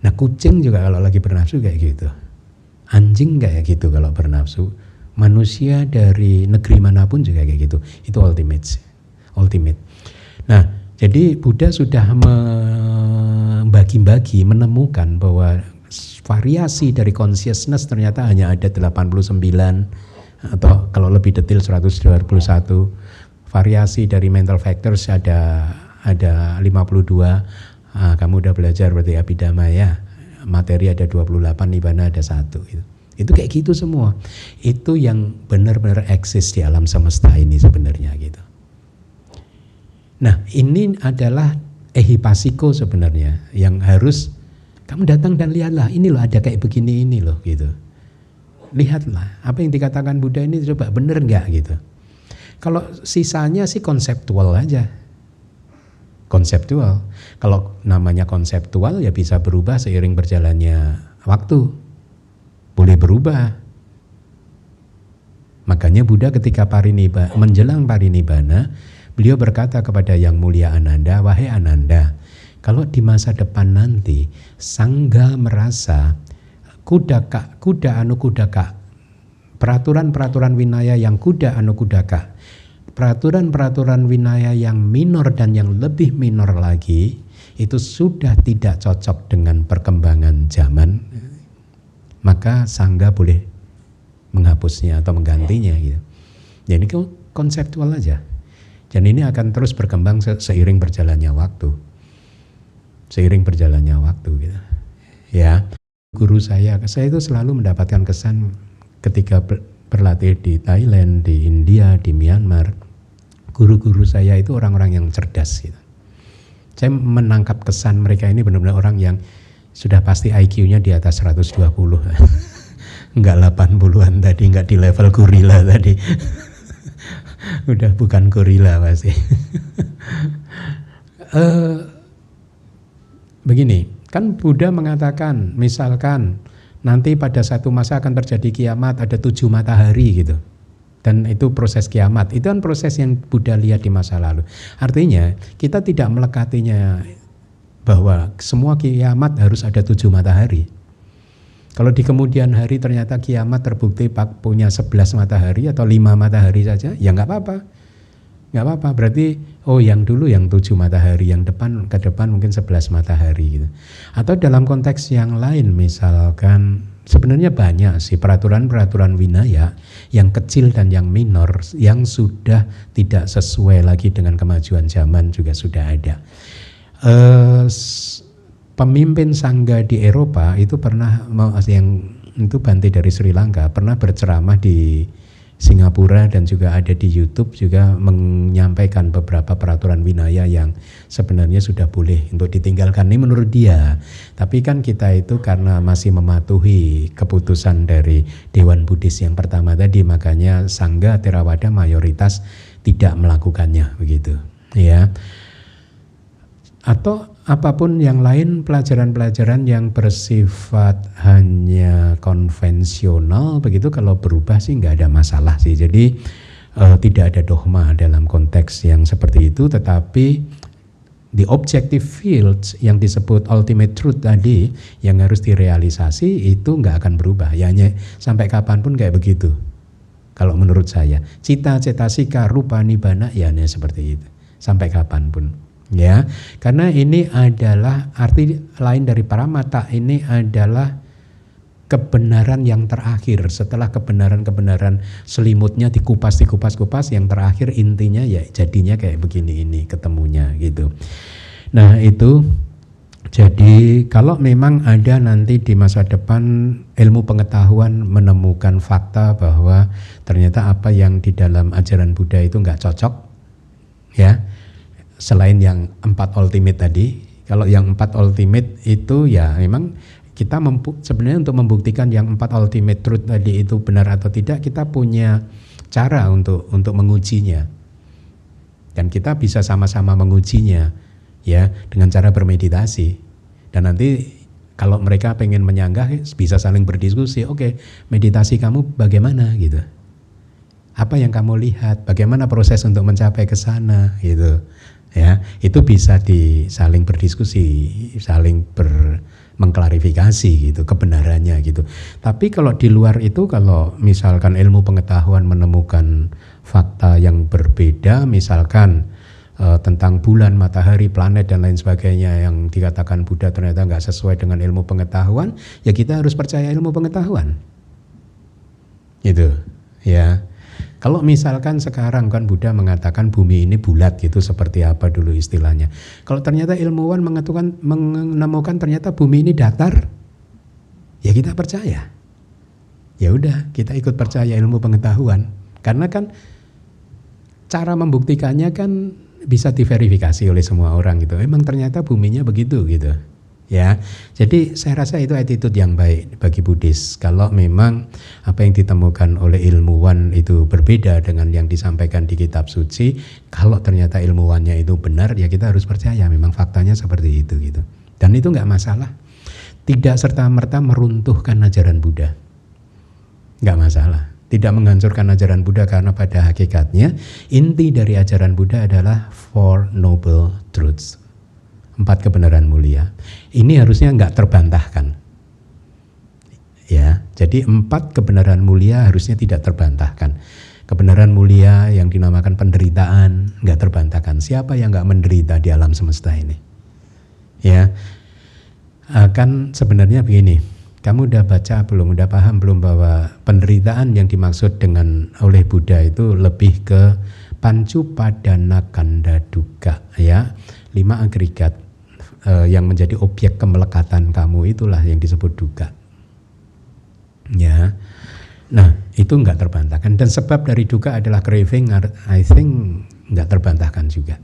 Nah kucing juga kalau lagi bernafsu kayak gitu. Anjing kayak gitu kalau bernafsu. Manusia dari negeri manapun juga kayak gitu. Itu ultimate. Nah, jadi Buddha sudah membagi-bagi, menemukan bahwa variasi dari consciousness ternyata hanya ada 89 atau kalau lebih detail 121. Variasi dari mental factors ada 52. Kamu udah belajar berarti Abhidhamma ya. Materi ada 28, nibbana ada 1 gitu. Itu kayak gitu semua. Itu yang benar-benar eksis di alam semesta ini sebenarnya gitu. Nah, ini adalah ehipasiko sebenarnya yang harus kamu datang dan lihatlah, ini loh ada kayak begini ini loh gitu. Lihatlah apa yang dikatakan Buddha ini coba bener nggak gitu. Kalau sisanya sih konseptual aja. Konseptual. Kalau namanya konseptual ya bisa berubah seiring berjalannya waktu. Boleh berubah. Makanya Buddha ketika menjelang parinibbana, beliau berkata kepada Yang Mulia Ananda, wahai Ananda, kalau di masa depan nanti sangga merasa kuda anu kudaka, peraturan-peraturan winaya yang kuda anu kudaka, peraturan-peraturan winaya yang minor dan yang lebih minor lagi itu sudah tidak cocok dengan perkembangan zaman, maka sangga boleh menghapusnya atau menggantinya gitu. Jadi konseptual aja. Dan ini akan terus berkembang seiring berjalannya waktu. Seiring berjalannya waktu gitu. Ya. Guru saya itu selalu mendapatkan kesan ketika berlatih di Thailand, di India, di Myanmar. Guru-guru saya itu orang-orang yang cerdas gitu. Saya menangkap kesan mereka ini benar-benar orang yang sudah pasti IQ-nya di atas 120. Enggak 80-an tadi, enggak di level gorila tadi. Udah bukan gorila pasti. Begini, kan Buddha mengatakan misalkan nanti pada satu masa akan terjadi kiamat, ada 7 matahari gitu. Dan itu proses kiamat, itu kan proses yang Buddha lihat di masa lalu. Artinya kita tidak melekatinya bahwa semua kiamat harus ada 7 matahari. Kalau di kemudian hari ternyata kiamat terbukti punya 11 matahari atau 5 matahari saja, ya nggak apa-apa. Nggak apa-apa, berarti yang dulu yang 7 matahari, yang ke depan mungkin 11 matahari gitu. Atau dalam konteks yang lain misalkan, sebenarnya banyak sih peraturan-peraturan winaya yang kecil dan yang minor yang sudah tidak sesuai lagi dengan kemajuan zaman juga sudah ada. Pemimpin sangga di Eropa itu pernah, yang itu Bante dari Sri Lanka, pernah berceramah di Singapura dan juga ada di YouTube juga menyampaikan beberapa peraturan winaya yang sebenarnya sudah boleh untuk ditinggalkan ini menurut dia. Tapi kan kita itu karena masih mematuhi keputusan dari Dewan Buddhis yang pertama tadi, makanya Sangga Theravada mayoritas tidak melakukannya begitu, ya. Atau apapun yang lain, pelajaran-pelajaran yang bersifat hanya konvensional begitu, kalau berubah sih nggak ada masalah sih. Jadi tidak ada dogma dalam konteks yang seperti itu, tetapi the objective fields yang disebut ultimate truth tadi yang harus direalisasi itu nggak akan berubah. Ya hanya sampai kapanpun kayak begitu. Kalau menurut saya, cita-cita sika rupa nibbana ya hanya seperti itu sampai kapanpun. Ya, karena ini adalah arti lain dari paramata, ini adalah kebenaran yang terakhir. Setelah kebenaran-kebenaran selimutnya dikupas, yang terakhir intinya ya jadinya kayak begini ini ketemunya gitu. Nah itu, jadi kalau memang ada nanti di masa depan ilmu pengetahuan menemukan fakta bahwa ternyata apa yang di dalam ajaran Buddha itu nggak cocok, ya. Selain yang 4 ultimate tadi, kalau yang 4 ultimate itu ya memang kita sebenarnya untuk membuktikan yang 4 ultimate truth tadi itu benar atau tidak, kita punya cara untuk mengujinya. Dan kita bisa sama-sama mengujinya ya dengan cara bermeditasi. Dan nanti kalau mereka pengen menyanggah bisa saling berdiskusi, oke, meditasi kamu bagaimana gitu. Apa yang kamu lihat, bagaimana proses untuk mencapai ke sana gitu. Ya, itu bisa saling berdiskusi, saling mengklarifikasi gitu kebenarannya gitu. Tapi kalau di luar itu, kalau misalkan ilmu pengetahuan menemukan fakta yang berbeda, misalkan tentang bulan, matahari, planet dan lain sebagainya yang dikatakan Buddha ternyata nggak sesuai dengan ilmu pengetahuan, ya kita harus percaya ilmu pengetahuan. Gitu, ya. Kalau misalkan sekarang kan Buddha mengatakan bumi ini bulat gitu, seperti apa dulu istilahnya. Kalau ternyata ilmuwan menemukan ternyata bumi ini datar, ya kita percaya. Ya udah, kita ikut percaya ilmu pengetahuan. Karena kan cara membuktikannya kan bisa diverifikasi oleh semua orang gitu. Emang ternyata buminya begitu gitu. Ya, jadi saya rasa itu attitude yang baik bagi Buddhis. Kalau memang apa yang ditemukan oleh ilmuwan itu berbeda dengan yang disampaikan di kitab suci, kalau ternyata ilmuwannya itu benar, ya kita harus percaya memang faktanya seperti itu gitu. Dan itu nggak masalah. Tidak serta-merta meruntuhkan ajaran Buddha, nggak masalah. Tidak menghancurkan ajaran Buddha, karena pada hakikatnya inti dari ajaran Buddha adalah Four Noble Truths, 4 kebenaran mulia. Ini harusnya nggak terbantahkan. Ya, jadi 4 kebenaran mulia harusnya tidak terbantahkan. Kebenaran mulia yang dinamakan penderitaan nggak terbantahkan. Siapa yang nggak menderita di alam semesta ini? Ya, kan sebenarnya begini. Kamu udah baca belum, udah paham belum bahwa penderitaan yang dimaksud dengan oleh Buddha itu lebih ke pancupadana kanda dukkha, ya, 5 agregat yang menjadi objek kemelekatan kamu, itulah yang disebut dukkha. Ya, nah itu nggak terbantahkan, dan sebab dari dukkha adalah craving, I think nggak terbantahkan juga.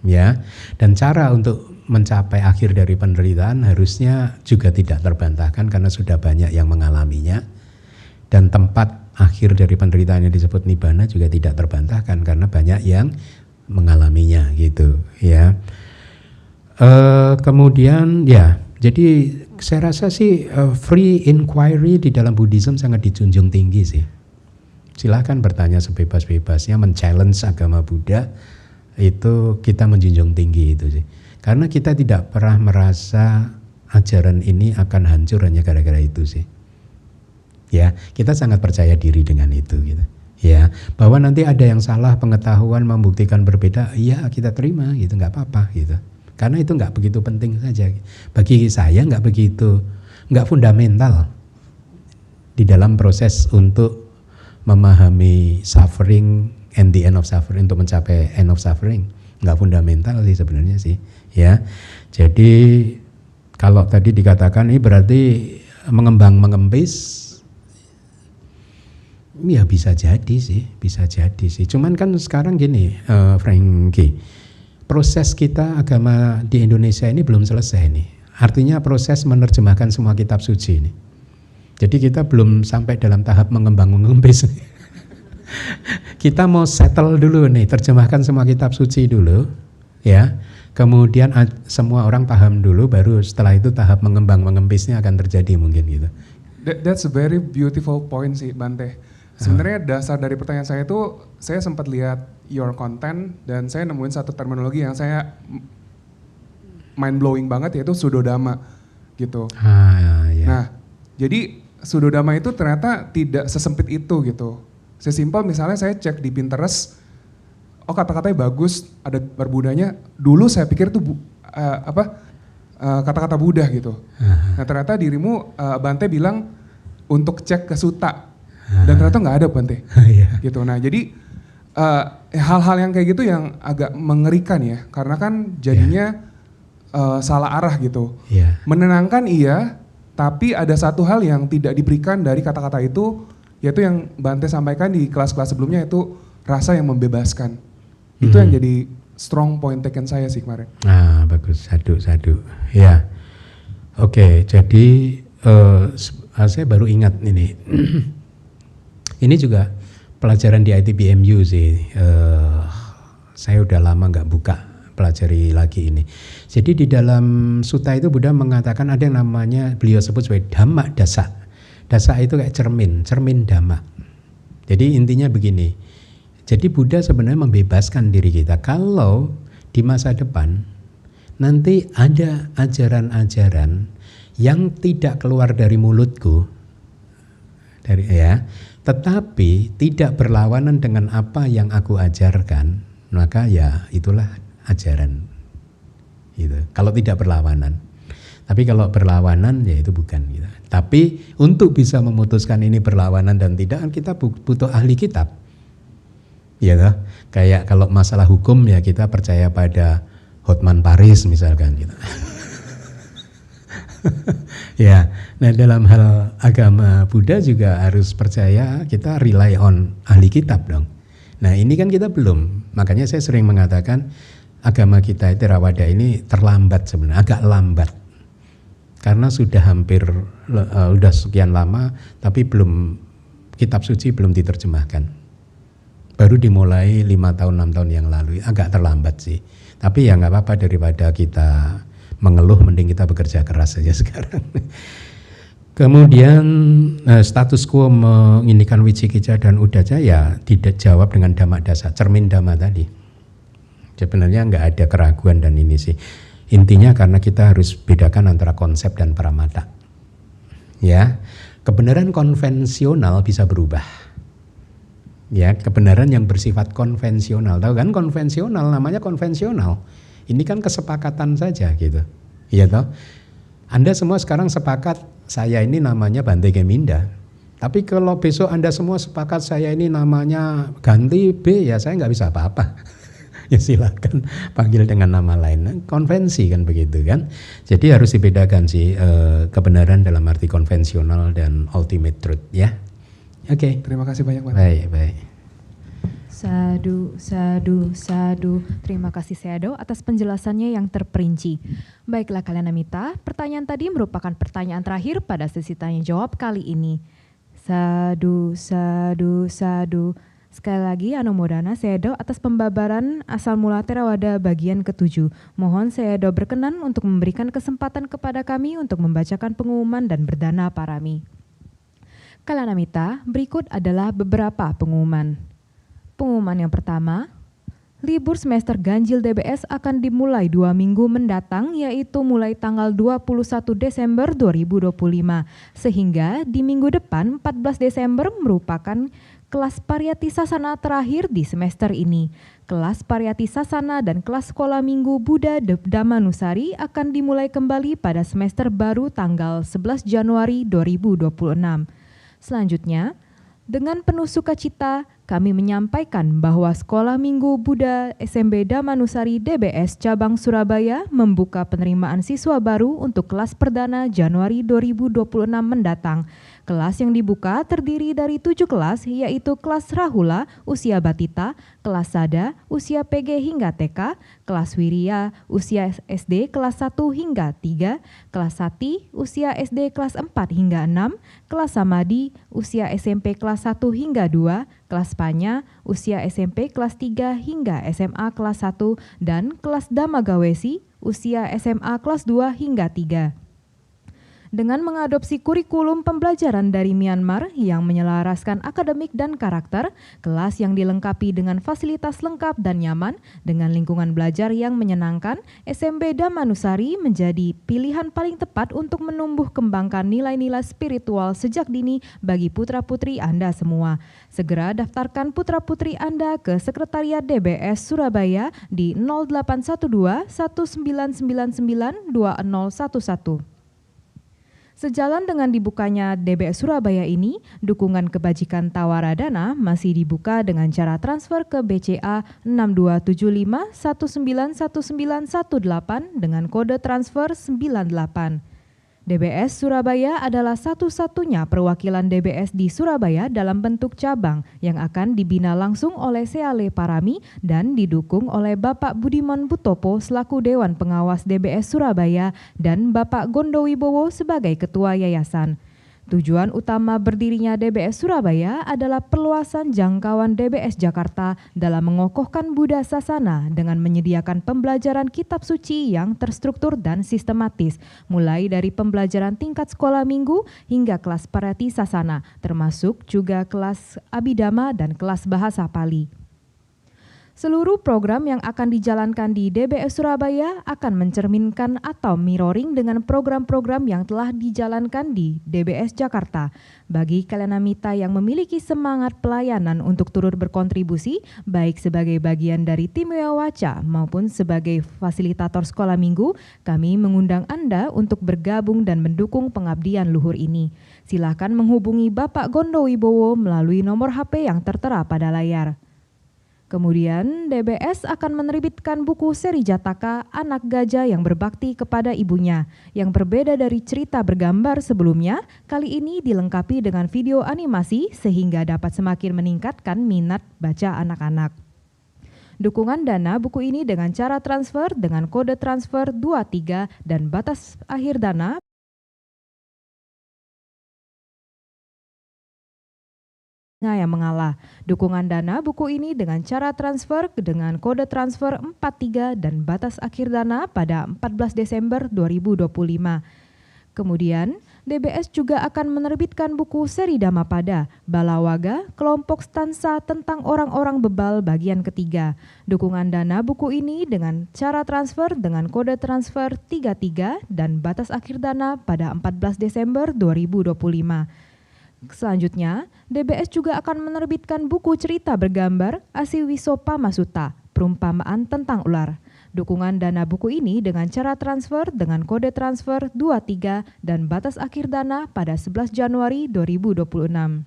Ya, dan cara untuk mencapai akhir dari penderitaan harusnya juga tidak terbantahkan, karena sudah banyak yang mengalaminya. Dan tempat akhir dari penderitaan yang disebut nibbana juga tidak terbantahkan, karena banyak yang mengalaminya gitu ya. Kemudian ya, jadi saya rasa sih free inquiry di dalam Buddhism sangat dijunjung tinggi sih. Silahkan bertanya sebebas-bebasnya, men-challenge agama Buddha, itu kita menjunjung tinggi itu sih. Karena kita tidak pernah merasa ajaran ini akan hancur hanya gara-gara itu sih. Ya, kita sangat percaya diri dengan itu gitu. Ya, bahwa nanti ada yang salah pengetahuan membuktikan berbeda, iya kita terima gitu, nggak apa-apa gitu. Karena itu nggak begitu penting saja. Bagi saya nggak begitu, nggak fundamental di dalam proses untuk memahami suffering and the end of suffering, untuk mencapai end of suffering. Nggak fundamental sih sebenarnya sih, ya. Jadi kalau tadi dikatakan ini berarti mengembang-mengempis, ya bisa jadi sih. Cuman kan sekarang gini, Frankie, proses kita agama di Indonesia ini belum selesai nih. Artinya proses menerjemahkan semua kitab suci ini. Jadi kita belum sampai dalam tahap mengembang-mengempis. Kita mau settle dulu nih, terjemahkan semua kitab suci dulu, ya. Kemudian semua orang paham dulu, baru setelah itu tahap mengembang-mengempisnya akan terjadi mungkin gitu. That's a very beautiful point sih, Bante. Sebenarnya dasar dari pertanyaan saya itu, saya sempat lihat your content dan saya nemuin satu terminologi yang saya mind blowing banget, yaitu Suddhodhamma gitu. Ya. Nah, jadi Suddhodhamma itu ternyata tidak sesempit itu gitu. Sesimpel misalnya saya cek di Pinterest, oh kata-katanya bagus, ada berbudanya. Dulu saya pikir itu kata-kata Buddha gitu. Nah ternyata dirimu Bante bilang untuk cek ke Sutta, dan ternyata nggak ada Bante. Gitu. Nah jadi hal-hal yang kayak gitu yang agak mengerikan ya, karena kan jadinya salah arah gitu. Menenangkan iya, tapi ada satu hal yang tidak diberikan dari kata-kata itu, yaitu yang Bante sampaikan di kelas-kelas sebelumnya, itu rasa yang membebaskan. Itu yang jadi strong point taken saya sih kemarin. Bagus, sadu. Ya, oke. Jadi saya baru ingat ini. Ini juga pelajaran di ITBMU sih. Saya udah lama nggak buka pelajari lagi ini. Jadi di dalam sutta itu Buddha mengatakan ada yang namanya, beliau sebut sebagai Dhamma Dasa. Dasa itu kayak cermin Dhamma. Jadi intinya begini. Jadi Buddha sebenarnya membebaskan diri kita. Kalau di masa depan nanti ada ajaran-ajaran yang tidak keluar dari mulutku, tetapi tidak berlawanan dengan apa yang aku ajarkan, maka ya itulah ajaran. Gitu. Kalau tidak berlawanan. Tapi kalau berlawanan ya itu bukan gitu. Tapi untuk bisa memutuskan ini berlawanan dan tidak, kan kita butuh ahli kitab. Ya toh? Kayak kalau masalah hukum ya kita percaya pada Hotman Paris misalkan gitu. Ya, nah dalam hal agama Buddha juga harus percaya, kita rely on ahli kitab dong. Nah ini kan kita belum, makanya saya sering mengatakan agama kita Theravada ini terlambat sebenarnya, agak lambat. Karena sudah hampir udah sekian lama tapi kitab suci belum diterjemahkan. Baru dimulai 5 tahun 6 tahun yang lalu, agak terlambat sih. Tapi ya nggak apa-apa, daripada kita mengeluh mending kita bekerja keras saja sekarang. Kemudian status quo mengindikan Wicikicca dan Uddhacca ya dijawab dengan Dhamma Dasa, cermin Dhamma tadi. Sebenarnya nggak ada keraguan dan ini sih. Intinya karena kita harus bedakan antara konsep dan pramata. Ya, kebenaran konvensional bisa berubah. Ya, kebenaran yang bersifat konvensional. Tahu kan konvensional, namanya konvensional. Ini kan kesepakatan saja gitu. Iya toh? Anda semua sekarang sepakat saya ini namanya Bante Geminda. Tapi kalau besok Anda semua sepakat saya ini namanya ganti B, ya saya nggak bisa apa-apa. Ya silakan panggil dengan nama lain, konvensi kan begitu kan. Jadi harus dibedakan sih kebenaran dalam arti konvensional dan ultimate truth ya. Oke. Terima kasih banyak Pak. Baik. Sadu. Terima kasih Seado atas penjelasannya yang terperinci. Baiklah Kalyanamita, pertanyaan tadi merupakan pertanyaan terakhir pada sesi tanya jawab kali ini. Sadu. Sekali lagi Anumodana Seado atas pembabaran asal mula Theravada bagian ke-7. Mohon Seado berkenan untuk memberikan kesempatan kepada kami untuk membacakan pengumuman dan berdana parami. Kalyanamita, berikut adalah beberapa pengumuman. Pengumuman yang pertama, libur semester ganjil DBS akan dimulai 2 minggu mendatang, yaitu mulai tanggal 21 Desember 2025. Sehingga di minggu depan 14 Desember merupakan kelas Pariyati Sasana terakhir di semester ini. Kelas Pariyati Sasana dan kelas sekolah minggu Buddha Dhammanusari akan dimulai kembali pada semester baru tanggal 11 Januari 2026. Selanjutnya, dengan penuh sukacita, kami menyampaikan bahwa Sekolah Minggu Buddha SMB Dhammanusari DBS Cabang Surabaya membuka penerimaan siswa baru untuk kelas perdana Januari 2026 mendatang. Kelas yang dibuka terdiri dari 7 kelas, yaitu kelas Rahula, usia Batita, kelas Sada, usia PG hingga TK, kelas Wirya, usia SD kelas 1 hingga 3, kelas Sati, usia SD kelas 4 hingga 6, kelas Samadhi, usia SMP kelas 1 hingga 2, kelas Panya, usia SMP kelas 3 hingga SMA kelas 1, dan kelas Dhammagawesi, usia SMA kelas 2 hingga 3. Dengan mengadopsi kurikulum pembelajaran dari Myanmar yang menyelaraskan akademik dan karakter, kelas yang dilengkapi dengan fasilitas lengkap dan nyaman, dengan lingkungan belajar yang menyenangkan, SMB Dhammanusari menjadi pilihan paling tepat untuk menumbuh kembangkan nilai-nilai spiritual sejak dini bagi putra-putri Anda semua. Segera daftarkan putra-putri Anda ke Sekretariat DBS Surabaya di 0812 1999 2011. Sejalan dengan dibukanya DBS Surabaya ini, dukungan kebajikan Tawaradana masih dibuka dengan cara transfer ke BCA 6275191918 dengan kode transfer 98. DBS Surabaya adalah satu-satunya perwakilan DBS di Surabaya dalam bentuk cabang yang akan dibina langsung oleh Seale Parami dan didukung oleh Bapak Budiman Butopo selaku Dewan Pengawas DBS Surabaya dan Bapak Gondo Wibowo sebagai Ketua Yayasan. Tujuan utama berdirinya DBS Surabaya adalah perluasan jangkauan DBS Jakarta dalam mengokohkan Buddha Sasana dengan menyediakan pembelajaran kitab suci yang terstruktur dan sistematis, mulai dari pembelajaran tingkat sekolah minggu hingga kelas Pariyati Sasana, termasuk juga kelas Abhidhamma dan kelas bahasa Pali. Seluruh program yang akan dijalankan di DBS Surabaya akan mencerminkan atau mirroring dengan program-program yang telah dijalankan di DBS Jakarta. Bagi Kalyanamita yang memiliki semangat pelayanan untuk turut berkontribusi, baik sebagai bagian dari tim Wiawaca maupun sebagai fasilitator sekolah minggu, kami mengundang Anda untuk bergabung dan mendukung pengabdian luhur ini. Silakan menghubungi Bapak Gondo Wibowo melalui nomor HP yang tertera pada layar. Kemudian DBS akan menerbitkan buku seri Jataka Anak Gajah yang Berbakti kepada Ibunya. Yang berbeda dari cerita bergambar sebelumnya, kali ini dilengkapi dengan video animasi sehingga dapat semakin meningkatkan minat baca anak-anak. Dukungan dana buku ini dengan cara transfer dengan kode transfer 23 dan batas akhir dana yang mengalah. Dukungan dana buku ini dengan cara transfer dengan kode transfer 43 dan batas akhir dana pada 14 Desember 2025. Kemudian, DBS juga akan menerbitkan buku seri Dhammapada, Balawaga, kelompok stansa tentang orang-orang bebal bagian ketiga. Dukungan dana buku ini dengan cara transfer dengan kode transfer 33 dan batas akhir dana pada 14 Desember 2025. Selanjutnya, DBS juga akan menerbitkan buku cerita bergambar Asiwisopa Masuta, perumpamaan tentang ular. Dukungan dana buku ini dengan cara transfer dengan kode transfer 23 dan batas akhir dana pada 11 Januari 2026.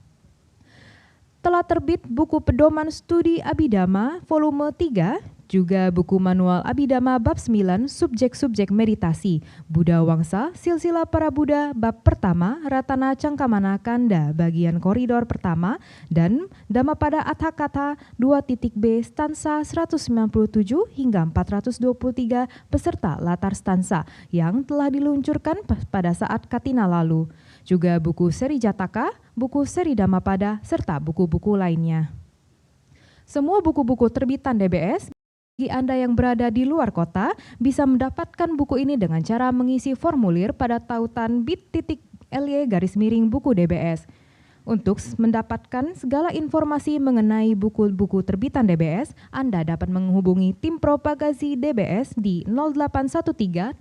Telah terbit buku Pedoman Studi Abhidhamma volume 3, juga buku Manual Abhidhamma bab 9 subjek-subjek meditasi, Buddha Wangsa, Silsila Para Buddha bab pertama, Ratana Cangkamana Kanda bagian koridor pertama, dan Dhammapada Atthakatha 2.b stansa 197 hingga 423 beserta latar stansa yang telah diluncurkan pada saat Katina lalu. Juga buku seri Jataka, buku seri Dhammapada, serta buku-buku lainnya. Semua buku-buku terbitan DBS, bagi Anda yang berada di luar kota, bisa mendapatkan buku ini dengan cara mengisi formulir pada tautan bit.ly/buku DBS. Untuk mendapatkan segala informasi mengenai buku-buku terbitan DBS, Anda dapat menghubungi tim propagasi DBS di 0813 8700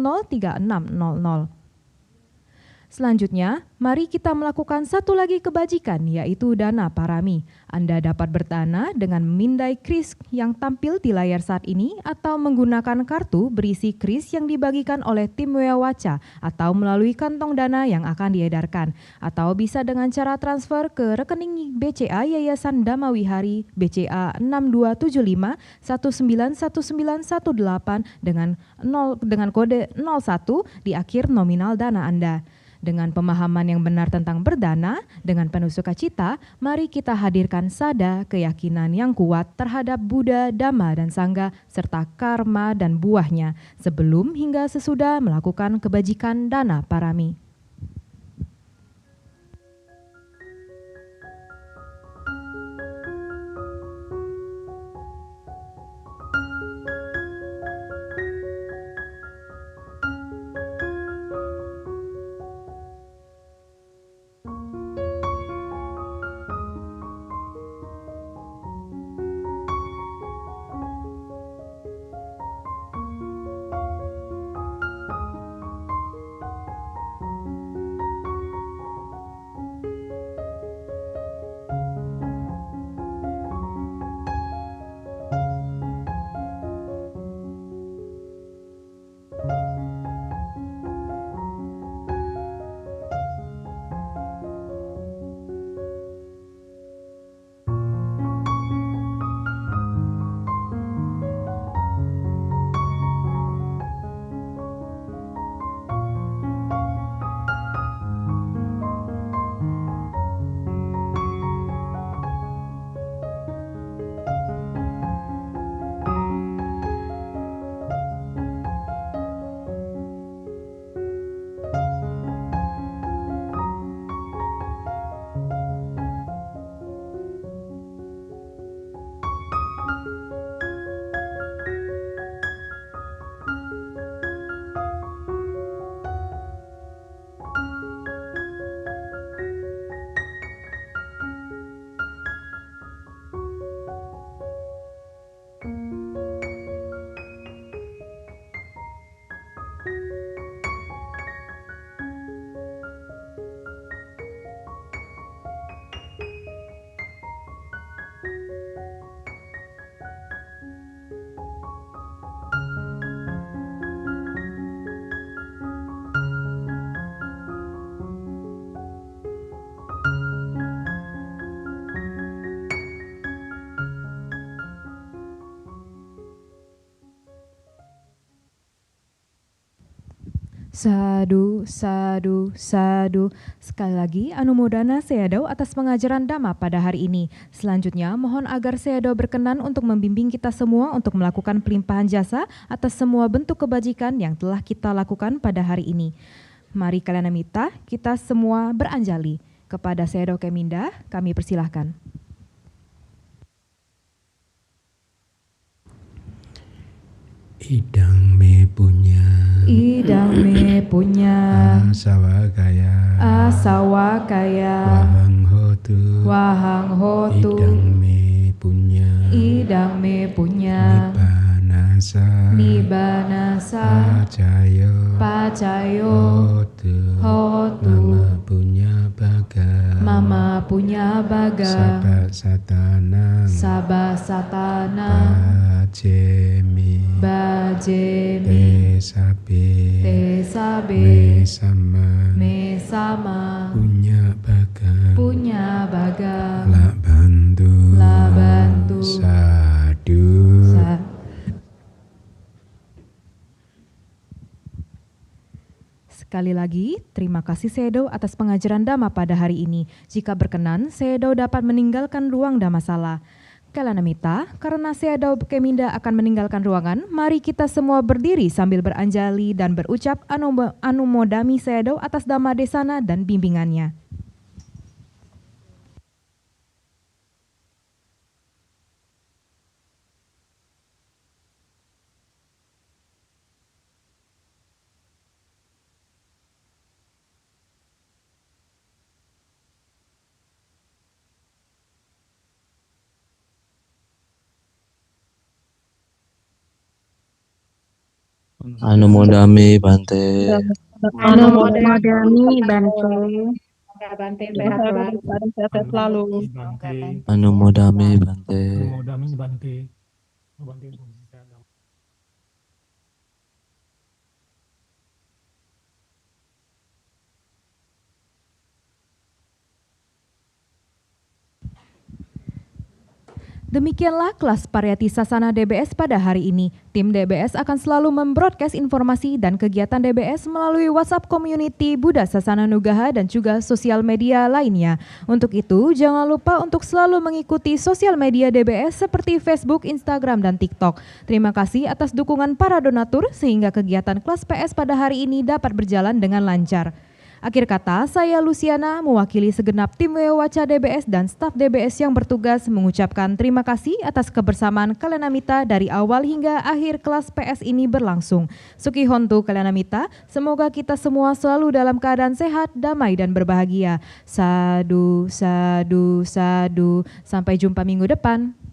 3600. Selanjutnya, mari kita melakukan satu lagi kebajikan, yaitu dana parami. Anda dapat berdana dengan memindai kris yang tampil di layar saat ini atau menggunakan kartu berisi kris yang dibagikan oleh tim Weawaca atau melalui kantong dana yang akan diedarkan, atau bisa dengan cara transfer ke rekening BCA Yayasan Dhamma-Wihari BCA 6275 191918 dengan kode 01 di akhir nominal dana Anda. Dengan pemahaman yang benar tentang berdana, dengan penuh sukacita, mari kita hadirkan sada keyakinan yang kuat terhadap Buddha, Dhamma, dan Sangha, serta karma dan buahnya, sebelum hingga sesudah melakukan kebajikan dana parami. Sadu, sadu, sadu. Sekali lagi, anumodana Sayadaw atas pengajaran Dhamma pada hari ini. Selanjutnya, mohon agar Sayadaw berkenan untuk membimbing kita semua untuk melakukan pelimpahan jasa atas semua bentuk kebajikan yang telah kita lakukan pada hari ini. Mari Kalyanamitta, kita semua beranjali. Kepada Sayadaw Keminda, kami persilahkan. Idang me punya, Idang me punya, asawakaya, wahang hotu, idang me punya, nibanasa, pacayo, hotu, mama punya baga, sabasatana, bajemi, tesabe, mesama, punya baga, labantu, sadu. Sekali lagi, terima kasih Sayadaw atas pengajaran Dhamma pada hari ini. Jika berkenan, Sayadaw dapat meninggalkan ruang Dhammasala. Kalyanamitta, karena Sayadaw Keminda akan meninggalkan ruangan, mari kita semua berdiri sambil beranjali dan berucap anumodami Sayadaw atas Dhamma Desana dan bimbingannya. Anumodami Bante. Anumodami Bante. Bante sehat selalu. Anumodami Bante. Demikianlah kelas Pariyati Sasana DBS pada hari ini. Tim DBS akan selalu membroadcast informasi dan kegiatan DBS melalui WhatsApp Community Buddha Sasana Nugaha dan juga sosial media lainnya. Untuk itu, jangan lupa untuk selalu mengikuti sosial media DBS seperti Facebook, Instagram, dan TikTok. Terima kasih atas dukungan para donatur sehingga kegiatan kelas PS pada hari ini dapat berjalan dengan lancar. Akhir kata, saya Luciana mewakili segenap tim Wewaca DBS dan staf DBS yang bertugas mengucapkan terima kasih atas kebersamaan Kalyanamitta dari awal hingga akhir kelas PS ini berlangsung. Suki Hontu Kalyanamitta, semoga kita semua selalu dalam keadaan sehat, damai, dan berbahagia. Sadu, sadu, sadu. Sampai jumpa minggu depan.